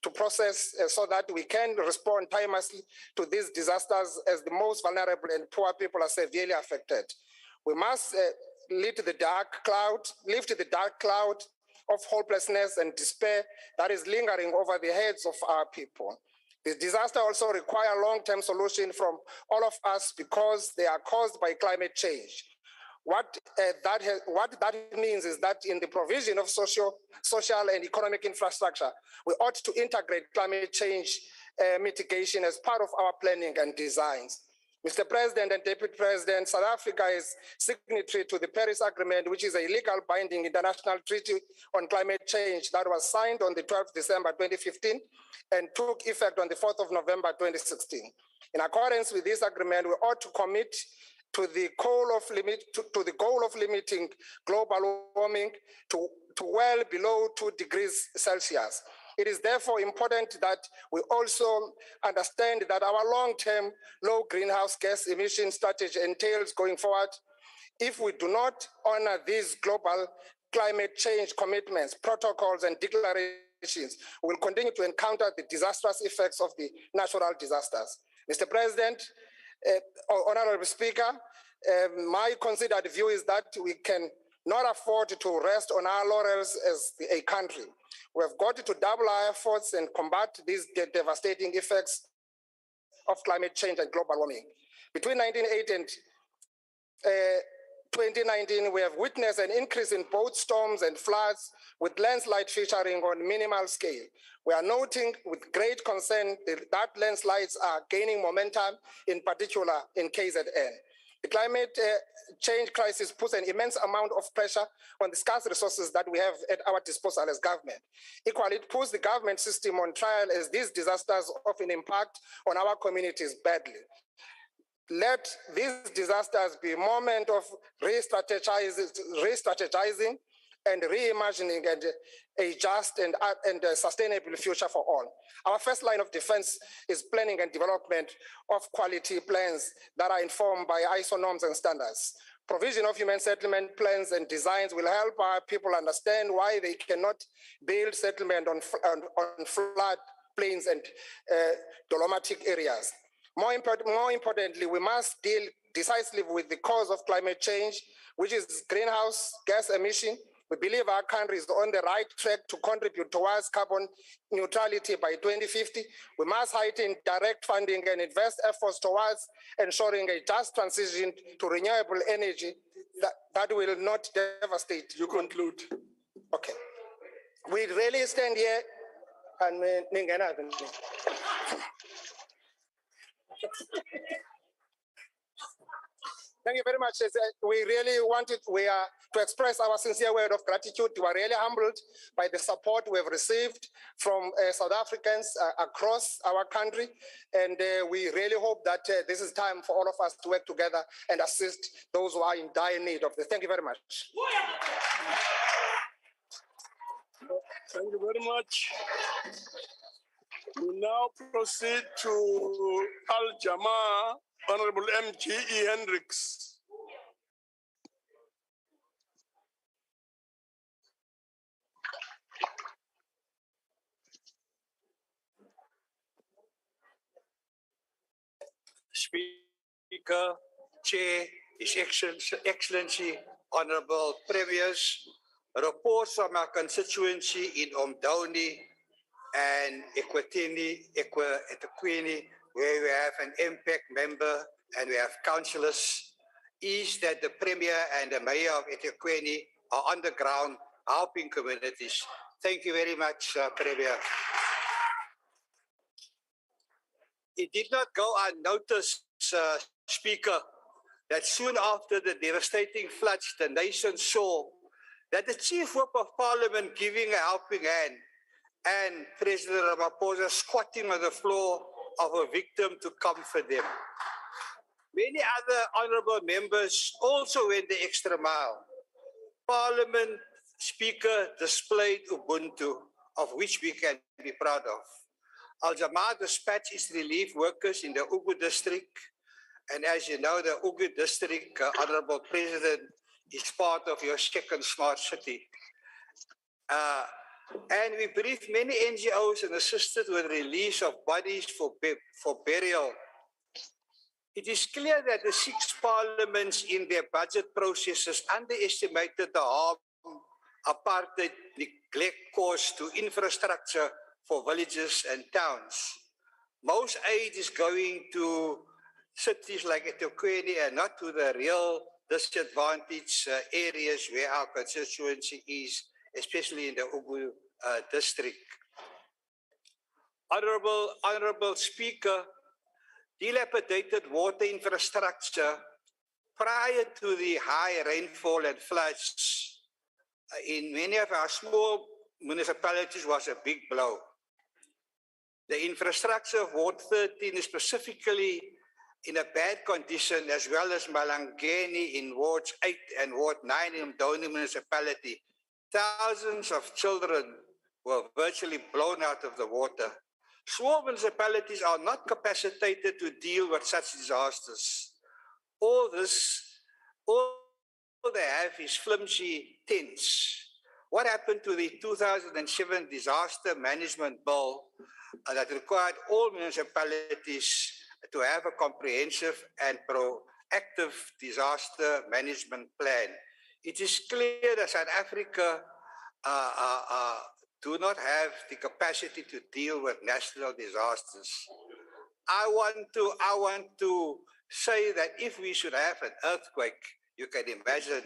Speaker 9: to process so that we can respond timelessly to these disasters as the most vulnerable and poor people are severely affected. We must lift the dark cloud of hopelessness and despair that is lingering over the heads of our people. The disaster also requires long-term solution from all of us because they are caused by climate change. What that means is that in the provision of social and economic infrastructure, we ought to integrate climate change mitigation as part of our planning and designs. Mr. President and Deputy President, South Africa is signatory to the Paris Agreement, which is a legal binding international treaty on climate change that was signed on the 12th December 2015 and took effect on the 4th of November 2016. In accordance with this agreement, we ought to commit to the goal of limiting global warming to well below 2 degrees Celsius. It is therefore important that we also understand that our long-term low greenhouse gas emission strategy entails going forward. If we do not honor these global climate change commitments, protocols, and declarations, we will continue to encounter the disastrous effects of the natural disasters. Mr. President, Honorable Speaker, my considered view is that we can not afford to rest on our laurels as a country. We have got to double our efforts and combat these devastating effects of climate change and global warming. Between 1980 and 2019, we have witnessed an increase in both storms and floods, with landslide featuring on minimal scale. We are noting with great concern that landslides are gaining momentum, in particular in KZN. The climate change crisis puts an immense amount of pressure on the scarce resources that we have at our disposal as government. Equally, it puts the government system on trial as these disasters often impact on our communities badly. Let these disasters be a moment of re-strategizing and reimagining and a just and a sustainable future for all. Our first line of defense is planning and development of quality plans that are informed by ISO norms and standards. Provision of human settlement plans and designs will help our people understand why they cannot build settlement on flood plains and dolomitic areas. More importantly, we must deal decisively with the cause of climate change, which is greenhouse gas emission. We believe our country is on the right track to contribute towards carbon neutrality by 2050. We must heighten direct funding and invest efforts towards ensuring a just transition to renewable energy that will not devastate.
Speaker 17: You conclude.
Speaker 9: Okay. We really stand here and thank you very much. We really wanted, to express our sincere word of gratitude. We are really humbled by the support we have received from South Africans across our country. And we really hope that this is time for all of us to work together and assist those who are in dire need of this. Thank you very much.
Speaker 17: Thank you very much. We now proceed to Al Jamaa, Honorable M.G.E. Hendricks.
Speaker 4: Speaker, Chair, His Excellency, Honorable Premiers, reports from our constituency in Omdowni and eThekwini, where we have an impact member and we have councillors, is that the Premier and the Mayor of eThekwini are on the ground helping communities. Thank you very much, Premier. It did not go unnoticed, Speaker, that soon after the devastating floods, the nation saw that the Chief Whip of Parliament giving a helping hand and President Ramaphosa squatting on the floor of a victim to comfort them. Many other honourable members also went the extra mile. Parliament Speaker displayed Ubuntu, of which we can be proud of. Al Jamaa dispatched its relief workers in the Ugu district. And as you know, the Ugu district, Honourable President, is part of your second smart city. And we briefed many NGOs and assisted with release of bodies for burial. It is clear that the 6 parliaments in their budget processes underestimated the harm apartheid neglect caused to infrastructure for villages and towns. Most aid is going to cities like eThekwini and not to the real disadvantaged areas where our constituency is, especially in the Ugu district. Honorable Speaker, dilapidated water infrastructure prior to the high rainfall and floods in many of our small municipalities was a big blow. The infrastructure of Ward 13 is specifically in a bad condition, as well as Malangeni in Wards 8 and Ward 9 in Doni municipality. Thousands of children were virtually blown out of the water. Small municipalities are not capacitated to deal with such disasters. All they have is flimsy tents. What happened to the 2007 disaster management bill that required all municipalities to have a comprehensive and proactive disaster management plan? It is clear that South Africa do not have the capacity to deal with national disasters. I want to say that if we should have an earthquake, you can imagine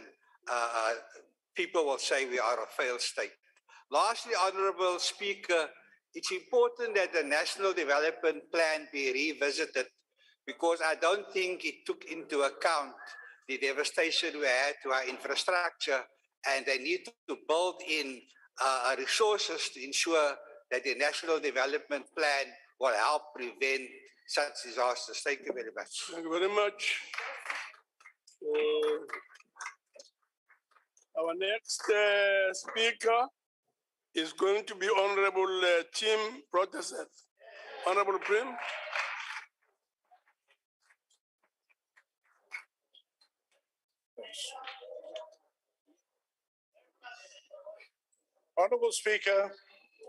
Speaker 4: people will say we are a failed state. Lastly, Honorable Speaker, it's important that the National Development Plan be revisited because I don't think it took into account the devastation we had to our infrastructure, and they need to build in resources to ensure that the National Development Plan will help prevent such disasters. Thank you very much.
Speaker 17: Thank you very much. Our next speaker is going to be Honorable Tim Protestant. Honorable Prim.
Speaker 6: Honourable Speaker,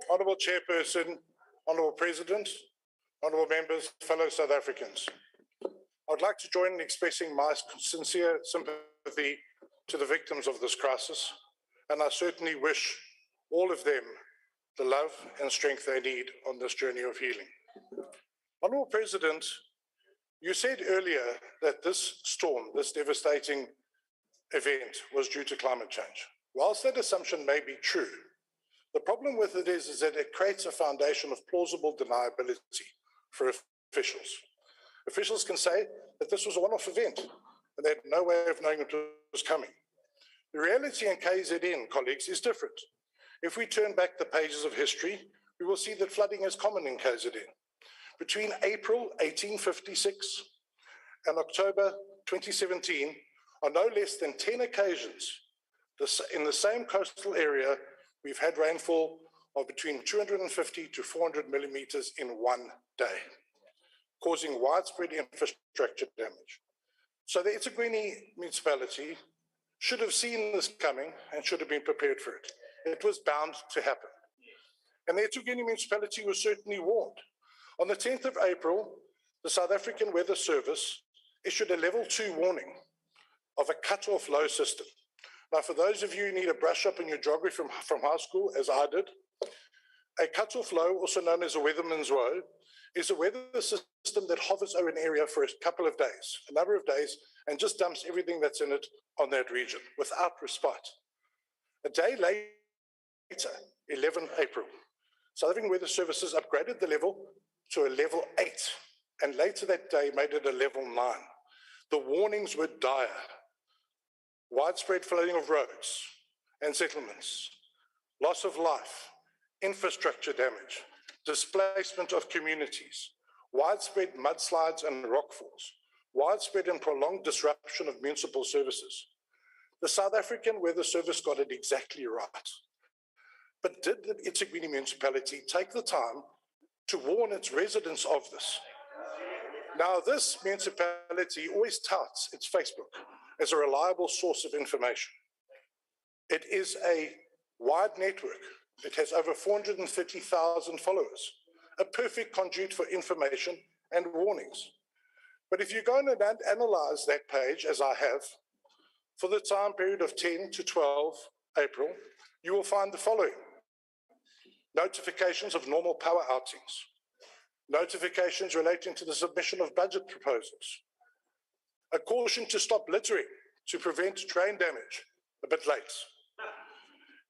Speaker 6: Honourable Chairperson, Honourable President, Honourable Members, fellow South Africans. I'd like to join in expressing my sincere sympathy to the victims of this crisis, and I certainly wish all of them the love and strength they need on this journey of healing. Honourable President, you said earlier that this storm, this devastating event, was due to climate change. Whilst that assumption may be true, the problem with it is that it creates a foundation of plausible deniability for officials. Officials can say that this was a one-off event and they had no way of knowing it was coming. The reality in KZN, colleagues, is different. If we turn back the pages of history, we will see that flooding is common in KZN. Between April 1856 and October 2017, on no less than 10 occasions in the same coastal area, we've had rainfall of between 250 to 400 millimeters in one day, causing widespread infrastructure damage. So the eThekwini municipality should have seen this coming and should have been prepared for it. It was bound to happen. And the eThekwini municipality was certainly warned. On the 10th of April, the South African Weather Service issued a level 2 warning of a cut-off low system. Now, for those of you who need a brush up in your geography from high school, as I did, a cut-off low, also known as a weatherman's woe, is a weather system that hovers over an area for a couple of days, a number of days, and just dumps everything that's in it on that region without respite. A day later, 11 April, South African Weather Services upgraded the level to a level 8, and later that day made it a level 9. The warnings were dire. Widespread flooding of roads and settlements, loss of life, infrastructure damage, displacement of communities, widespread mudslides and rockfalls, widespread and prolonged disruption of municipal services. The South African Weather Service got it exactly right. But did the eThekwini municipality take the time to warn its residents of this? Now, this municipality always touts its Facebook as a reliable source of information. It is a Wide network. It has over 430,000 followers, a perfect conduit for information and warnings. But if you go and analyze that page, as I have, for the time period of 10 to 12 April, you will find the following. Notifications of normal power outings, notifications relating to the submission of budget proposals, a caution to stop littering to prevent train damage, a bit late,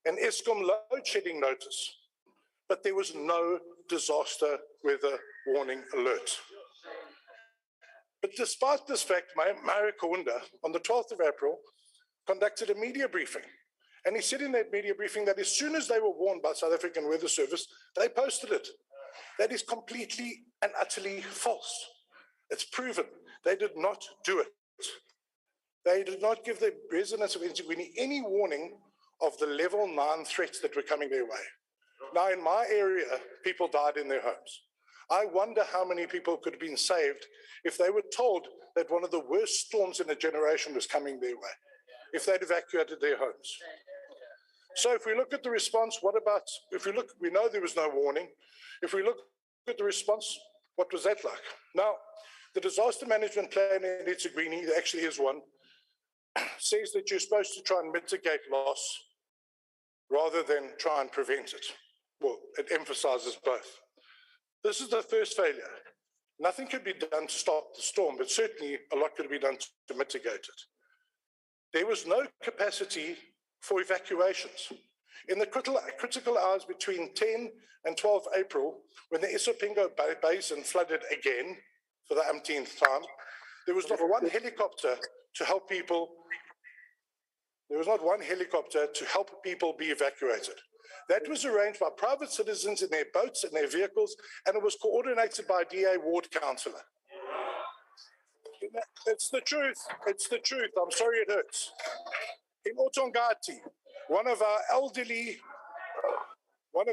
Speaker 6: an ESCOM load shedding notice, but there was no disaster weather warning alert. But despite this fact, Mayor Kaunda, on the 12th of April, conducted a media briefing. And he said in that media briefing that as soon as they were warned by South African Weather Service, they posted it. That is completely and utterly false. It's proven. They did not do it. They did not give the residents of eThekwini any warning of the level 9 threats that were coming their way. Now, in my area, people died in their homes. I wonder how many people could have been saved if they were told that one of the worst storms in a generation was coming their way, if they'd evacuated their homes. So if we look at the response, what about, we know there was no warning. If we look at the response, what was that like? Now, the disaster management plan in eThekwini, there actually is one, says that you're supposed to try and mitigate loss rather than try and prevent it. Well, it emphasizes both. This is the first failure. Nothing could be done to stop the storm, but certainly a lot could be done to mitigate it. There was no capacity for evacuations. In the critical hours between 10 and 12 April, when the Isopingo Basin flooded again for the umpteenth time, there was not one helicopter to help people. There was not one helicopter to help people be evacuated. That was arranged by private citizens in their boats and their vehicles, and it was coordinated by a DA ward councillor. It's the truth. It's the truth. I'm sorry it hurts. In Otongati, one of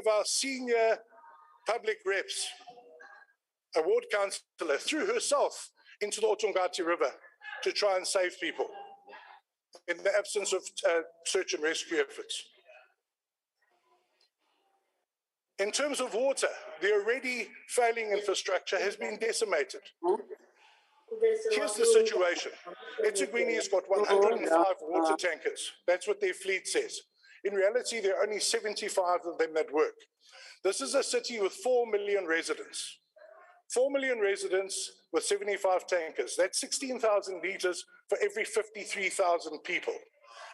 Speaker 6: our senior public reps, a ward councillor, threw herself into the Otongati River to try and save people in the absence of search and rescue efforts. In terms of water, the already failing infrastructure has been decimated. Here's the situation. eThekwini has got 105 water tankers. That's what their fleet says. In reality, there are only 75 of them that work. This is a city with 4 million residents. 4 million residents with 75 tankers. That's 16,000 liters for every 53,000 people.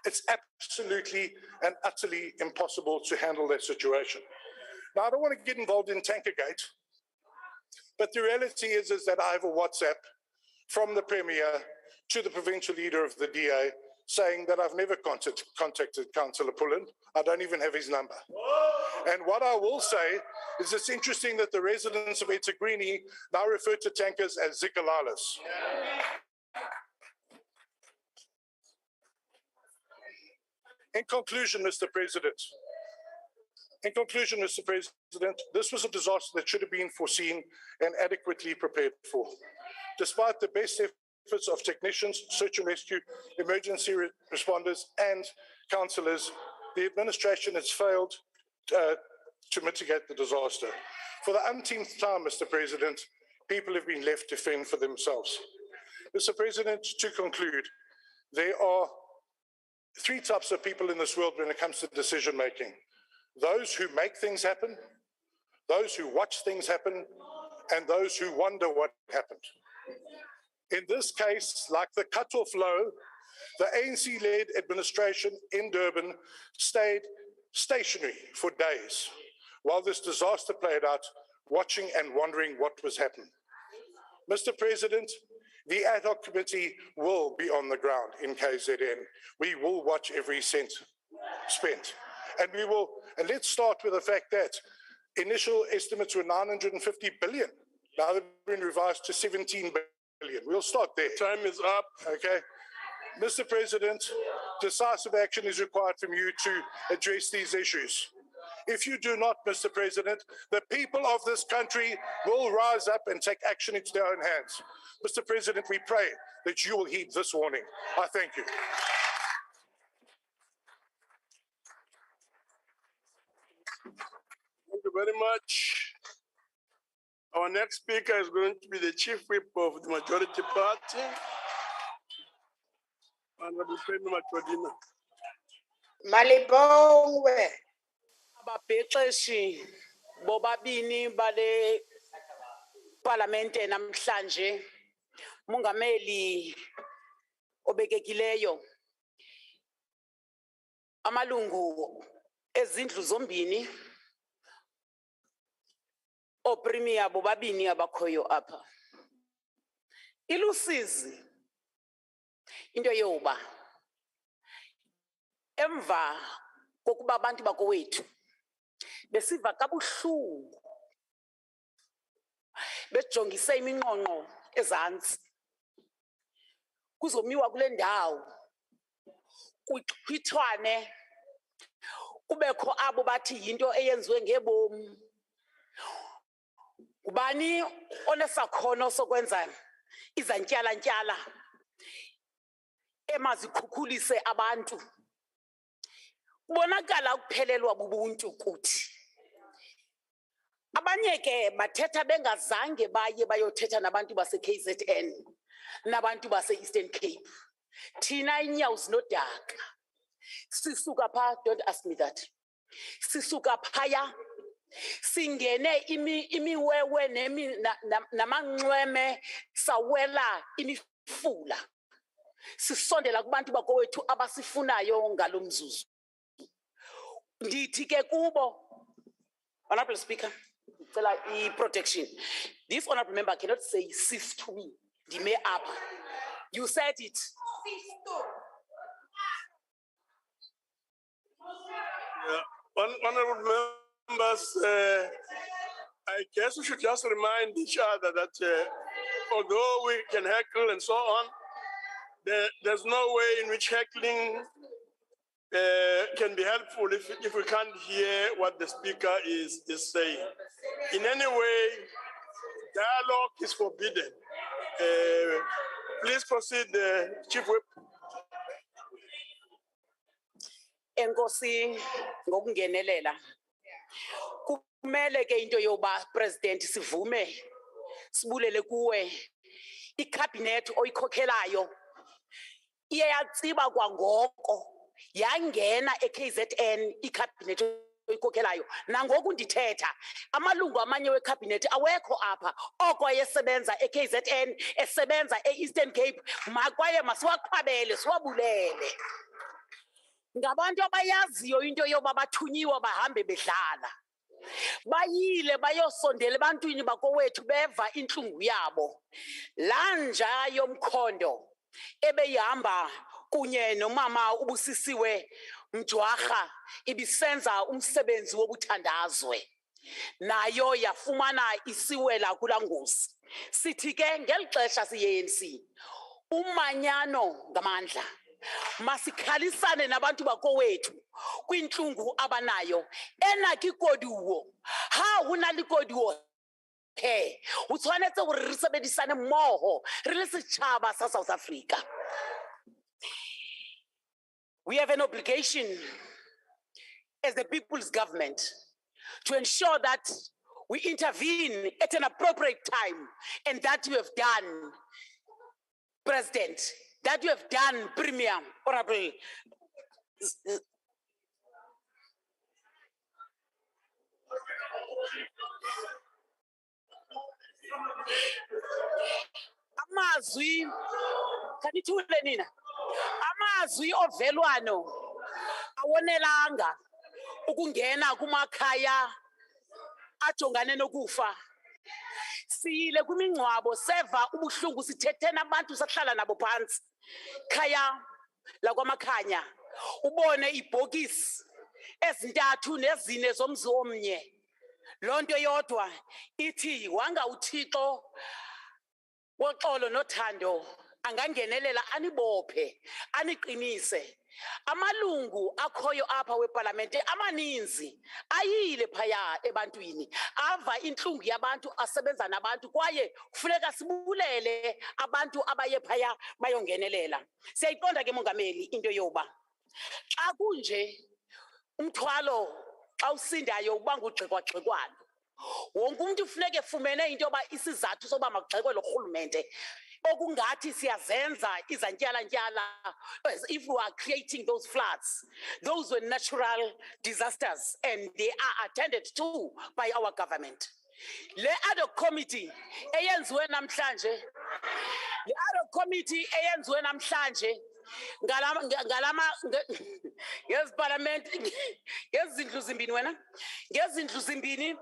Speaker 6: It's absolutely and utterly impossible to handle that situation. Now, I don't want to get involved in Tankergate, but the reality is that I have a WhatsApp from the Premier to the provincial leader of the DA saying that I've never contacted Councillor Pullen. I don't even have his number. And what I will say is it's interesting that the residents of eThekwini now refer to tankers as zikalalas. In conclusion, Mr. President, this was a disaster that should have been foreseen and adequately prepared for. Despite the best efforts of technicians, search and rescue, emergency responders, and councillors, the administration has failed to mitigate the disaster. For the umpteenth time, Mr. President, people have been left to fend for themselves. Mr. President, to conclude, there are three types of people in this world when it comes to decision making. Those who make things happen, those who watch things happen, and those who wonder what happened. In this case, like the cut-off low, the ANC-led administration in Durban stayed stationary for days while this disaster played out, watching and wondering what was happening. Mr. President, the ad hoc committee will be on the ground in KZN. We will watch every cent spent. And let's start with the fact that initial estimates were 950 billion. Now they've been revised to 17 billion. We'll start there.
Speaker 17: Time is up.
Speaker 6: Okay. Mr. President, decisive action is required from you to address these issues. If you do not, Mr. President, the people of this country will rise up and take action into their own hands. Mr. President, we pray that you will heed this warning. I thank you.
Speaker 17: you very much. Our next speaker is going to be the Chief Whip of the Majority Party, Honorable Femi Matodina.
Speaker 7: Malibongwe. Ababhexeshi bobabini bale Parliamente namhlanje, Mungameli obekekileyo, amalungu ezindlu zombini, opremier bobabini abakhoyo apha. Ilusizi into yoba emva kokuba abantu bakowethu besiva kabuhlungu bejongise iminqonqo ezantsi kuzomiwa kule ndawo kuchithwane kubekho abo bathi yinto eyenziwe ngebomu. Ubani onesakhono sokwenza izantyala-ntyala emazikhukhulise abantu? Kubonakala ukuphelelwa bubuntu kuthi. Abanye ke bathetha bengazange baye bayothetha nabantu base-KZN nabantu base-Eastern Cape. Thina inyawo zinodaka. Sisuka pha, don't ask me that. Sisuka phaya singene imiwewe namanxweme sawela imifula. Sisondela kubantu bakowethu abasifunayo ngalomzuzu. Ndithi ke kubo, Honorable Speaker, protection. This honorable member cannot say sis to me. Dime up. You said it.
Speaker 17: Yeah. Honorable members, I guess we should just remind each other that although we can heckle and so on, there's no way in which heckling can be helpful if we can't hear what the speaker is saying. In any way, dialogue is forbidden. Please proceed, Chief Whip.
Speaker 7: Enkosi ngokungenelela. Kumele ke into yoba President sivume sibulele kuwe icabinet oyikhokhelayo iye yatsiba kwangoko yangena eKZN icabinet oyikhokhelayo nangoku ndithetha amalungu amanye wecabinet awekho apha oko ayesebenza eKZN esebenza eEastern Cape makwaye masiwaqhabele siwabulele. Ngabantu abayaziyo into yoba bathunyiwe bahambe bedlala. Bayile bayosondela ebantwini bakowethu beva inhlungu yabo. Lanja yomkhondo ebeyihamba kunye nomama ubusisiwe Mjwarha ibisenza umsebenzi wobuthandazwe. Nayo yafumana isiwela kula ngozi. Sithi ke ngeli xesha siye-ANC umanyano ngamandla. Masikhalisane nabantu bakowethu kwinhlungu abanayo enakikoduwo ha hona likoduwo he o tshwanetse gore re sebedisane mmoho re le setšhaba sa South Africa. We have an obligation as the people's government to ensure that we intervene at an appropriate time, and that you have done, President. That you have done, Premier, Honorable. Amazwi, kanithule nina. Amazwi ovelwano awonelanga ukungena kumakhaya ajongane nokufa. Siyile kwimingcwabo seva ubuhlungu sithethe nabantu sahlala nabo phansi. Khaya lakwamakhanya ubone ibhokisi ezintathu nezine zomzi omnye. Lonto yodwa ithi wanga uThixo woxolo nothando angangenelela anibophe aniqinise. Amalungu akhoyo apha weParliamente amaninzi ayile phaya ebantwini ava inhlungu yabantu asebenza nabantu kwaye kufuneka sibulele abantu abaye phaya bayongenelela. Siyayiqonda ke mongameli into yoba xa kunje umthwalo xa usindayo ubanga ugxekwa-gxekwana. Wonke umuntu ufuneka efumene into yoba isizathu soba makugxekwe lo rhulumente okungathi siyazenza izantyalantyala if we are creating those floods. Those were natural disasters and they are attended to by our government. Le ad hoc committee eyenziwe namhlanje, le ad hoc committee eyenziwe namhlanje yes parliament ngezindlu zimbini wena ngezindlu zimbini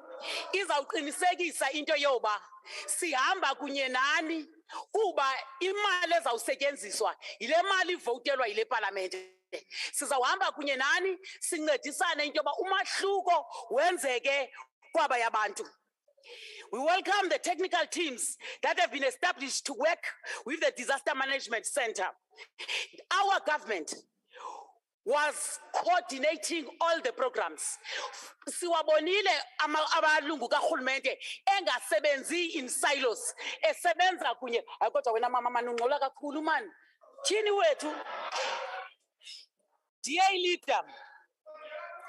Speaker 7: izawuqinisekisa into yoba sihamba kunye nani kuba imali ezawusetyenziswa yile mali ivotelwa yile parliamente. Sizawuhamba kunye nani sincedisane into yoba umahluko wenzeke kwaba yabantu. We welcome the technical teams that have been established to work with the Disaster Management Center. Our government was coordinating all the programs. Siwabonile abalungu karhulumente engasebenzi in silos, esebenza kunye. Kodwa wena mama manungcola kakhulu man. Tyhini wethu. Dear leader,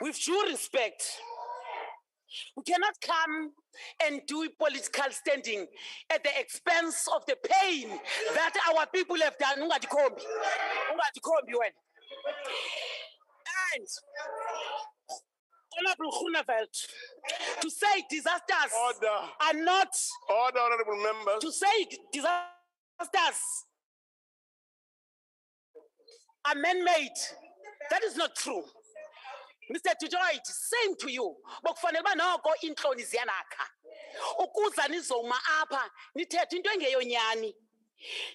Speaker 7: with due respect, we cannot come and do political standing at the expense of the pain that our people have done. Ungadikombi wena. And Honorable Groenewald, to say disasters are not
Speaker 17: honorable members.
Speaker 7: To say disasters are man-made, that is not true. Mr. Tujoit, same to you. Bokufanele ba noko inhloni ziyanakha. Ukuza nizoma apha nithethe into engeyonyani.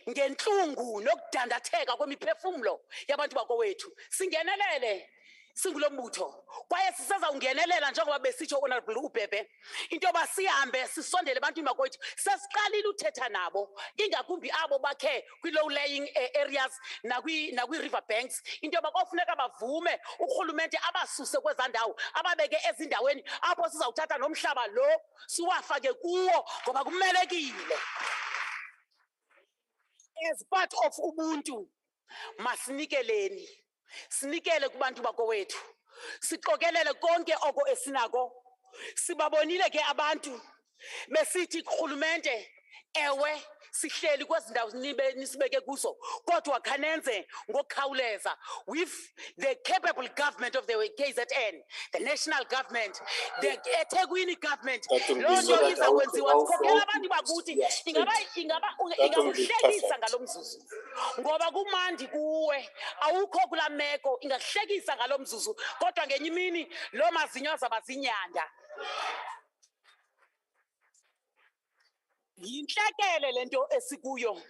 Speaker 7: Ngenhlungu nokudandatheka kwemiphefumulo yabantu bakowethu. Singenelele singulombutho. Kwaye sisazawungenelela njengoba besitsho Honorable uBhebhe. Into yoba sihambe sisondele ebantwini bakowethu. Sesiqalile uthetha nabo. Ingakumbi abo bakhe kwi-low lying areas nakwi-river banks. Into yoba kofuneka bavume urhulumente abasuse kwezaa ndawo ababeke ezindaweni apho sizawuthatha nomhlaba lo siwafake kuwo ngoba kumelekile. As part of ubuntu, masinikeleni. Sinikele kubantu bakowethu. Siqokelele konke oko esinako. Sibabonile ke abantu besithi urhulumente ewe sihleli kwezi ndawo nisibeke kuso kodwa khanenze ngokukhawuleza with the capable government of the KZN, the national government, the eThekwini government. Lo nto izakwenziwa sikhokela abantu bakuthi ingakuhlekisa ngalo mzuzu ngoba kumandi kuwe awukho kula meko ingakuhlekisa ngalo mzuzu kodwa ngenye imini lo mazinyo azaba zinyanda. Yinhlekele lento esikuyo.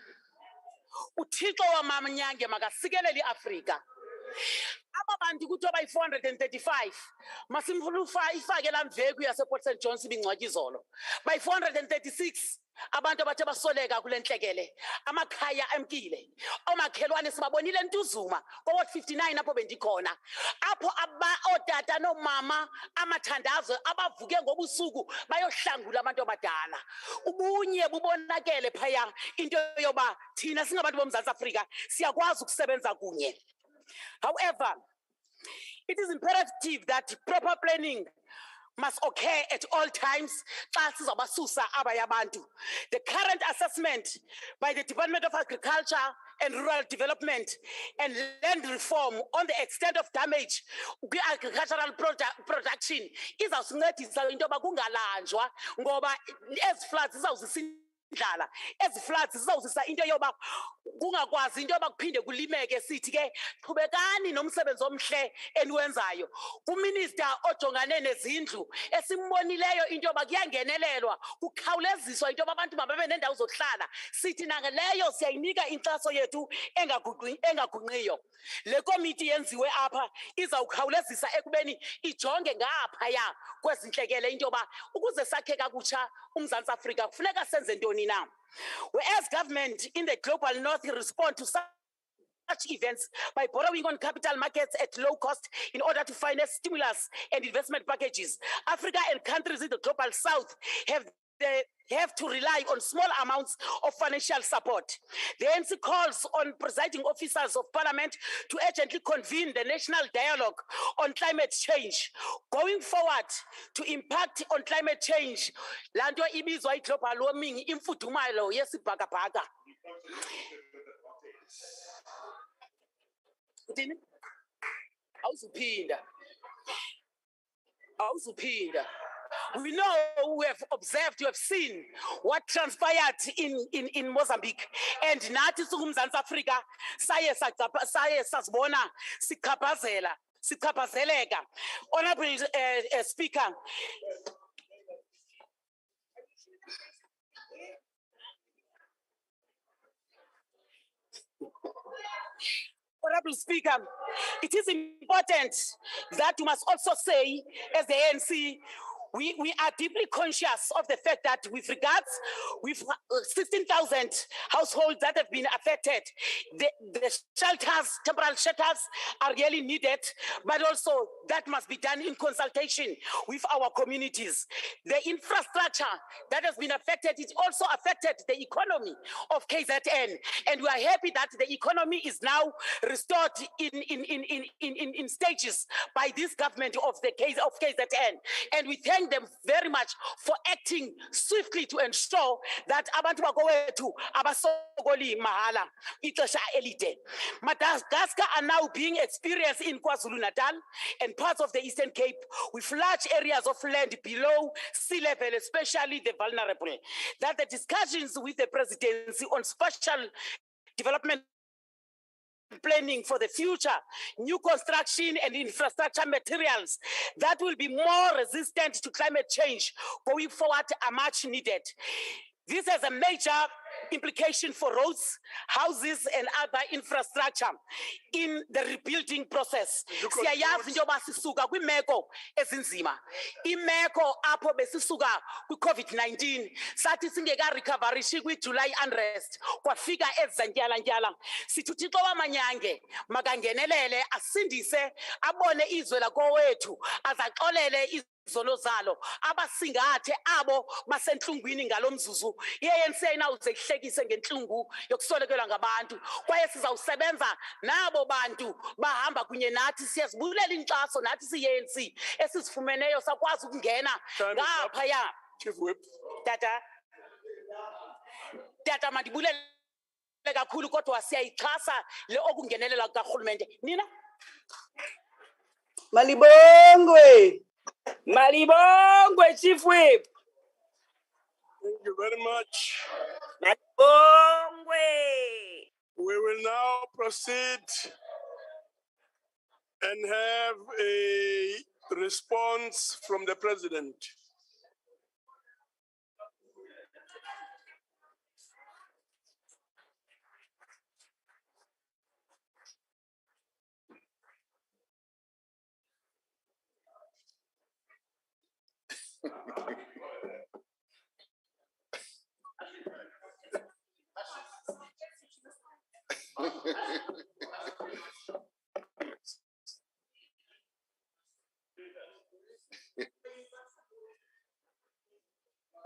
Speaker 7: uThixo wamamanyange makasikelele iAfrika. Ababantu kuthiwa bayi-435 masimfuna ifake laa mveku yasePort St John ibingcwatyi izolo. Bayi-436 abantu abathe basoleka kule ntlekele. Amakhaya emkile. Omakhelwane sibabonile ntuzuma ko-Ward 59 apho bendikhona. Apho ootata noomama amathandazo abavuke ngobusuku bayohlangula abantu abadala. Ubunye bubonakele phaya into yoba thina singabantu boMzantsi Afrika siyakwazi ukusebenza kunye. However, it is imperative that proper planning must occur at all times. The current assessment by the Department of Agriculture and Rural Development and Land Reform on the extent of damage agricultural production is awusincedisa into yoba kungalanjwa ngoba ezi floods izawuzisindlala. Ezi floods zizawuzisa into yoba kungakwazi into yoba kuphinde kulimeke. Sithi ke qhubekani nomsebenzi omhle eniwenzayo. Kuminister ojongane nezindlu esimbonileyo into yoba kuyangenelelwa kukhawuleziswa into yoba abantu mababe nendawo zokuhlala. Sithi nangaleyo siyayinika inkxaso yethu engagunqiyo. Le komiti yenziwe apha izawukhawulezisa ekubeni ijonge ngaphaya kwezintlekele into yoba ukuze sakhe kakutsha uMzantsi Afrika kufuneka senze ntoni na. Whereas government in the global north respond to such events by borrowing on capital markets at low cost in order to finance stimulus and investment packages, Africa and countries in the global south have they have to rely on small amounts of financial support. The ANC calls on presiding officers of parliament to urgently convene the national dialogue on climate change. Going forward, to impact on climate change, lanto ibizwa global warming imfudumalo yesibhakabhaka. Awuzuphinda. We know, we have observed, you have seen what transpired in Mozambique. And nathi sikumzantsi Afrika saye sazibona sichaphazeleka. Honorable Speaker, Honorable Speaker, it is important that you must also say, as the ANC, we are deeply conscious of the fact that with 16,000 households that have been affected, the shelters, temporary shelters are really needed, but also that must be done in consultation with our communities. The infrastructure that has been affected, it also affected the economy of KZN. And we are happy that the economy is now restored in stages by this government of KZN. And we thank them very much for acting swiftly to ensure that abantu bakowethu abasokoli mahala ixesha elide. Madagascar are now being experienced in KwaZulu-Natal and parts of the Eastern Cape with large areas of land below sea level, especially the vulnerable. That the discussions with the presidency on special development planning for the future, new construction and infrastructure materials that will be more resistant to climate change going forward are much needed. This has a major implication for roads, houses, and other infrastructure in the rebuilding process. Siyayazi into yoba sisuka kwimeko ezinzima. Imeko apho besisuka kwi-COVID-19 sathi singeka-recoverishi kwi-July unrest kwafika ezantyala-ntyala. Sithi uThixo wamanyange makangenelele asindise abone izwe lakowethu azaxolele izono zalo abasingathe abo basentlungwini ngalomzuzu i-ANC inawuze ihlekise ngentlungu yokuswelekelwa ngabantu kwaye sizawusebenza nabo bantu bahamba kunye nathi siyazibulela inkxaso nathi siyi-ANC esizifumeneyo sakwazi ukungena ngaphaya.
Speaker 17: Chief Whip.
Speaker 7: Tata mandibulele kakhulu kodwa siyayixhasa le okungenelela karhulumente. Nina
Speaker 1: Malibongwe.
Speaker 7: Malibongwe, Chief Whip.
Speaker 17: Thank you very much.
Speaker 7: Malibongwe.
Speaker 17: We will now proceed and have a response from the President.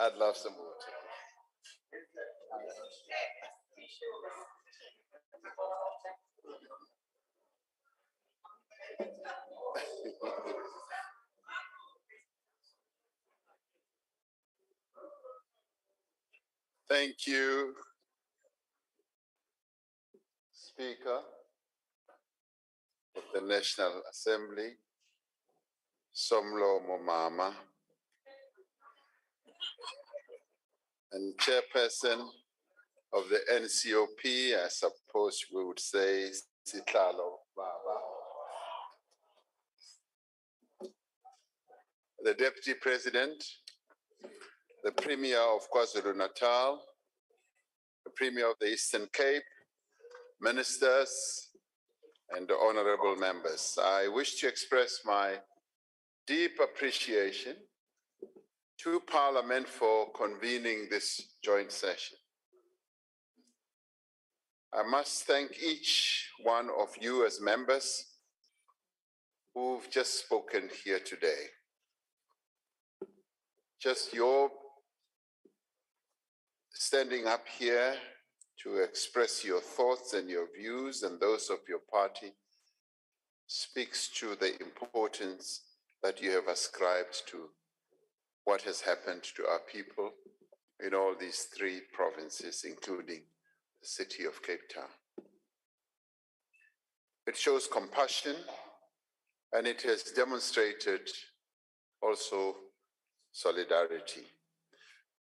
Speaker 13: I'd love some water. Thank you, Speaker of the National Assembly, Somlo Momama, and Chairperson of the NCOP, I suppose we would say Sitlalo Baba, the Deputy President, the Premier of KwaZulu-Natal, the Premier of the Eastern Cape, ministers, and the honorable members. I wish to express my deep appreciation to Parliament for convening this joint session. I must thank each one of you as members who've just spoken here today. Just your standing up here to express your thoughts and your views and those of your party speaks to the importance that you have ascribed to what has happened to our people in all these 3 provinces, including the city of Cape Town. It shows compassion, and it has demonstrated also solidarity.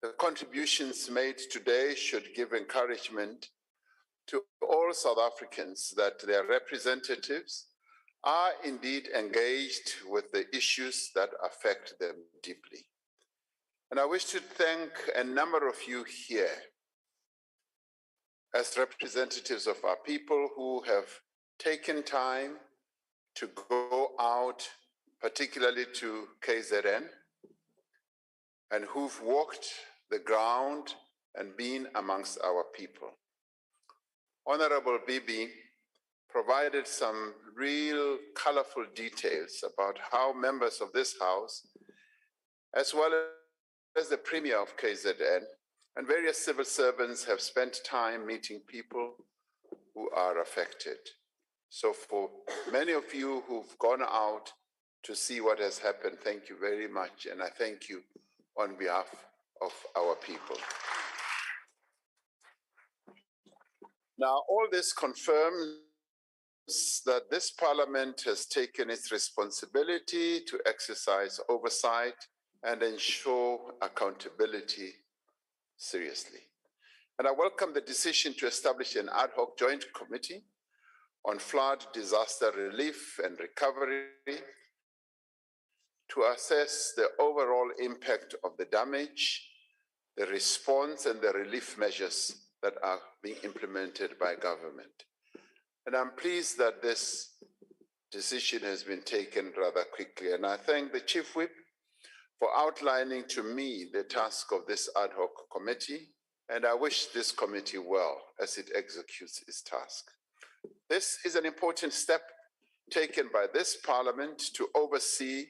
Speaker 13: The contributions made today should give encouragement to all South Africans that their representatives are indeed engaged with the issues that affect them deeply. And I wish to thank a number of you here as representatives of our people who have taken time to go out, particularly to KZN, and who've walked the ground and been amongst our people. Honorable Bibi provided some real colorful details about how members of this House, as well as the Premier of KZN and various civil servants, have spent time meeting people who are affected. So for many of you who've gone out to see what has happened, thank you very much, and I thank you on behalf of our people. Now, all this confirms that this Parliament has taken its responsibility to exercise oversight and ensure accountability seriously. And I welcome the decision to establish an ad hoc joint committee on flood disaster relief and recovery to assess the overall impact of the damage, the response, and the relief measures that are being implemented by government. And I'm pleased that this decision has been taken rather quickly. And I thank the Chief Whip for outlining to me the task of this ad hoc committee, and I wish this committee well as it executes its task. This is an important step taken by this Parliament to oversee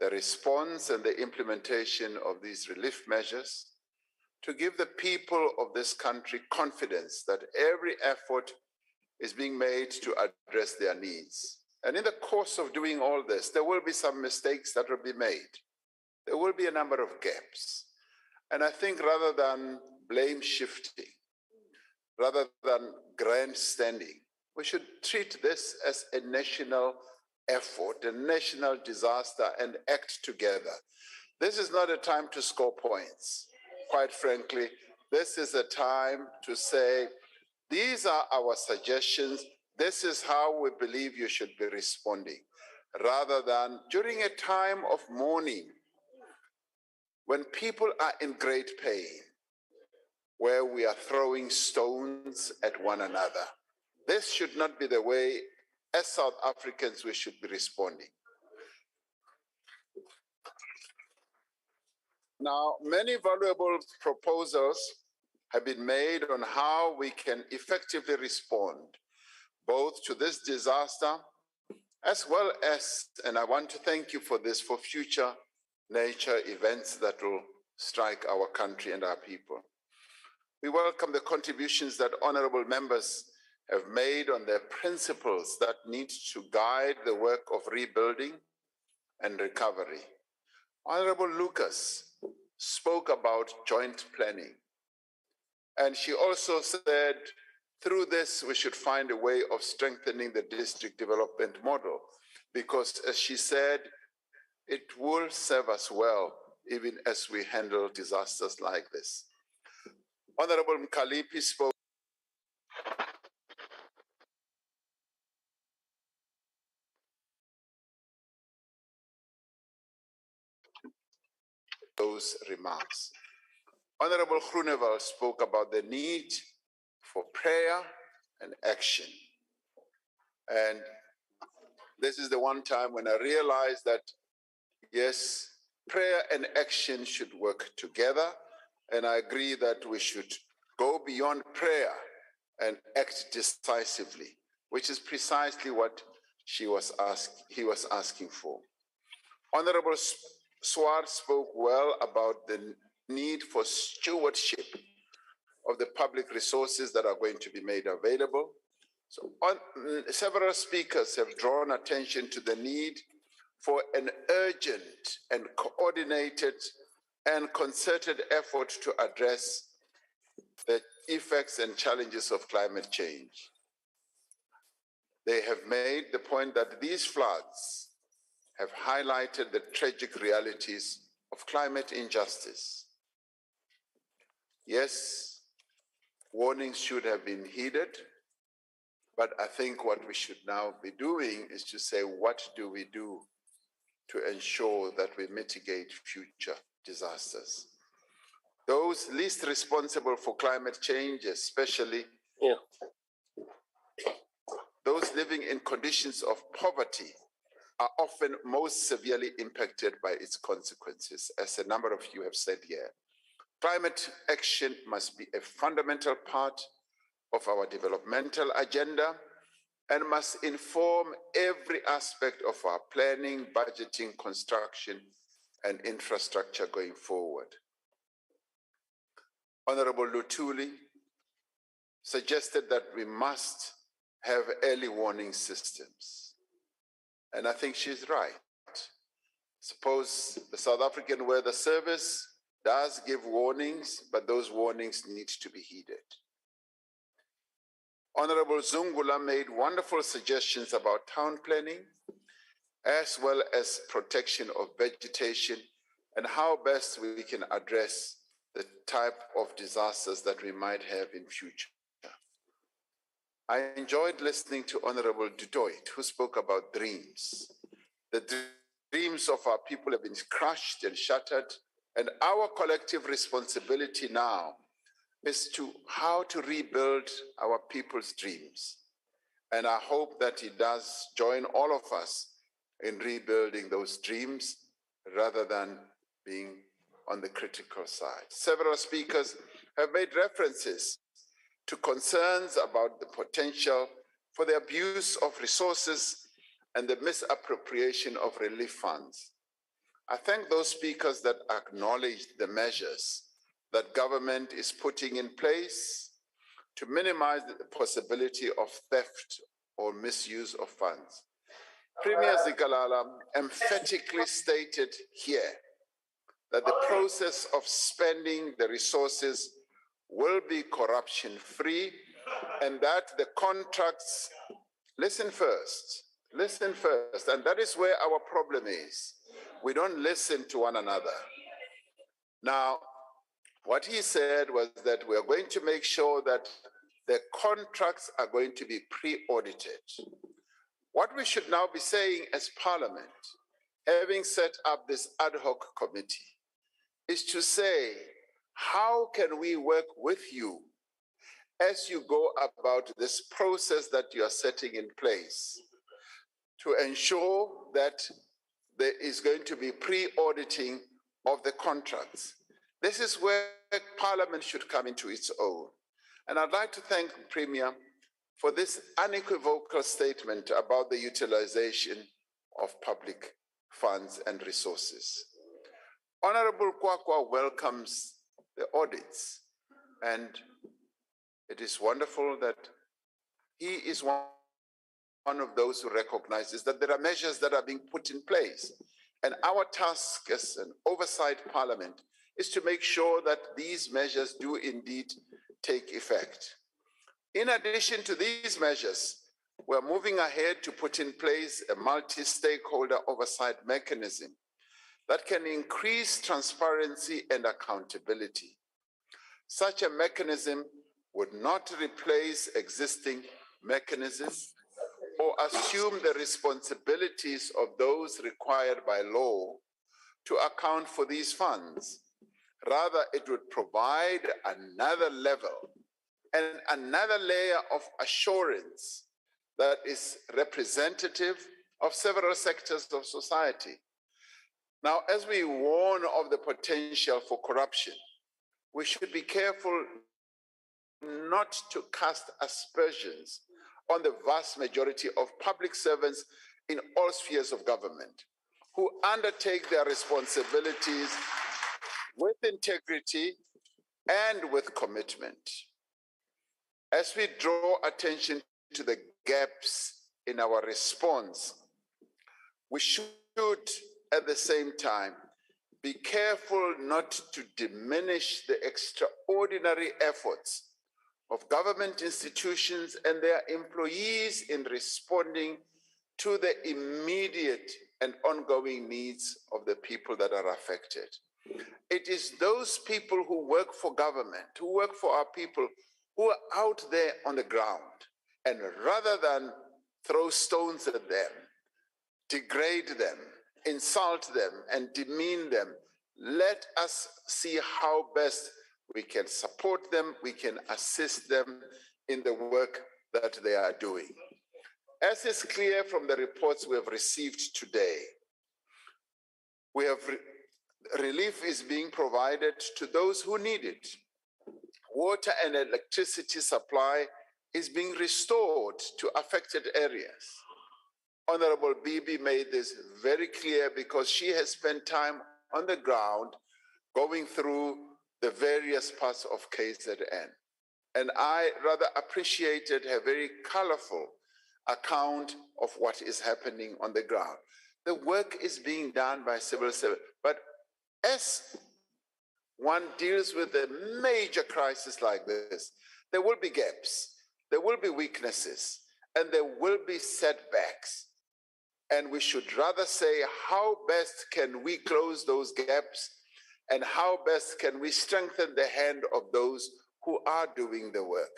Speaker 13: the response and the implementation of these relief measures, to give the people of this country confidence that every effort is being made to address their needs. And in the course of doing all this, there will be some mistakes that will be made. There will be a number of gaps. And I think rather than blame shifting, rather than grandstanding, we should treat this as a national effort, a national disaster, and act together. This is not a time to score points. Quite frankly, this is a time to say, these are our suggestions, this is how we believe you should be responding, rather than during a time of mourning, when people are in great pain, where we are throwing stones at one another. This should not be the way, as South Africans, we should be responding. Now, many valuable proposals have been made on how we can effectively respond, both to this disaster, as well as, and I want to thank you for this, for future nature events that will strike our country and our people. We welcome the contributions that honorable members have made on the principles that need to guide the work of rebuilding and recovery. Honorable Lucas spoke about joint planning. And she also said, through this, we should find a way of strengthening the district development model, because as she said, it will serve us well, even as we handle disasters like this. Honorable Mkalipi spoke those remarks. Honorable Groenewald spoke about the need for prayer and action. And this is the one time when I realized that, yes, prayer and action should work together. And I agree that we should go beyond prayer and act decisively, which is precisely what he was asking for. Honorable Swart spoke well about the need for stewardship of the public resources that are going to be made available. So several speakers have drawn attention to the need for an urgent and coordinated and concerted effort to address the effects and challenges of climate change. They have made the point that these floods have highlighted the tragic realities of climate injustice. Yes, warnings should have been heeded, but I think what we should now be doing is to say, what do we do to ensure that we mitigate future disasters? Those least responsible for climate change, especially those living in conditions of poverty, are often most severely impacted by its consequences, as a number of you have said here. Climate action must be a fundamental part of our developmental agenda and must inform every aspect of our planning, budgeting, construction, and infrastructure going forward. Honorable Lutuli suggested that we must have early warning systems. And I think she's right. Suppose the South African Weather Service does give warnings, but those warnings need to be heeded. Honorable Zungula made wonderful suggestions about town planning, as well as protection of vegetation and how best we can address the type of disasters that we might have in future. I enjoyed listening to Honorable Dutoit, who spoke about dreams. The dreams of our people have been crushed and shattered, and our collective responsibility now is to how to rebuild our people's dreams. And I hope that he does join all of us in rebuilding those dreams rather than being on the critical side. Several speakers have made references to concerns about the potential for the abuse of resources and the misappropriation of relief funds. I thank those speakers that acknowledged the measures that government is putting in place to minimize the possibility of theft or misuse of funds. Premier Zikalala emphatically stated here that the process of spending the resources will be corruption-free and that the contracts, listen first, and that is where our problem is. We don't listen to one another. Now, what he said was that we are going to make sure that the contracts are going to be pre-audited. What we should now be saying as Parliament, having set up this ad hoc committee, is to say, how can we work with you as you go about this process that you are setting in place to ensure that there is going to be pre-auditing of the contracts? This is where Parliament should come into its own. And I'd like to thank the Premier for this unequivocal statement about the utilization of public funds and resources. Honorable Kwakwa welcomes the audits, and it is wonderful that he is one of those who recognizes that there are measures that are being put in place. And our task as an oversight Parliament is to make sure that these measures do indeed take effect. In addition to these measures, we're moving ahead to put in place a multi-stakeholder oversight mechanism that can increase transparency and accountability. Such a mechanism would not replace existing mechanisms or assume the responsibilities of those required by law to account for these funds. Rather, it would provide another level and another layer of assurance that is representative of several sectors of society. Now, as we warn of the potential for corruption, we should be careful not to cast aspersions on the vast majority of public servants in all spheres of government who undertake their responsibilities with integrity and with commitment. As we draw attention to the gaps in our response, we should at the same time be careful not to diminish the extraordinary efforts of government institutions and their employees in responding to the immediate and ongoing needs of the people that are affected. It is those people who work for government, who work for our people, who are out there on the ground. And rather than throw stones at them, degrade them, insult them, and demean them, let us see how best we can support them, we can assist them in the work that they are doing. As is clear from the reports we have received today, relief is being provided to those who need it. Water and electricity supply is being restored to affected areas. Honorable Bibi made this very clear because she has spent time on the ground going through the various parts of KZN. And I rather appreciated her very colorful account of what is happening on the ground. The work is being done by civil servants, but as one deals with a major crisis like this, there will be gaps, there will be weaknesses, and there will be setbacks. And we should rather say, how best can we close those gaps, and how best can we strengthen the hand of those who are doing the work?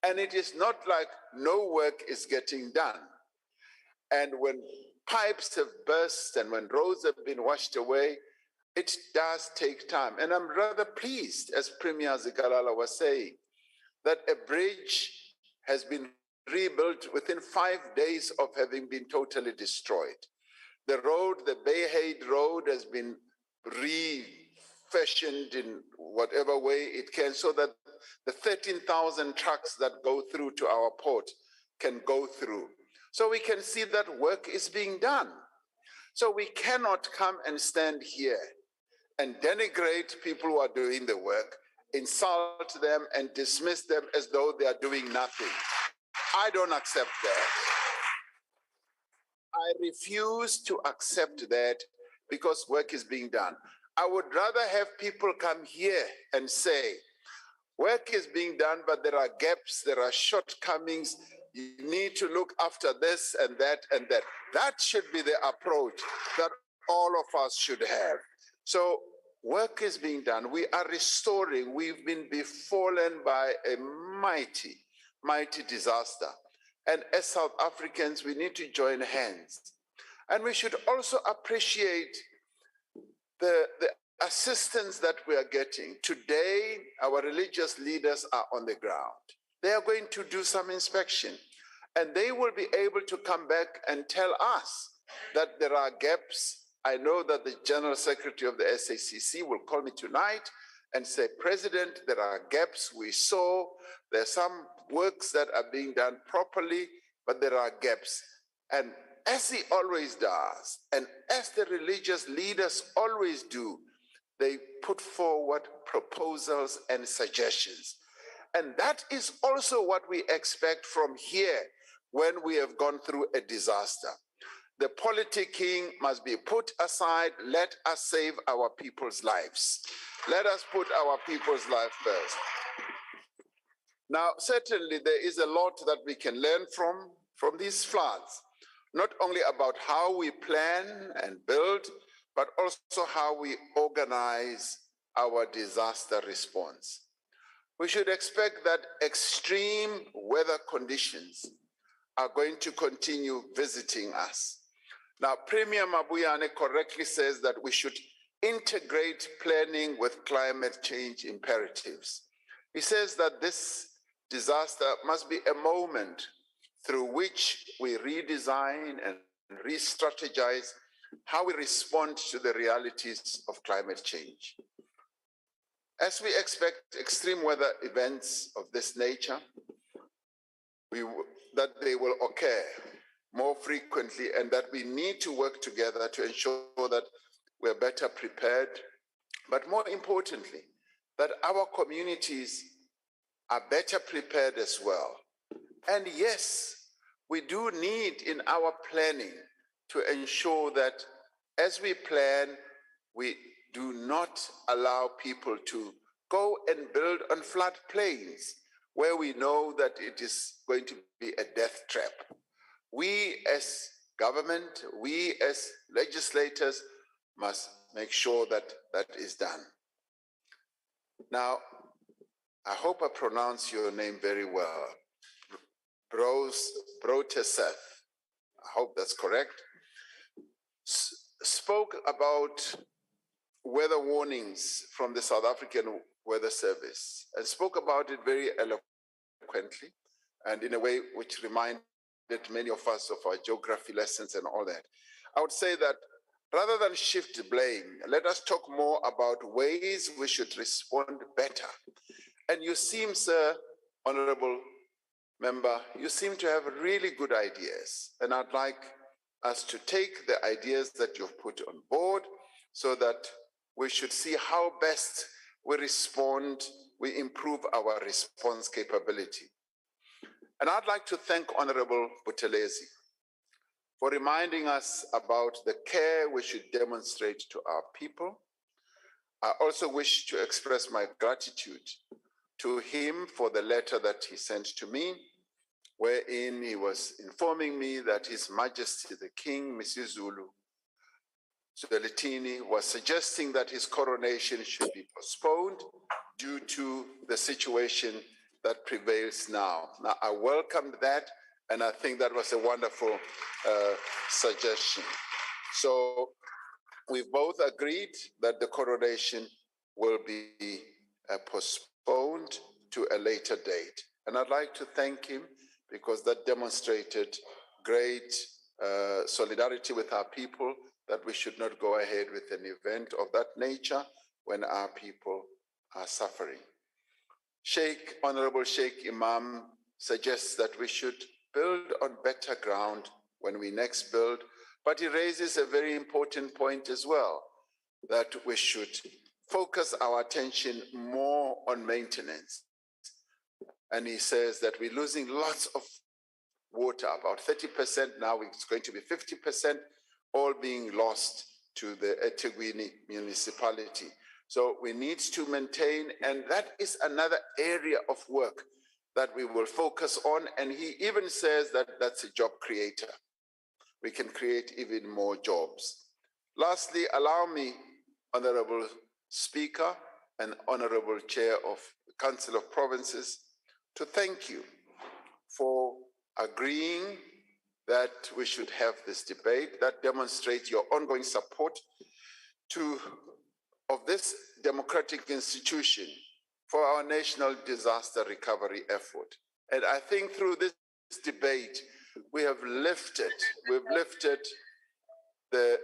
Speaker 13: And it is not like no work is getting done. And when pipes have burst and when roads have been washed away, it does take time. And I'm rather pleased, as Premier Zikalala was saying, that a bridge has been rebuilt within 5 days of having been totally destroyed. The road, the Bayhead Road, has been refashioned in whatever way it can so that the 13,000 trucks that go through to our port can go through. So we can see that work is being done. So we cannot come and stand here and denigrate people who are doing the work, insult them and dismiss them as though they are doing nothing. I don't accept that. I refuse to accept that because work is being done. I would rather have people come here and say, work is being done, but there are gaps, there are shortcomings. You need to look after this and that and that. That should be the approach that all of us should have. So work is being done. We are restoring. We've been befallen by a mighty, mighty disaster. And as South Africans, we need to join hands. And we should also appreciate the assistance that we are getting. Today, our religious leaders are on the ground. They are going to do some inspection, and they will be able to come back and tell us that there are gaps. I know that the General Secretary of the SACC will call me tonight and say, President, there are gaps we saw. There are some works that are being done properly, but there are gaps. And as he always does, and as the religious leaders always do, they put forward proposals and suggestions. And that is also what we expect from here when we have gone through a disaster. The politicking must be put aside. Let us save our people's lives. Let us put our people's life first. Now, certainly there is a lot that we can learn from these floods, not only about how we plan and build, but also how we organize our disaster response. We should expect that extreme weather conditions are going to continue visiting us. Now, Premier Mabuyane correctly says that we should integrate planning with climate change imperatives. He says that this disaster must be a moment through which we redesign and re-strategize how we respond to the realities of climate change. As we expect extreme weather events of this nature, that they will occur more frequently, and that we need to work together to ensure that we're better prepared. But more importantly, that our communities are better prepared as well. And yes, we do need in our planning to ensure that as we plan, we do not allow people to go and build on floodplains where we know that it is going to be a death trap. We as government, we as legislators must make sure that that is done. Now, I hope I pronounce your name very well. Broteseth, I hope that's correct, spoke about weather warnings from the South African Weather Service and spoke about it very eloquently and in a way which reminded many of us of our geography lessons and all that. I would say that rather than shift blame, let us talk more about ways we should respond better. And you seem, sir, Honorable Member, you seem to have really good ideas. And I'd like us to take the ideas that you've put on board so that we should see how best we respond, we improve our response capability. And I'd like to thank Honorable Buthelezi for reminding us about the care we should demonstrate to our people. I also wish to express my gratitude to him for the letter that he sent to me, wherein he was informing me that His Majesty the King, Misizulu Zwelithini, was suggesting that his coronation should be postponed due to the situation that prevails now. Now, I welcomed that, and I think that was a wonderful suggestion. So we've both agreed that the coronation will be postponed to a later date. And I'd like to thank him because that demonstrated great solidarity with our people, that we should not go ahead with an event of that nature when our people are suffering. Honorable Sheikh Imam suggests that we should build on better ground when we next build, but he raises a very important point as well, that we should focus our attention more on maintenance. And he says that we're losing lots of water, about 30% now, it's going to be 50%, all being lost to the eThekwini municipality. So we need to maintain, and that is another area of work that we will focus on. And he even says that that's a job creator. We can create even more jobs. Lastly, allow me, Honorable Speaker and Honorable Chair of the Council of Provinces, to thank you for agreeing that we should have this debate. That demonstrates your ongoing support of this democratic institution for our national disaster recovery effort. And I think through this debate, we've lifted the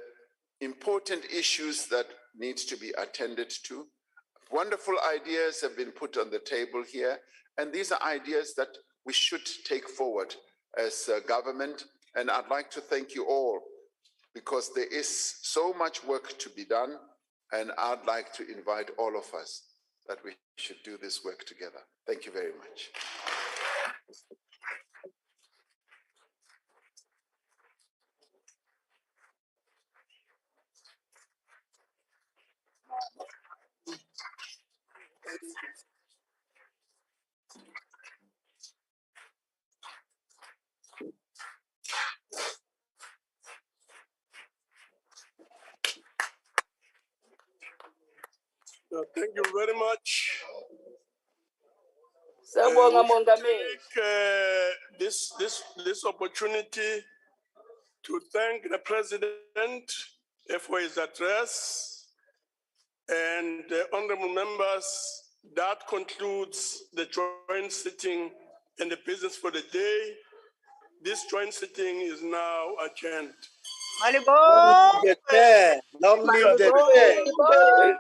Speaker 13: important issues that need to be attended to. Wonderful ideas have been put on the table here, and these are ideas that we should take forward as a government. And I'd like to thank you all, because there is so much work to be done, and I'd like to invite all of us that we should do this work together. Thank you very much.
Speaker 17: Thank you very much.
Speaker 2: Sawubonga
Speaker 17: We should
Speaker 2: Mongameli.
Speaker 17: take this opportunity to thank the President for his address, and honorable members. That concludes the joint sitting and the business for the day. This joint sitting is now adjourned.
Speaker 12: Malibong!
Speaker 4: Long live the chair.